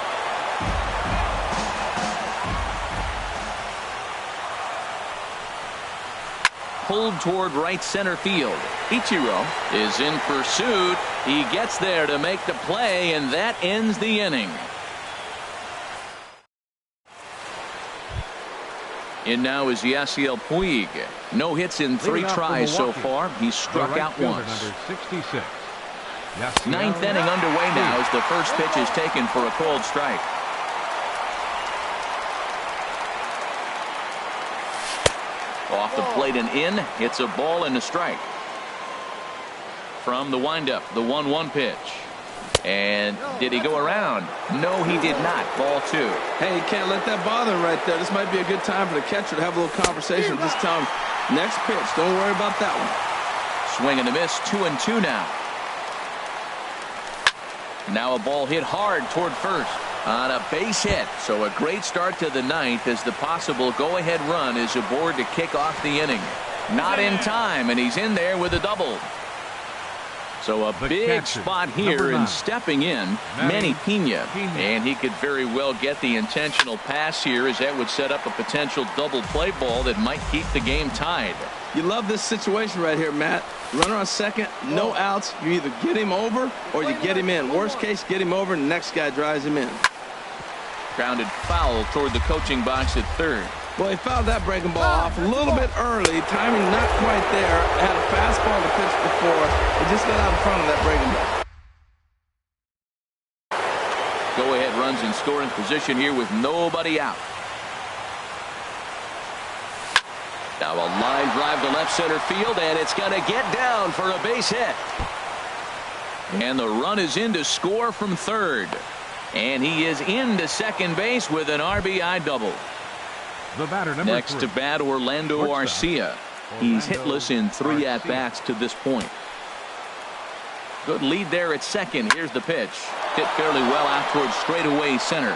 Pulled toward right center field. Ichiro is in pursuit. He gets there to make the play, and that ends the inning. In now is Yasiel Puig. No hits in 3 tries so far. He's struck out once. Number 66. 9th inning underway now as the first pitch is taken for a called strike. Off the plate and in. It's a ball and a strike. From the windup, the 1-1 pitch. And did he go around? No, he did not. Ball 2. Hey, you can't let that bother him right there. This might be a good time for the catcher to have a little conversation. Just tell him, next pitch, don't worry about that one. Swing and a miss, 2-2 now. Now a ball hit hard toward first on a base hit. So a great start to the 9th as the possible go-ahead run is aboard to kick off the inning. Not in time, and he's in there with a double. So a big spot here, and stepping in, Manny Pena. And he could very well get the intentional pass here, as that would set up a potential double play ball that might keep the game tied. You love this situation right here, Matt. Runner on second, no outs. You either get him over or you get him in. Worst case, get him over, and the next guy drives him in. Grounded foul toward the coaching box at third. Well, he fouled that breaking ball off a little bit early. Timing not quite there. Had a fastball to pitch before. He just got out in front of that breaking ball. Go-ahead runs in scoring position here with nobody out. Now a line drive to left center field, and it's going to get down for a base hit. And the run is in to score from third. And he is into second base with an RBI double. The batter, number Next 3. to bat, Orlando Arcia. He's hitless in 3 at-bats to this point. Good lead there at second. Here's the pitch. Hit fairly well out towards straightaway center.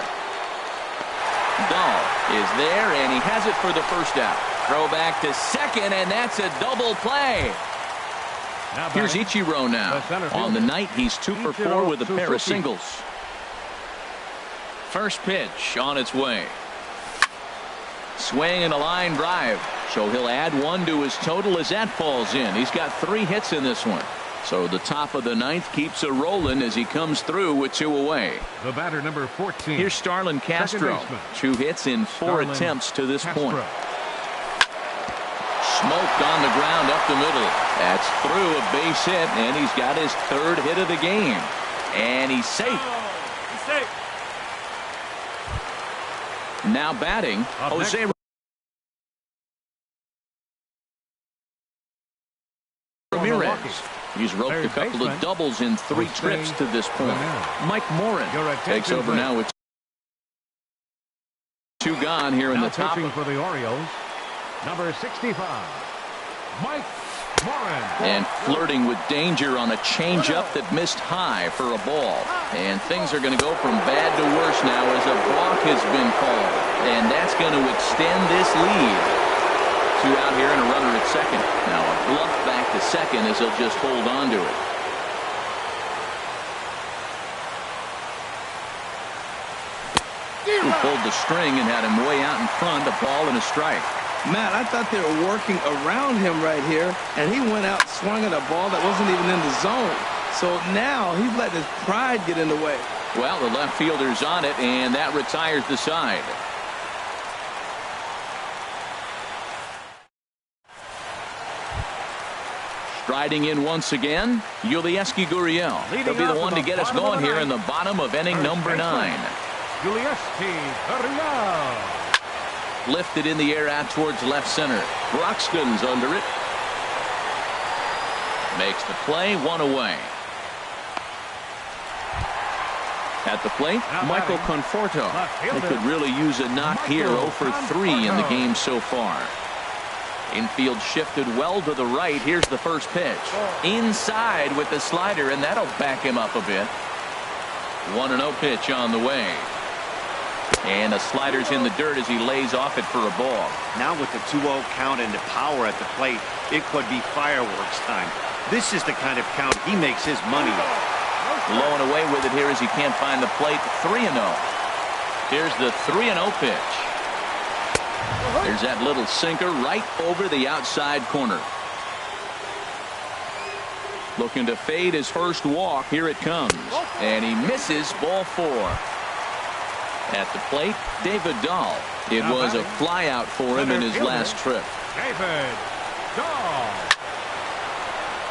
Dahl is there, and he has it for the first out. Throw back to second, and that's a double play. Here's Ichiro now. On the night, he's 2 for 4 with a pair of singles. First pitch on its way. Swing and a line drive. So he'll add 1 to his total as that falls in. He's got 3 hits in this one. So the top of the 9th keeps it rolling as he comes through with 2 away. The batter, number 14. Here's Starlin Castro. 2 hits in 4 attempts to this point. Smoked on the ground up the middle. That's through a base hit, and he's got his 3rd hit of the game. And he's safe. Now batting, Jose He's roped a Third couple baseman of doubles in 3 will trips stay to this point. Mike Morin Your takes attention, over please. now with 2 gone here in Now the top. pitching for the Orioles, number 65, Mike Morin. And flirting with danger on a changeup that missed high for a ball. And things are going to go from bad to worse now as a balk has been called. And that's going to extend this lead. 2 out here and a runner at second. Now a bluff back to second as he'll just hold on to it. Who pulled the string and had him way out in front, a ball and a strike. Matt, I thought they were working around him right here, and he went out, swung at a ball that wasn't even in the zone. So now he's letting his pride get in the way. Well, the left fielder's on it, and that retires the side. Striding in once again, Yulieski Gurriel. He'll be the one to get us going here in the bottom of inning number 9. Yulieski Gurriel. Lifted in the air out towards left center. Broxton's under it. Makes the play, 1 away. At the plate, Michael Conforto. They could really use a knock here. 0 for 3 in the game so far. Infield shifted well to the right. Here's the first pitch. Inside with the slider, and that'll back him up a bit. 1-0 pitch on the way. And the slider's in the dirt as he lays off it for a ball. Now with the 2-0 count and the power at the plate, it could be fireworks time. This is the kind of count he makes his money with. Low and away with it here as he can't find the plate. 3-0. Here's the 3-0 pitch. There's that little sinker right over the outside corner. Looking to fade his first walk. Here it comes. And he misses, ball 4. At the plate, David Dahl. It was a flyout for him in his last trip. David Dahl.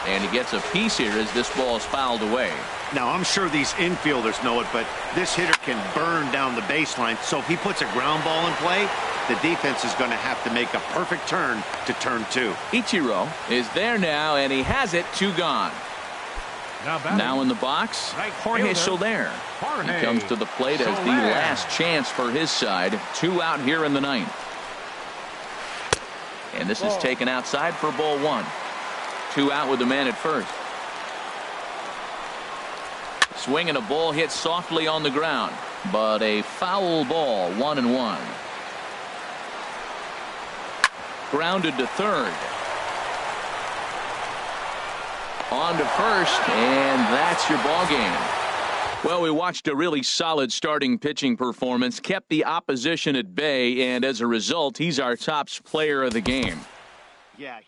And he gets a piece here as this ball is fouled away. Now, I'm sure these infielders know it, but this hitter can burn down the baseline. So if he puts a ground ball in play, the defense is going to have to make a perfect turn to turn 2. Ichiro is there now, and he has it. 2 gone. Now in the box, Jorge Soler. He comes to the plate as the last chance for his side. 2 out here in the 9th. And this is taken outside for ball 1. 2 out with the man at first. Swing and a ball hit softly on the ground, but a foul ball. 1-1. Grounded to third. On to first, and that's your ball game. Well, we watched a really solid starting pitching performance, kept the opposition at bay, and as a result, he's our top player of the game. Yeah,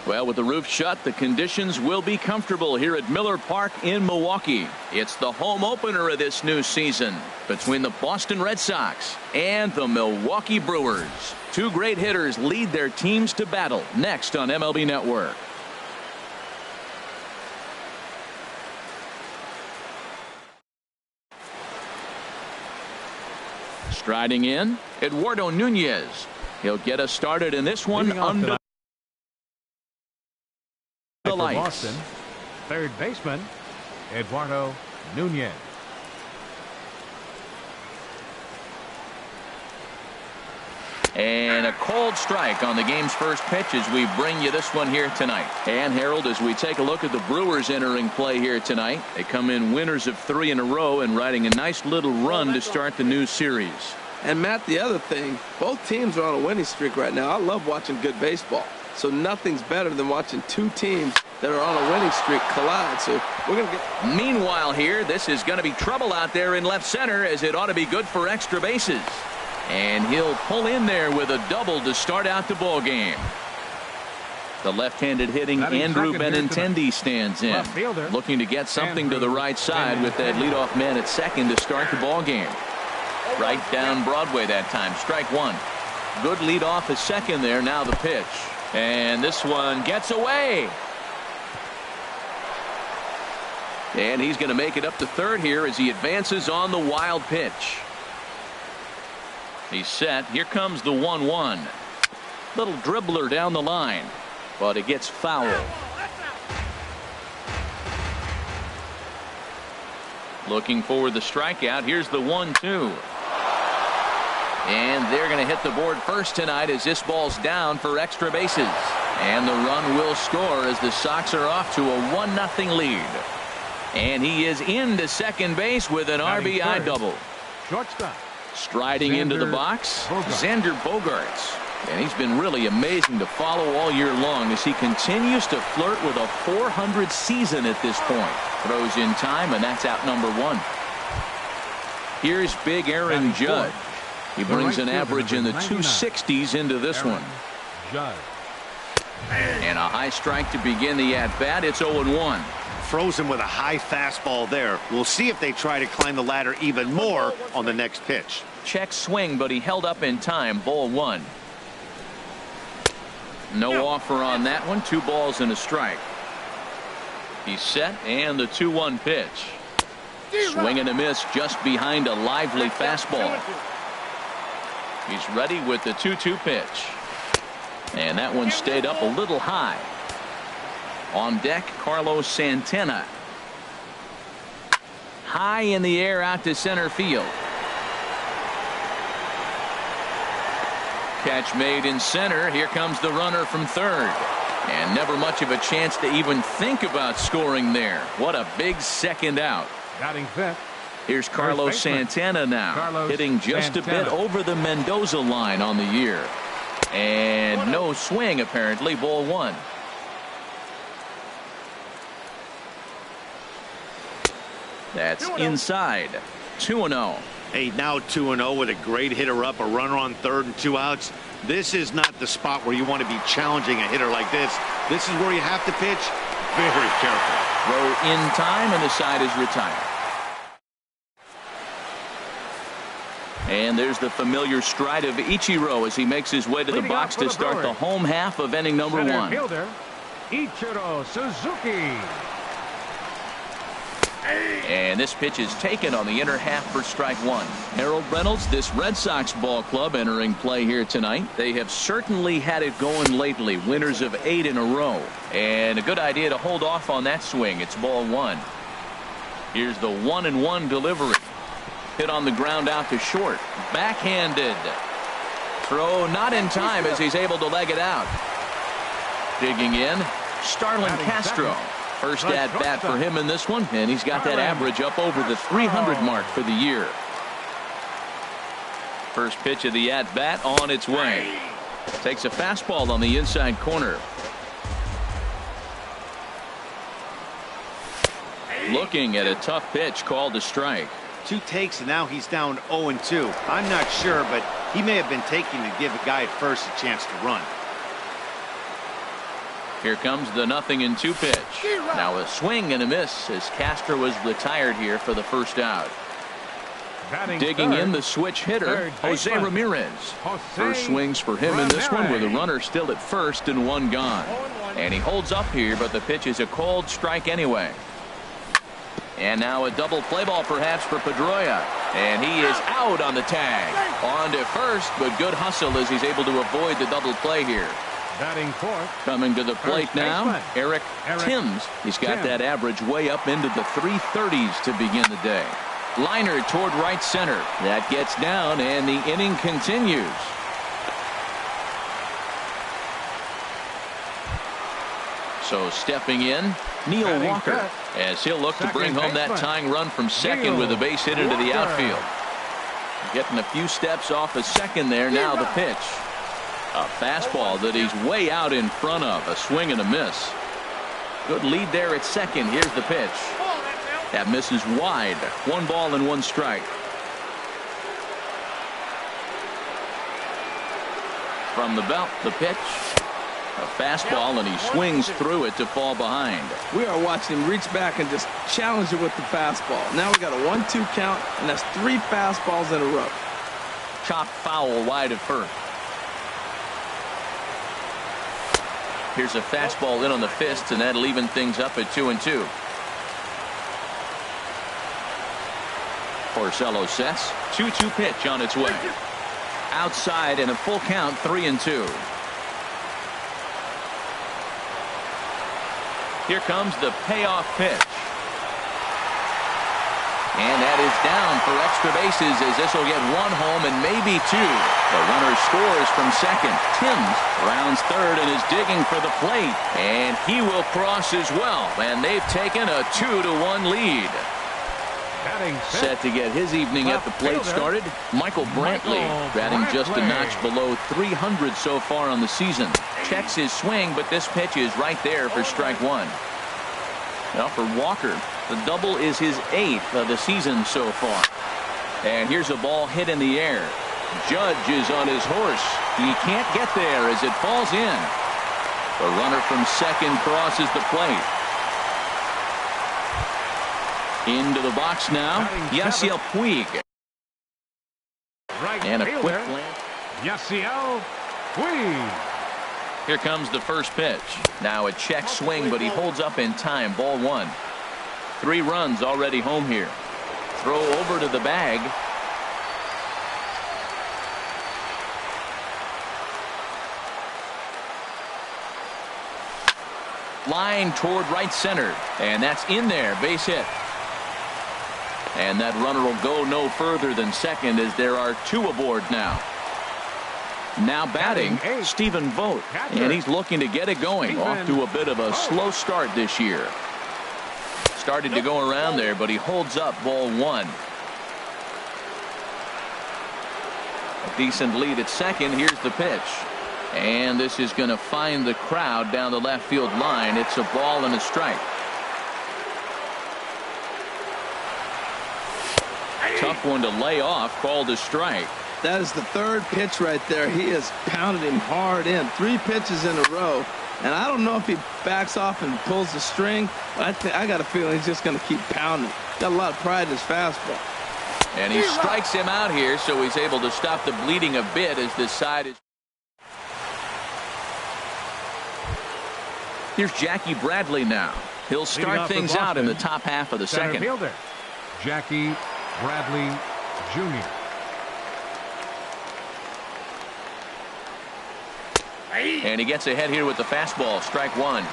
Well, with the roof shut, the conditions will be comfortable here at Miller Park in Milwaukee. It's the home opener of this new season between the Boston Red Sox and the Milwaukee Brewers. Two great hitters lead their teams to battle next on MLB Network. Striding in, Eduardo Nunez. He'll get us started in this one under the lights. Boston, third baseman, Eduardo Nunez. And a cold strike on the game's first pitch as we bring you this one here tonight. And Harold, as we take a look at the Brewers entering play here tonight, they come in winners of 3 in a row and riding a nice little run to start the new series. And Matt, the other thing, both teams are on a winning streak right now. I love watching good baseball. So nothing's better than watching two teams that are on a winning streak collide. So we're going to get. Meanwhile here, this is going to be trouble out there in left center, as it ought to be good for extra bases. And he'll pull in there with a double to start out the ball game. The left-handed hitting Andrew Benintendi stands in, looking to get something to the right side with that leadoff man at second to start the ball game. Right down Broadway that time. Strike one. Good leadoff at second there. Now the pitch. And this one gets away. And he's going to make it up to third here as he advances on the wild pitch. He's set. Here comes the 1-1. Little dribbler down the line, but it gets foul. Looking for the strikeout. Here's the 1-2. And they're going to hit the board first tonight as this ball's down for extra bases. And the run will score as the Sox are off to a 1-0 lead. And he is into second base with an RBI double. Shortstop. Striding into the box, Xander Bogaerts. And he's been really amazing to follow all year long as he continues to flirt with a .400 season at this point. Throws in time, and that's out number 1. Here's big Aaron Judge. He brings an average in the 260s into this one. And a high strike to begin the at-bat. It's 0-1. Throws him with a high fastball there. We'll see if they try to climb the ladder even more on the next pitch. Check swing, but he held up in time. Ball 1. No offer on that one. 2 balls and a strike. He's set, and the 2-1 pitch. Swing and a miss just behind a lively fastball. He's ready with the 2-2 pitch. And that one stayed up a little high. On deck, Carlos Santana. High in the air out to center field. Catch made in center. Here comes the runner from third. And never much of a chance to even think about scoring there. What a big second out. Batting fifth. Here's Carlos Santana now, hitting just a bit over the Mendoza line on the year. And no swing, apparently. Ball 1. That's inside. 2-0. Hey, now 2-0 with a great hitter up, a runner on third and 2 outs. This is not the spot where you want to be challenging a hitter like this. This is where you have to pitch very careful. Throw in time, and the side is retired. And there's the familiar stride of Ichiro as he makes his way to the box to start the home half of inning number 1. Fielder, Ichiro Suzuki. And this pitch is taken on the inner half for strike 1. Harold Reynolds, this Red Sox ball club entering play here tonight. They have certainly had it going lately. Winners of 8 in a row. And a good idea to hold off on that swing. It's ball 1. Here's the 1-1 delivery. Hit on the ground out to short. Backhanded. Throw not in time as he's able to leg it out. Digging in, Starlin Castro. First at bat for him in this one, and he's got that average up over the 300 mark for the year. First pitch of the at bat on its way. Takes a fastball on the inside corner. Looking at a tough pitch called a strike. 2 takes, and now he's down 0-2. I'm not sure, but he may have been taking to give a guy at first a chance to run. Here comes the 0-2 pitch. Now a swing and a miss as Castor was retired here for the first out. Digging in the switch hitter, Jose Ramirez. First swings for him in this one with a runner still at first and one gone. And he holds up here, but the pitch is a called strike anyway. And now a double play ball perhaps for Pedroia. And he is out on the tag. On to first, but good hustle as he's able to avoid the double play here. Batting fourth. Coming to the plate now, Eric Timms. He's got that average way up into the 330s to begin the day. Liner toward right center. That gets down, and the inning continues. So stepping in, Neil Walker, as he'll look to bring home that tying run from second with a base hit into the outfield. Getting a few steps off of second there. Now the pitch. A fastball that he's way out in front of. A swing and a miss. Good lead there at second. Here's the pitch. That misses wide. 1 ball and 1 strike. From the belt, the pitch. A fastball, and he swings through it to fall behind. We are watching him reach back and just challenge it with the fastball. Now we got a 1-2 count, and that's 3 fastballs in a row. Chopped foul wide of first. Here's a fastball in on the fist, and that'll even things up at 2-2. Porcello sets. 2-2 pitch on its way. Outside and a full count, 3-2. Here comes the payoff pitch. And that is down for extra bases as this will get 1 home and maybe 2. The runner scores from second. Timms rounds third and is digging for the plate. And he will cross as well. And they've taken a 2-1 lead. Set to get his evening at the plate started, Michael Brantley, batting just a notch below 300 so far on the season. Checks his swing, but this pitch is right there for strike 1. Now for Walker, the double is his 8th of the season so far. And here's a ball hit in the air. Judge is on his horse. He can't get there as it falls in. The runner from second crosses the plate. Into the box now, Yasiel Puig. And a quick glance. Yasiel Puig. Here comes the first pitch. Now a check swing, but he holds up in time. Ball 1. 3 runs already home here. Throw over to the bag. Line toward right center. And that's in there. Base hit. And that runner will go no further than second as there are 2 aboard now. Now batting, Stephen Vogt. And he's looking to get it going. Off to a bit of a slow start this year. Started to go around there, but he holds up ball 1. A decent lead at second. Here's the pitch. And this is going to find the crowd down the left field line. It's a ball and a strike. Tough one to lay off, called a strike. That is the 3rd pitch right there. He has pounded him hard in. 3 pitches in a row. And I don't know if he backs off and pulls the string, but I got a feeling he's just going to keep pounding. Got a lot of pride in his fastball. And he strikes him out here, so he's able to stop the bleeding a bit as this side is. Here's Jackie Bradley now. He'll start things out in the top half of the second. Fielder, Jackie Bradley Jr. And he gets ahead here with the fastball. Strike 1.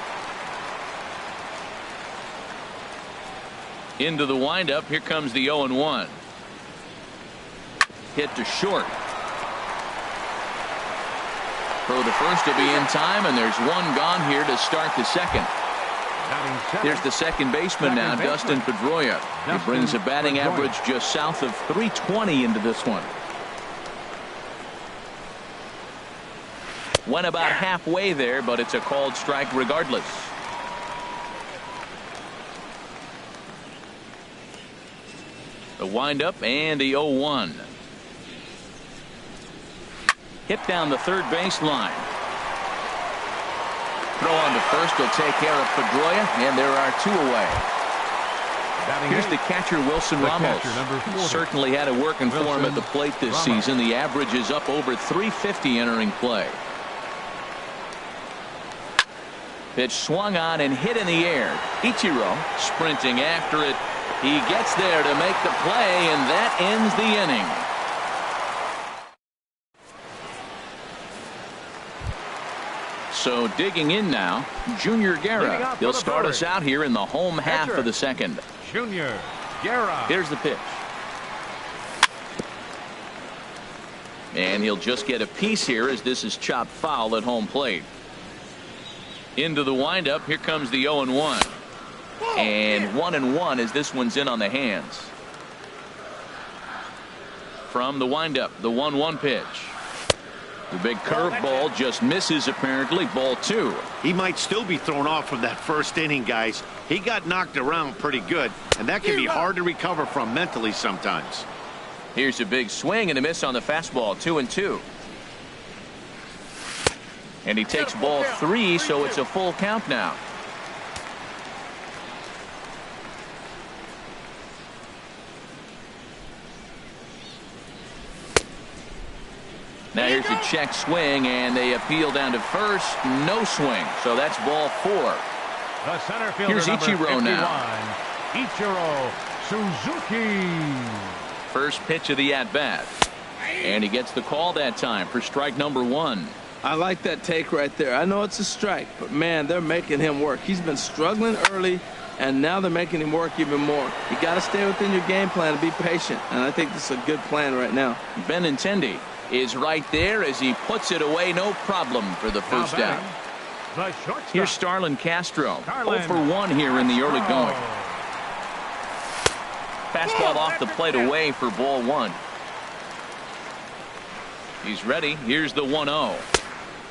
Into the windup. Here comes the 0-1. Hit to short. Throw to first will be in time, and there's 1 gone here to start the second. Here's the second baseman now, Dustin Pedroia. He brings a batting average just south of 320 into this one. Went about halfway there, but it's a called strike regardless. The windup and the 0-1. Hit down the third baseline. Throw on to first will take care of Pedroia, and there are 2 away. Here's the catcher, Wilson Ramos. Certainly had it working for him at the plate this season. The average is up over 350 entering play. Pitch swung on and hit in the air. Ichiro sprinting after it. He gets there to make the play, and that ends the inning. So digging in now, Junior Guerra. He'll start us out here in the home half of the second. Junior Guerra. Here's the pitch. And he'll just get a piece here as this is chopped foul at home plate. Into the windup. Here comes the 0-1. And 1-1 as this one's in on the hands. From the windup, the 1-1 pitch. The big curveball just misses apparently. Ball 2. He might still be thrown off from that first inning, guys. He got knocked around pretty good, and that can be hard to recover from mentally sometimes. Here's a big swing and a miss on the fastball. 2-2. And he takes ball 3, so it's a full count now. Now here's a check swing, and they appeal down to first. No swing, so that's ball 4. The center fielder, here's Ichiro now. Ichiro Suzuki. First pitch of the at-bat. And he gets the call that time for strike number 1. I like that take right there. I know it's a strike, but man, they're making him work. He's been struggling early, and now they're making him work even more. You got to stay within your game plan and be patient, and I think this is a good plan right now. Benintendi is right there as he puts it away. No problem for the first down. Here's Starlin Castro. 0 for 1 here in the early going. Fastball off the plate away for ball 1. He's ready. Here's the 1-0.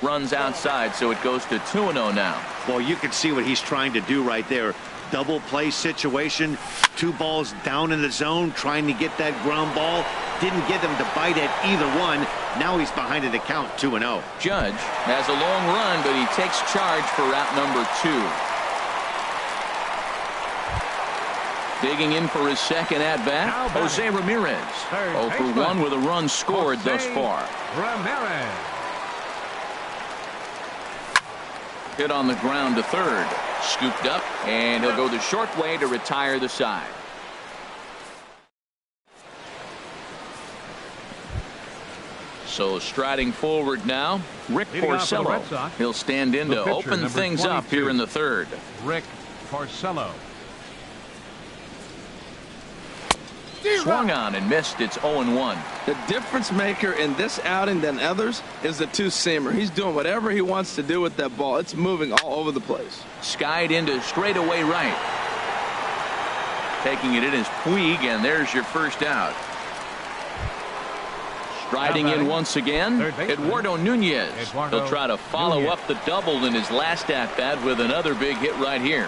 Runs outside, so it goes to 2-0 now. Well, you can see what he's trying to do right there. Double play situation. 2 balls down in the zone, trying to get that ground ball. Didn't get him to bite at either one. Now he's behind in the count, 2-0. Judge has a long run, but he takes charge for route number 2. Digging in for his second at-bat, Jose Ramirez. 0 for 1 with a run scored thus far. Ramirez. Hit on the ground to third. Scooped up, and he'll go the short way to retire the side. So striding forward now, Rick Porcello. He'll stand in to open things up here in the third. Rick Porcello. Swung on and missed. It's 0-1. The difference maker in this outing than others is the 2-seamer. He's doing whatever he wants to do with that ball. It's moving all over the place. Skied into straightaway right. Taking it in is Puig, and there's your first out. Striding in once again, Eduardo Nunez. He'll try to follow up the double in his last at-bat with another big hit right here.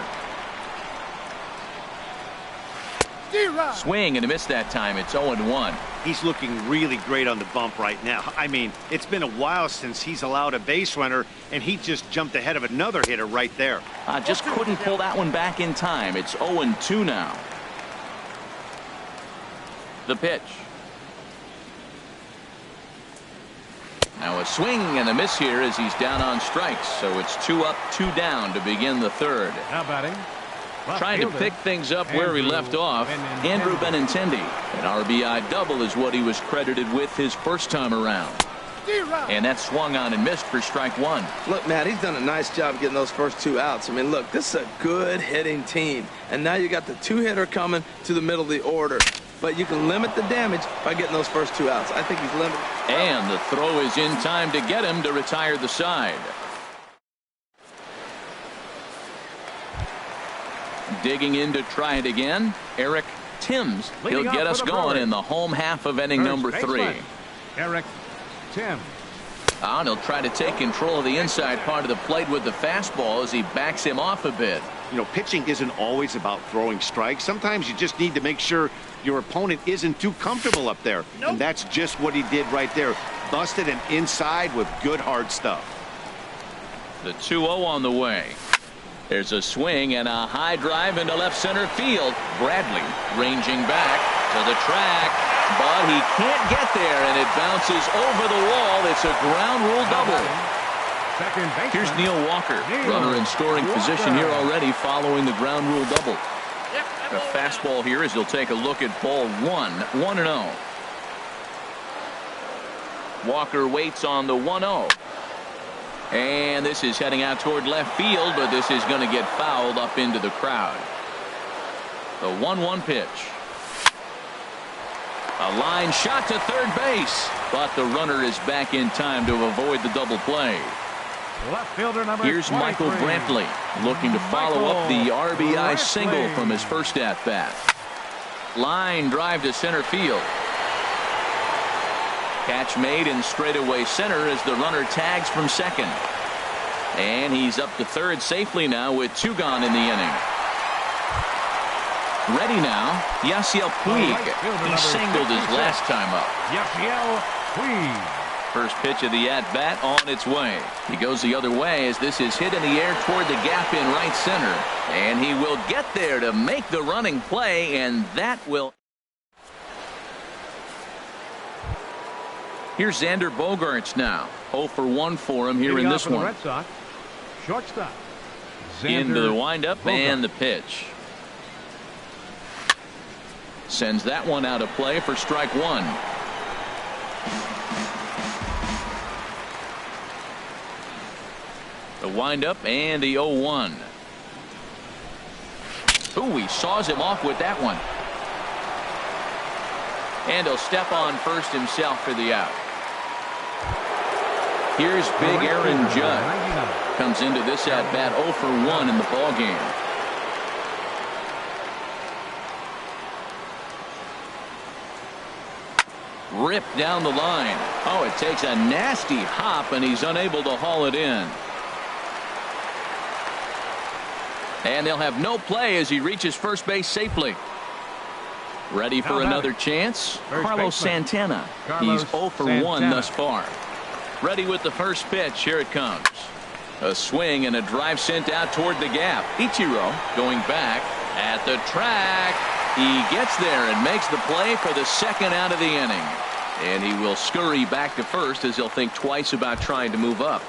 Swing and a miss that time. It's 0-1. He's looking really great on the bump right now. I mean, it's been a while since he's allowed a base runner, and he just jumped ahead of another hitter right there. Just couldn't pull that one back in time. It's 0-2 now. The pitch. Now a swing and a miss here as he's down on strikes. So it's 2 up, 2 down to begin the third. Now batting. Trying to pick things up where he left off, Andrew Benintendi. An RBI double is what he was credited with his first time around. And that swung on and missed for strike 1. Look, Matt, he's done a nice job getting those first 2 outs. I mean, look, this is a good hitting team. And now you got the 2-hitter coming to the middle of the order. But you can limit the damage by getting those first 2 outs. I think he's limited. And the throw is in time to get him to retire the side. Digging in to try it again, Eric Timms. He'll get us going in the home half of inning number 3. Eric Timms. And he'll try to take control of the inside part of the plate with the fastball as he backs him off a bit. You know, pitching isn't always about throwing strikes. Sometimes you just need to make sure your opponent isn't too comfortable up there. And that's just what he did right there. Busted him inside with good hard stuff. The 2-0 on the way. There's a swing and a high drive into left center field. Bradley ranging back to the track, but he can't get there, and it bounces over the wall. It's a ground rule double. Here's Neil Walker, runner in scoring position here already following the ground rule double. A fastball here as he'll take a look at ball 1-0. Walker waits on the 1-0. And this is heading out toward left field, but this is going to get fouled up into the crowd. The 1-1 pitch. A line shot to third base, but the runner is back in time to avoid the double play. Left fielder number Here's 23. Michael Brantley looking to follow up the RBI single from his first at-bat. Line drive to center field. Catch made in straightaway center as the runner tags from second. And he's up to third safely now with 2 gone in the inning. Ready now, Yasiel Puig. He singled his last time up. Yasiel Puig. First pitch of the at-bat on its way. He goes the other way as this is hit in the air toward the gap in right center. And he will get there to make the running play, and that will... Here's Xander Bogaerts now. 0 for 1 for him here in this one. Red Sox. Shortstop. Into the windup and the pitch. Sends that one out of play for strike 1. The windup and the 0-1. Ooh, he saws him off with that one. And he'll step on first himself for the out. Here's big Aaron Judge. Comes into this at-bat 0 for 1 in the ballgame. Ripped down the line. Oh, it takes a nasty hop, and he's unable to haul it in. And they'll have no play as he reaches first base safely. Ready for another chance? Carlos Santana. He's 0 for 1 thus far. Ready with the first pitch. Here it comes. A swing and a drive sent out toward the gap. Ichiro going back at the track. He gets there and makes the play for the second out of the inning. And he will scurry back to first as he'll think twice about trying to move up.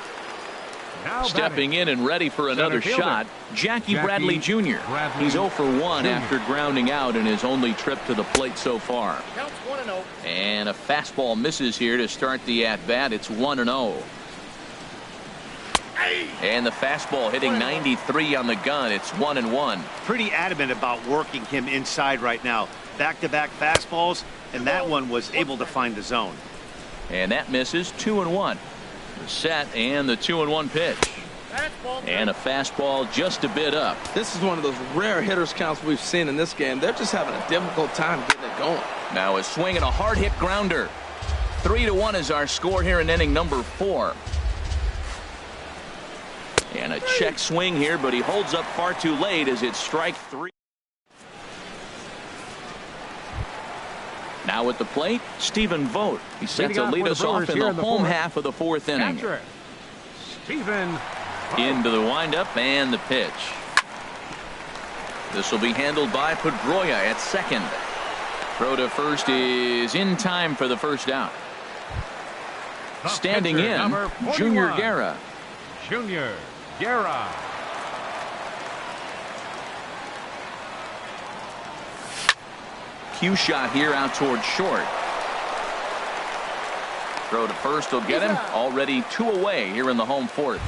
Stepping in and ready for another shot, Jackie Bradley Jr. He's 0 for 1 after grounding out in his only trip to the plate so far. And a fastball misses here to start the at-bat. It's 1-0. And the fastball hitting 93 on the gun. It's 1-1. Pretty adamant about working him inside right now. Back-to-back fastballs, and that one was able to find the zone. And that misses. 2-1. The set and the 2-1 pitch. And a fastball just a bit up. This is one of those rare hitters counts we've seen in this game. They're just having a difficult time getting it going. Now a swing and a hard hit grounder. 3-1 is our score here in inning number 4. And a check swing here, but he holds up far too late as it's strike 3. Now at the plate, Stephen Vogt. He's set to lead us off in the home half of the 4th inning. Stephen into the windup and the pitch. This will be handled by Pedroia at second. Throw to first is in time for the first out. Standing in, Junior Guerra. Junior Guerra. Cue shot here out towards short. Throw to first will get him. Already 2 away here in the home 4th.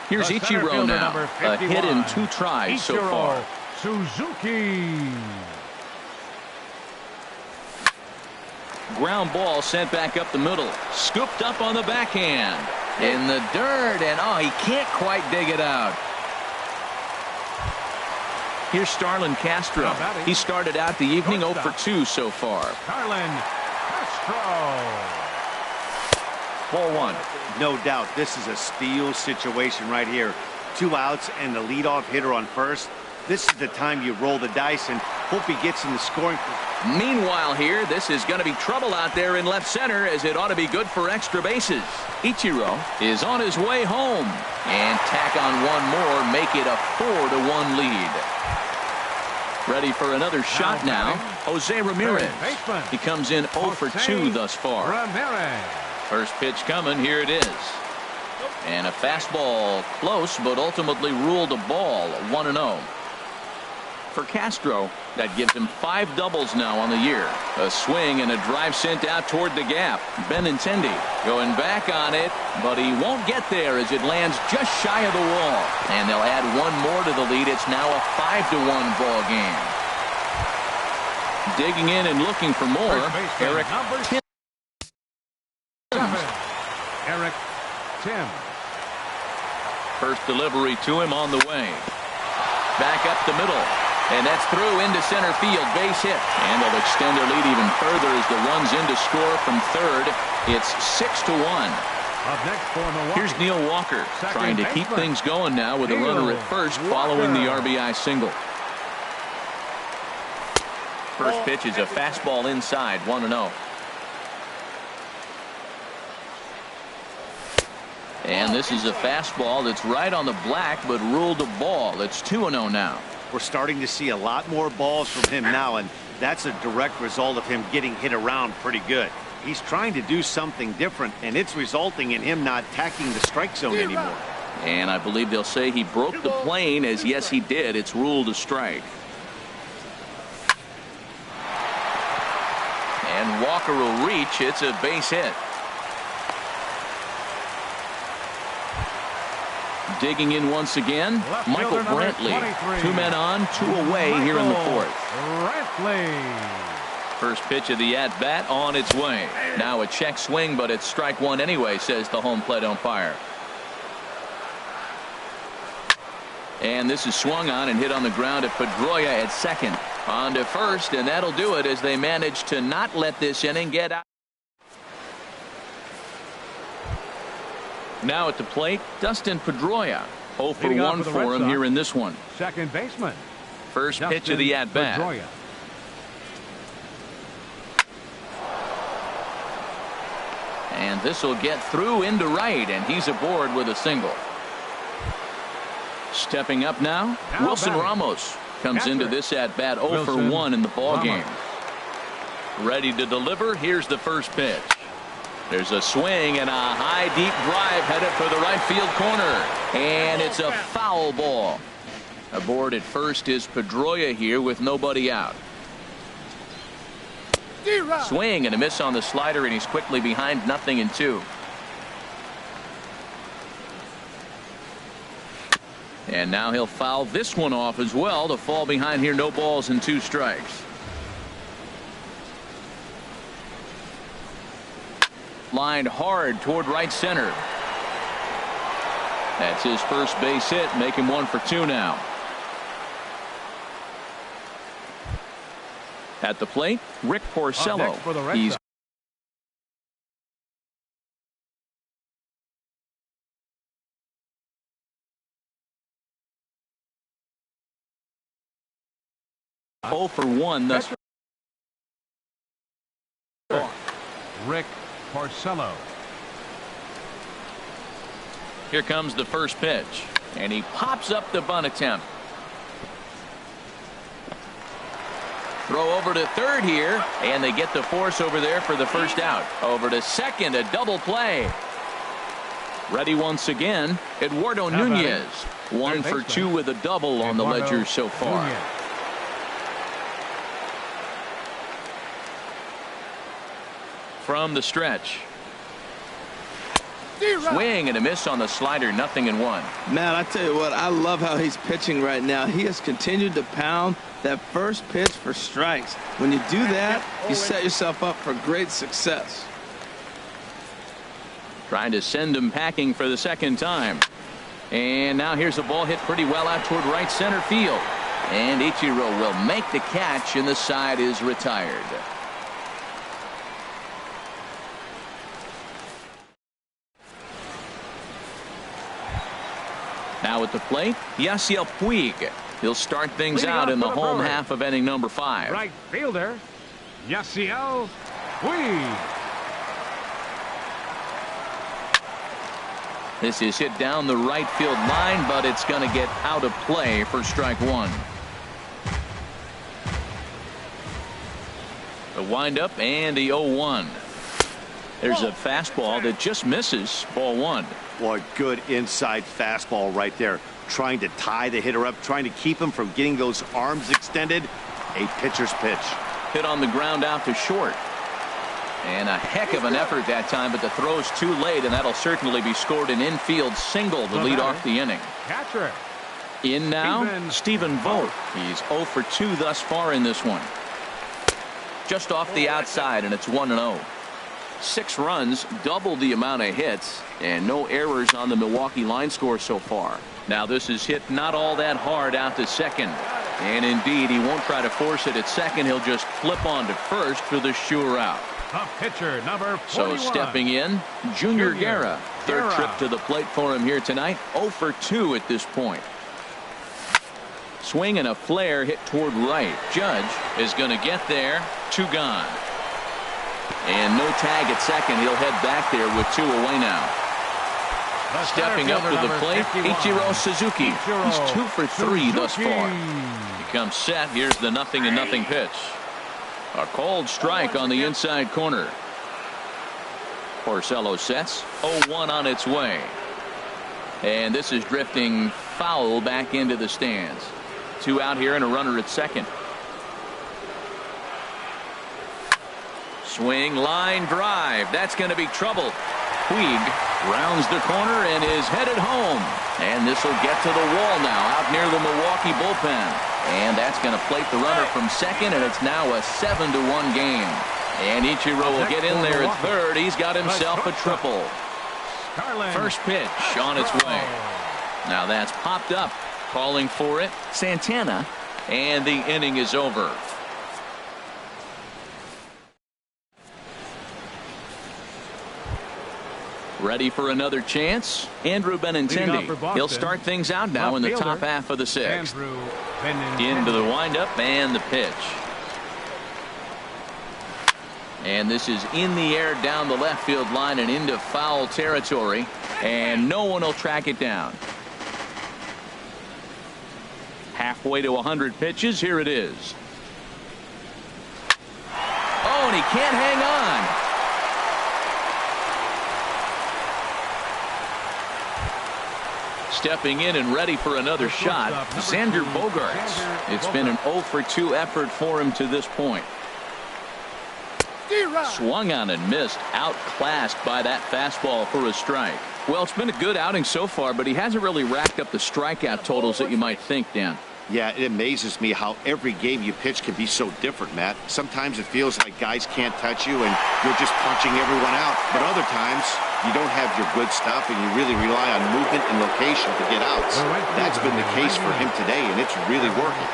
Here's Ichiro now. A hit in 2 tries so far. Suzuki. Ground ball sent back up the middle. Scooped up on the backhand. In the dirt, and oh, he can't quite dig it out. Here's Starlin Castro. He started out the evening 0 for 2 so far. Starlin Castro. Ball 1. No doubt this is a steal situation right here. 2 outs and the leadoff hitter on first. This is the time you roll the dice, and Hope he gets in the scoring. Meanwhile here, this is going to be trouble out there in left center, as it ought to be good for extra bases. Ichiro is on his way home. And tack on one more, make it a 4-1 lead. Ready for another shot now. Jose Ramirez. He comes in 0 for 2 thus far. Ramirez. First pitch coming. Here it is. And a fastball close, but ultimately ruled a ball. 1-0. For Castro, that gives him 5 doubles now on the year. A swing and a drive sent out toward the gap. Benintendi going back on it, but he won't get there as it lands just shy of the wall. And they'll add one more to the lead. It's now a 5-1 ball game. Digging in and looking for more, Eric Tim. Eric Tim. First delivery to him on the way. Back up the middle. And that's through into center field. Base hit. And they'll extend their lead even further as the runs in to score from third. It's 6-1. Up next for Milwaukee. Here's Neil Walker trying to keep things going now with a runner at first following the RBI single. First pitch is a fastball inside. 1-0. And this is a fastball that's right on the black but ruled a ball. It's 2-0 now. We're starting to see a lot more balls from him now, and that's a direct result of him getting hit around pretty good. He's trying to do something different, and it's resulting in him not attacking the strike zone anymore. And I believe they'll say he broke the plane, as yes he did. It's ruled a strike. And Walker will reach. It's a base hit. Digging in once again, Michael Brantley. 2 men on, 2 away here in the fourth. First pitch of the at-bat on its way. Now a check swing, but it's strike one anyway, says the home plate umpire. And this is swung on and hit on the ground at Pedroia at second. On to first, and that'll do it as they manage to not let this inning get out. Now at the plate, Dustin Pedroia. 0 for 1 for him here in this one. Second baseman. First pitch of the at-bat. And this will get through into right, and he's aboard with a single. Stepping up now, Wilson Ramos comes into this at-bat 0 for 1 in the ballgame. Ready to deliver. Here's the first pitch. There's a swing and a high deep drive headed for the right field corner. And it's a foul ball. Aboard at first is Pedroia here with nobody out. Swing and a miss on the slider, and he's quickly behind 0-2. And now he'll foul this one off as well to fall behind here. No balls and 2 strikes. Lined hard toward right center. That's his first base hit, make him 1 for 2 now. At the plate, Rick Porcello. He's oh for 1 thus far. Rick Porcello. Here comes the first pitch, and he pops up the bunt attempt. Throw over to third here, and they get the force over there for the first out. Over to second, a double play. Ready once again, Eduardo Nunez. 1 for 2 with a double on the ledger so far. From the stretch. Swing and a miss on the slider. 0-1. Man, I tell you what, I love how he's pitching right now. He has continued to pound that first pitch for strikes. When you do that, you set yourself up for great success. Trying to send him packing for the second time. And now here's a ball hit pretty well out toward right center field. And Ichiro will make the catch, and the side is retired. Now at the plate, Yasiel Puig. He'll start things Leading out off in the for the home Brewers, half of inning number 5. Right fielder, Yasiel Puig. This is hit down the right field line, but it's going to get out of play for strike 1. The windup and the 0-1. There's a fastball that just misses, ball 1. Boy, good inside fastball right there. Trying to tie the hitter up, trying to keep him from getting those arms extended. A pitcher's pitch. Hit on the ground out to short. And a heck of an effort that time, but the throw's too late, and that'll certainly be scored an infield single to lead off the inning. Catcher. In now, Stephen Vogt. He's 0 for 2 thus far in this one. Just off the outside, and it's 1-0. 6 runs, double the amount of hits, and no errors on the Milwaukee line score so far. Now this is hit not all that hard out to second. And indeed, he won't try to force it at second. He'll just flip on to first for the sure out. The pitcher, number 41. So stepping in, Junior Guerra. Third trip to the plate for him here tonight. 0 for 2 at this point. Swing and a flare hit toward right. Judge is going to get there. 2 gone. And no tag at second. He'll head back there with 2 away now. Stepping up to the plate, 51. Ichiro Suzuki. He's 2 for 3 thus far. He comes set. Here's the 0-0 pitch. A called strike on the inside corner. Porcello sets. 0-1 on its way. And this is drifting foul back into the stands. 2 out here and a runner at second. Swing, line drive. That's going to be trouble. Puig rounds the corner and is headed home. And this will get to the wall now out near the Milwaukee bullpen. And that's going to plate the runner from second, and it's now a 7-1 game. And Ichiro will get in there at third. He's got himself a triple. First pitch on its way. Now that's popped up. Calling for it, Santana. And the inning is over. Ready for another chance? Andrew Benintendi. He'll start things out now in the top half of the 6th. Into the windup and the pitch. And this is in the air down the left field line and into foul territory. And no one will track it down. Halfway to 100 pitches. Here it is. Oh, and he can't hang on. Stepping in and ready for another shot, Xander Bogaerts. It's been an 0 for 2 effort for him to this point. Swung on and missed, outclassed by that fastball for a strike. Well, it's been a good outing so far, but he hasn't really racked up the strikeout totals that you might think, Dan. Yeah, it amazes me how every game you pitch can be so different, Matt. Sometimes it feels like guys can't touch you and you're just punching everyone out. But other times, you don't have your good stuff and you really rely on movement and location to get outs. That's been the case for him today, and it's really working.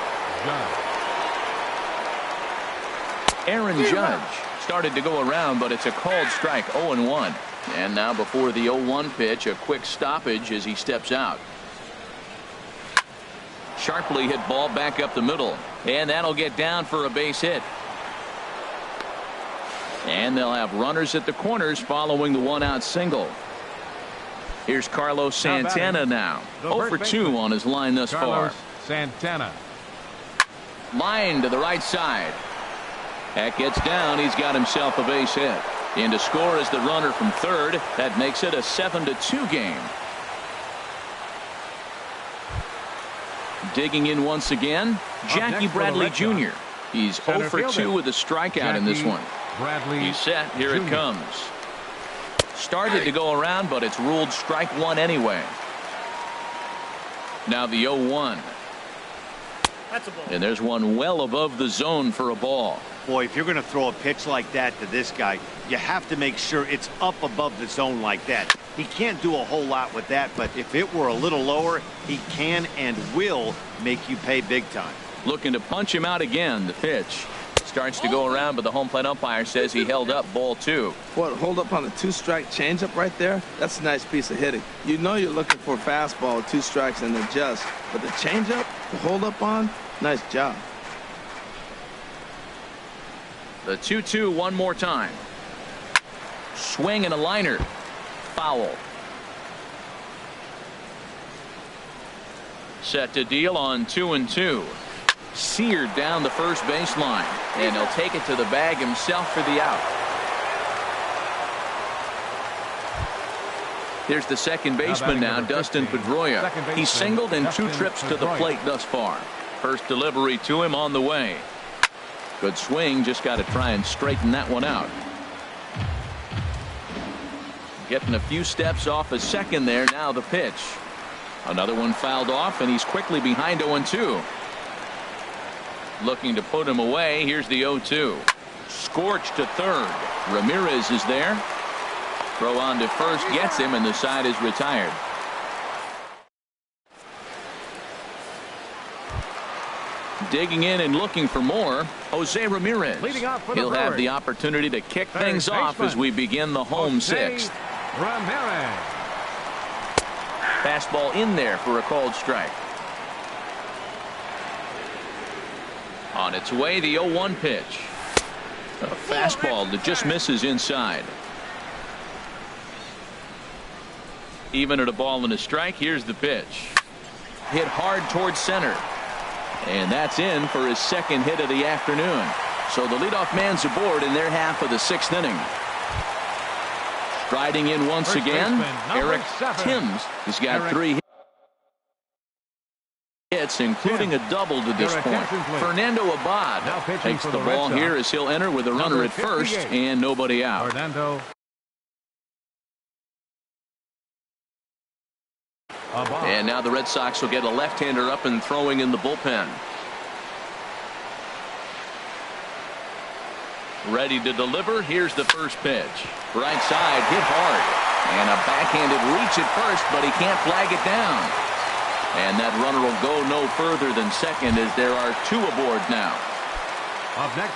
Aaron Judge started to go around, but it's a called strike, 0-1. And now before the 0-1 pitch, a quick stoppage as he steps out. Sharply hit ball back up the middle, and that'll get down for a base hit. And they'll have runners at the corners following the 1-out single. Here's Carlos Santana now. 0 for 2 on his line thus far. Santana. Line to the right side. That gets down. He's got himself a base hit. In to score is the runner from third. That makes it a 7-2 game. Digging in once again, Jackie Bradley Jr. He's 0 for 2 with a strikeout in this one. He's set. Here it comes. Started to go around, but it's ruled strike 1 anyway. Now the 0-1. And there's one well above the zone for a ball. Boy, if you're going to throw a pitch like that to this guy, you have to make sure it's up above the zone like that. He can't do a whole lot with that, but if it were a little lower, he can and will make you pay big time. Looking to punch him out again. The pitch. Starts to go around, but the home plate umpire says he held up ball 2. What, hold up on a 2-strike changeup right there? That's a nice piece of hitting. You know you're looking for a fastball with 2 strikes and adjust, but the changeup, the hold up on, nice job. The 2-2 one more time. Swing and a liner. Foul. Set to deal on 2-2. Seared down the first baseline, and he'll take it to the bag himself for the out. Here's the second baseman now, Dustin Pedroia. He's singled in 2 trips to the plate thus far. First delivery to him on the way. Good swing, just got to try and straighten that one out. Getting a few steps off a second there. Now the pitch. Another one fouled off, and he's quickly behind 0-2. Looking to put him away. Here's the 0-2. Scorched to third. Ramirez is there. Throw on to first gets him, and the side is retired. Digging in and looking for more, Jose Ramirez. He'll have the opportunity to kick things off as we begin the home 6th. Ramirez. Fastball in there for a called strike. On its way, the 0-1 pitch. A fastball that just misses inside. Even at a ball and a strike, here's the pitch. Hit hard towards center. And that's in for his second hit of the afternoon. So the leadoff man's aboard in their half of the 6th inning. Striding in once again, Eric Timms has got 3 hits, including a double to this point. Fernando Abad takes the ball here as he'll enter with a runner at first and nobody out. And now the Red Sox will get a left-hander up and throwing in the bullpen. Ready to deliver. Here's the first pitch. Right side, hit hard. And a backhanded reach at first, but he can't flag it down. And that runner will go no further than second as there are 2 aboard now.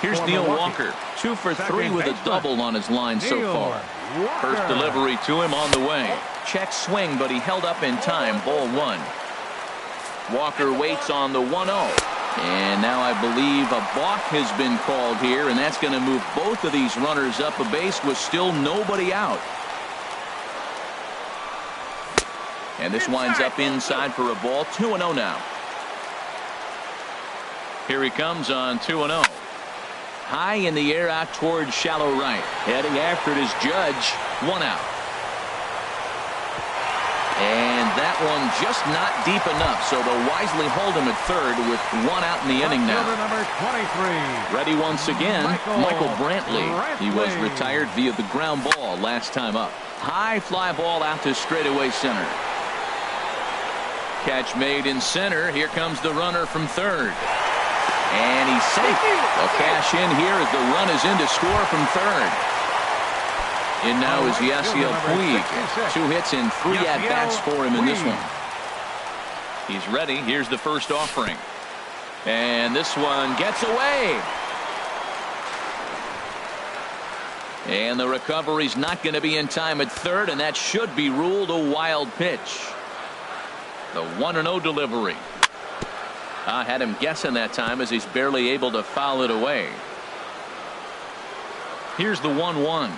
Here's Neil Walker. 2 for 3 with a double on his line so far. First delivery to him on the way. Check swing, but he held up in time. Ball 1. Walker waits on the 1-0. And now I believe a balk has been called here, and that's going to move both of these runners up a base with still nobody out. And this winds up inside for a ball. 2-0 now. Here he comes on 2-0. High in the air out towards shallow right. Heading after it is Judge. 1 out. And that one just not deep enough, so they'll wisely hold him at third with 1 out in the inning now. Number 23. Ready once again, Michael Brantley. He was retired via the ground ball last time up. High fly ball out to straightaway center. Catch made in center. Here comes the runner from third. And he's safe. They'll cash in here as the run is in to score from third. In now is Yasiel Puig. 2 hits and 3 at-bats for him in this one. He's ready. Here's the first offering. And this one gets away. And the recovery's not going to be in time at third, and that should be ruled a wild pitch. The 1-0 delivery. I had him guessing that time as he's barely able to foul it away. Here's the 1-1.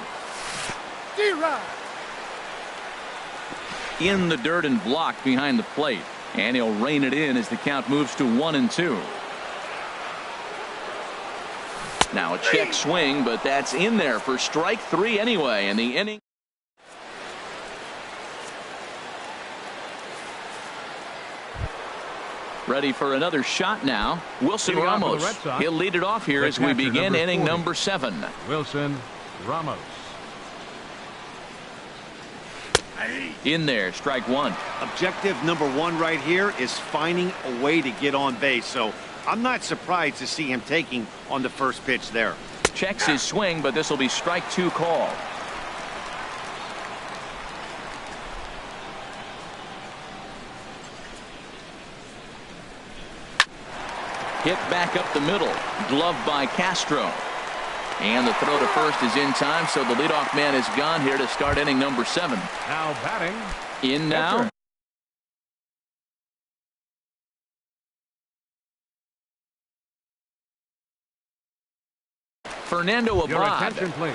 In the dirt and blocked behind the plate. And he'll rein it in as the count moves to 1-2. Now a check swing, but that's in there for strike 3 anyway, and the inning. Ready for another shot now. Wilson Ramos. He'll lead it off here as we begin inning number 7. Wilson Ramos. In there, strike 1. Objective number 1 right here is finding a way to get on base. So I'm not surprised to see him taking on the first pitch there. Checks his swing, but this will be strike 2 call. Hit back up the middle. Gloved by Castro. And the throw to first is in time, so the leadoff man is gone here to start inning number 7. Now batting. In now. Fernando Abad.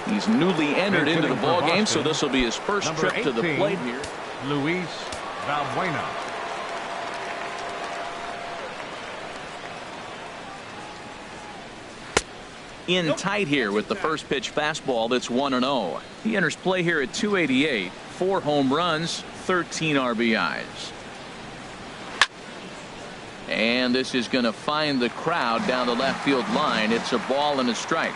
He's newly entered into the ball game, so this will be his first trip to the plate here. Luis Valbuena. In tight here with the first pitch fastball that's 1-0. He enters play here at 288, 4 home runs, 13 RBIs. And this is going to find the crowd down the left field line. It's a ball and a strike.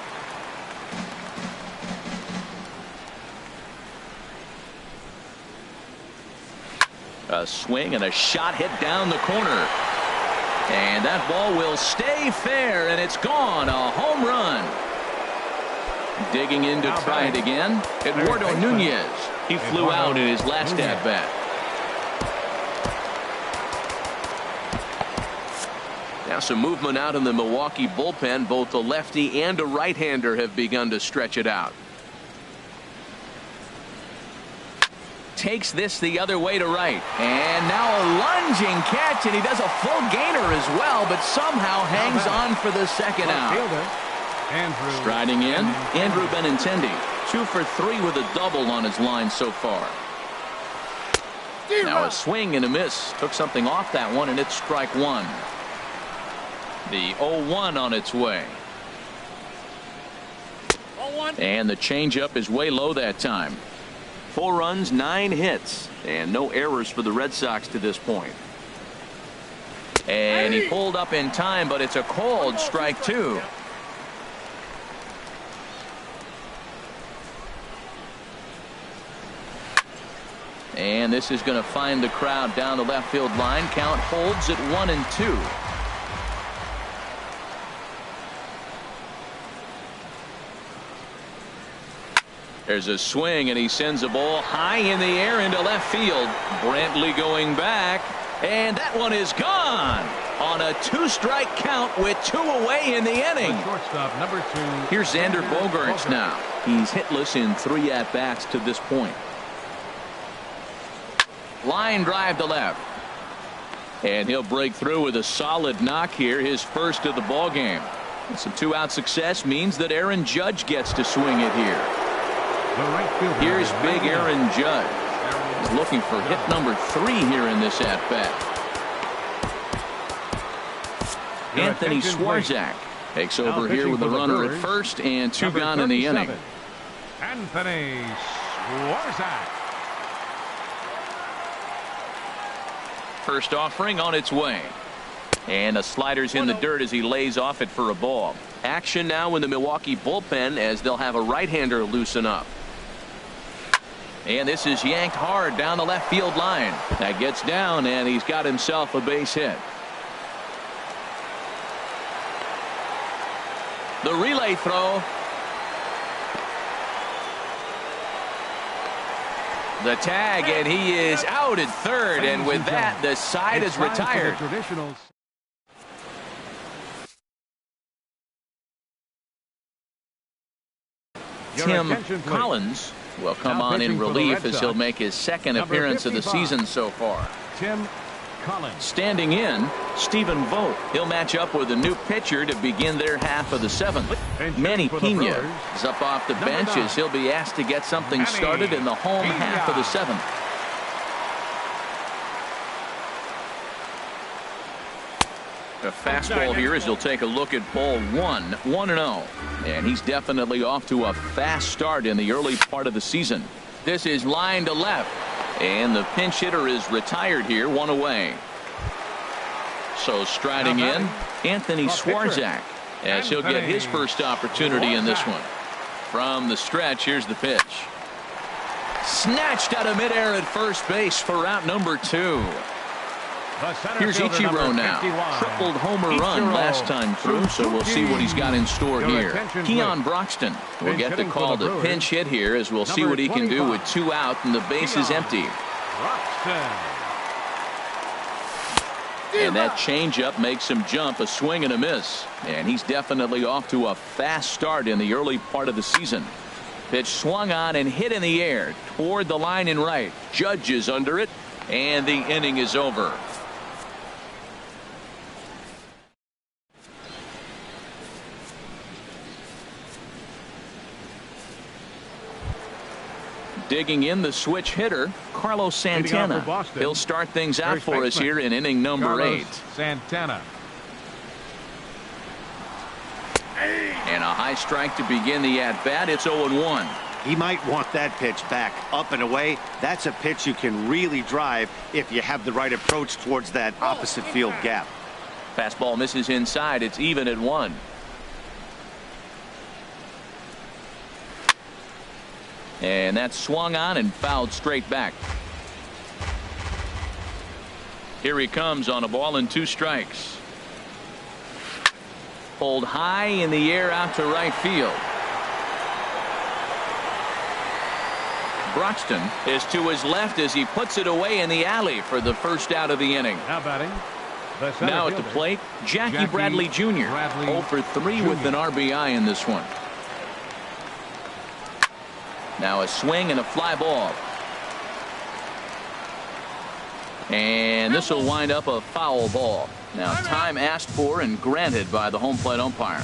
A swing and a shot hit down the corner. And that ball will stay fair, and it's gone. A home run. Digging in to try it again. Eduardo Nunez. He flew out in his last at bat. Now some movement out in the Milwaukee bullpen. Both a lefty and a right-hander have begun to stretch it out. Takes this the other way to right, and now a lunging catch, and he does a full gainer as well, but somehow hangs on for the second out. Striding in, Andrew Benintendi, 2 for 3 with a double on his line so far. Now a swing and a miss, took something off that one, and it's strike 1. The 0-1 on its way. And the changeup is way low that time. 4 runs, 9 hits, and no errors for the Red Sox to this point. And he pulled up in time, but it's a cold strike 2. And this is going to find the crowd down the left field line. Count holds at 1-2. There's a swing, and he sends a ball high in the air into left field. Brantley going back, and that one is gone on a 2-strike count with 2 away in the inning. Shortstop number 2. Here's Xander Bogaerts now. He's hitless in 3 at-bats to this point. Line drive to left. And he'll break through with a solid knock here, his first of the ball game. Some 2-out success means that Aaron Judge gets to swing it here. Here's big Aaron Judge. He's looking for hit number 3 here in this at-bat. Anthony Swarzak takes over here with a runner at first and 2 gone in the inning. Anthony Swarzak. First offering on its way. And the slider's in the dirt as he lays off it for a ball. Action now in the Milwaukee bullpen as they'll have a right-hander loosen up. And this is yanked hard down the left field line. That gets down, and he's got himself a base hit. The relay throw. The tag, and he is out at third, and with that, the side is retired. Tim Collins will come on in relief as he'll make his second appearance of the season so far. Tim Collins. Standing in, Stephen Vogt. He'll match up with a new pitcher to begin their half of the 7th. Manny Pena is up off the bench as he'll be asked to get something started in the home half of the 7th. A fastball here as he'll take a look at ball 1, 1-0. And he's definitely off to a fast start in the early part of the season. This is line to left. And the pinch hitter is retired here, 1 away. So striding in, Anthony Swarzak as he'll get his first opportunity in this one. From the stretch, here's the pitch. Snatched out of midair at first base for out number 2. Here's Ichiro now. Tripled homer run last time through, so we'll see what he's got in store here. Keon Broxton will get the call to pinch hit here as we'll see what he can do with 2 out and the base is empty. And that changeup makes him jump, a swing and a miss. And he's definitely off to a fast start in the early part of the season. Pitch swung on and hit in the air toward the line and right. Judge is under it, and the inning is over. Digging in, the switch hitter, Carlos Santana. He'll start things out for us here in inning number 8. Santana. And a high strike to begin the at-bat. It's 0-1. He might want that pitch back, up and away. That's a pitch you can really drive if you have the right approach towards that opposite field gap. Fastball misses inside. It's even at 1. And that swung on and fouled straight back. Here he comes on a ball and 2 strikes. Pulled high in the air out to right field. Broxton is to his left as he puts it away in the alley for the first out of the inning. Now batting. Now at the plate, Jackie Bradley Jr. 0 for 3 with an RBI in this one. Now a swing and a fly ball. And this will wind up a foul ball. Now time asked for and granted by the home plate umpire.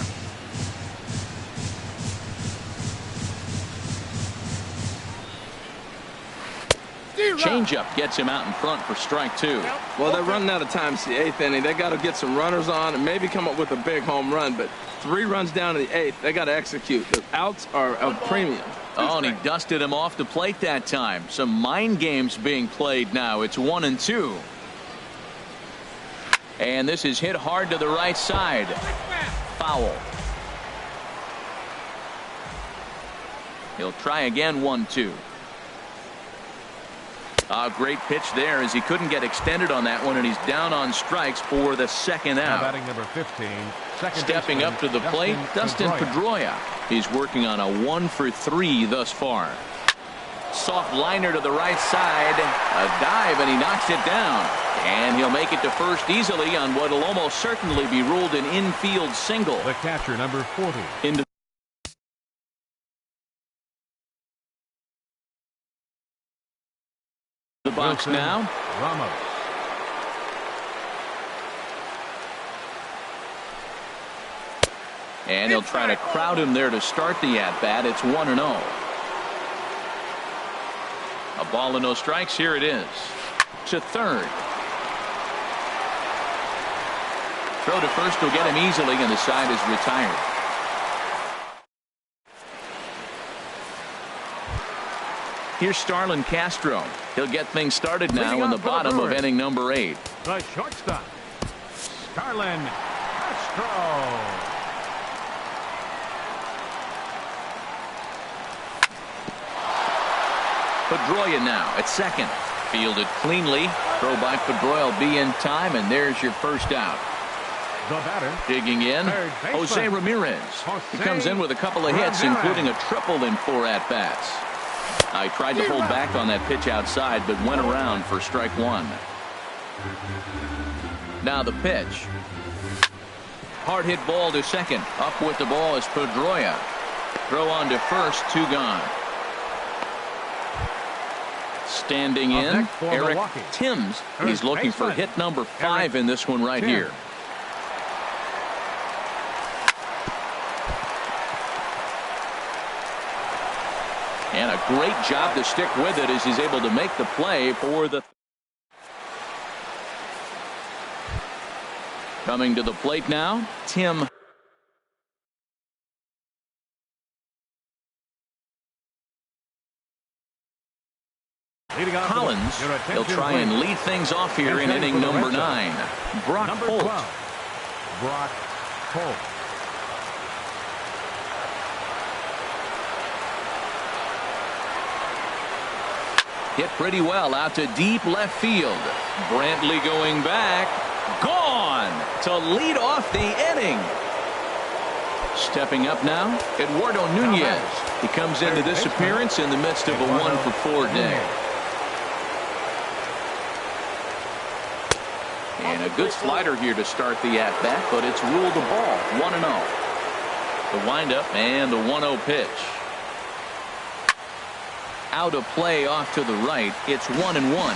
Changeup gets him out in front for strike 2. Well, they're running out of time. It's the 8th inning. They got to get some runners on and maybe come up with a big home run. But 3 runs down to the 8th. They got to execute. The outs are a premium. Oh, and he dusted him off the plate that time. Some mind games being played now. It's 1-2. And this is hit hard to the right side. Foul. He'll try again. 1-2. A great pitch there as he couldn't get extended on that one, and he's down on strikes for the second out. Batting number 15. Stepping up to the plate, Dustin Pedroia. He's working on a 1 for 3 thus far. Soft liner to the right side. A dive, and he knocks it down. And he'll make it to first easily on what will almost certainly be ruled an infield single. The catcher, number 40. Into the box Wilson now. Ramos. And he'll try to crowd him there to start the at-bat. It's 1-0. A ball and no strikes. Here it is. To third. Throw to first will get him easily, and the side is retired. Here's Starlin Castro. He'll get things started now in the bottom of inning number 8. The shortstop, Starlin Castro. Pedroia now at second. Fielded cleanly. Throw by Pedroia will be in time, and there's your first out. The batter. Digging in, Jose Ramirez. He comes in with a couple of hits, including a triple in 4 at-bats. I tried to hold back on that pitch outside, but went around for strike 1. Now the pitch. Hard hit ball to second. Up with the ball is Pedroia. Throw on to first, 2 gone. Standing in, Eric Timms. He's looking for hit number 5 in this one right here. And a great job to stick with it as he's able to make the play for the. Coming to the plate now, Tim. Collins, he'll try and lead things off here in inning number 9. Brock Holt. Brock Holt. Hit pretty well out to deep left field. Brantley going back. Gone to lead off the inning. Stepping up now, Eduardo Nunez. He comes into this appearance in the midst of a 1 for 4 day. And a good slider here to start the at-bat, but it's ruled a ball. 1-0. The windup and the 1-0 pitch. Out of play off to the right. It's 1-1.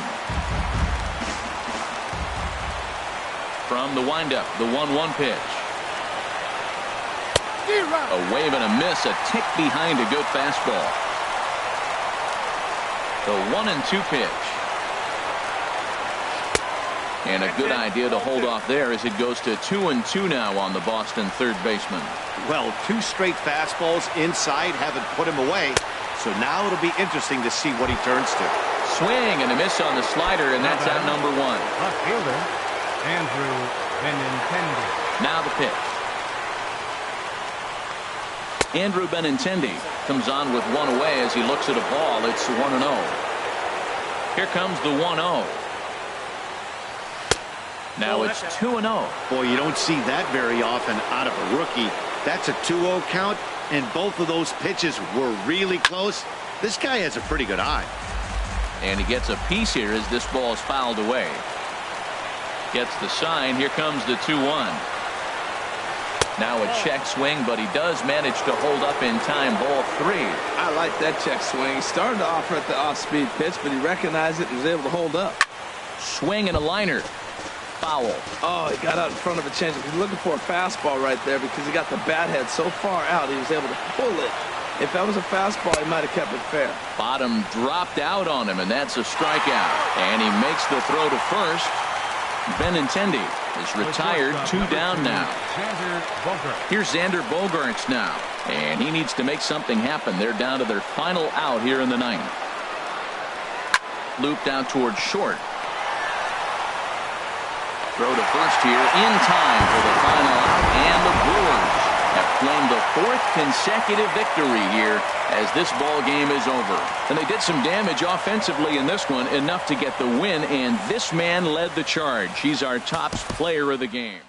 From the windup, the 1-1 pitch. A wave and a miss, a tick behind a good fastball. The 1-2 pitch. And a good idea to hold off there as it goes to 2-2 now on the Boston third baseman. Well, 2 straight fastballs inside haven't put him away. So now it'll be interesting to see what he turns to. Swing and a miss on the slider, and that's out number 1. Left fielder, Andrew Benintendi. Now the pitch. Andrew Benintendi comes on with 1 away as he looks at a ball. It's 1-0. Here comes the 1-0. Now it's 2-0. Boy, you don't see that very often out of a rookie. That's a 2-0 count, and both of those pitches were really close. This guy has a pretty good eye. And he gets a piece here as this ball is fouled away. Gets the sign. Here comes the 2-1. Now a check swing, but he does manage to hold up in time. Ball 3. I like that check swing. He started to offer at the off-speed pitch, but he recognized it and was able to hold up. Swing and a liner. Foul. Oh, he got out in front of a changeup. He's looking for a fastball right there because he got the bat head so far out he was able to pull it. If that was a fastball, he might have kept it fair. Bottom dropped out on him, and that's a strikeout. And he makes the throw to first. Benintendi is retired. 2 down now. Here's Xander Bogaerts now. And he needs to make something happen. They're down to their final out here in the 9th. Looped out towards short. Throw to first here in time for the final out, and the Brewers have claimed the 4th consecutive victory here as this ball game is over. And they did some damage offensively in this one, enough to get the win, and this man led the charge. He's our top player of the game.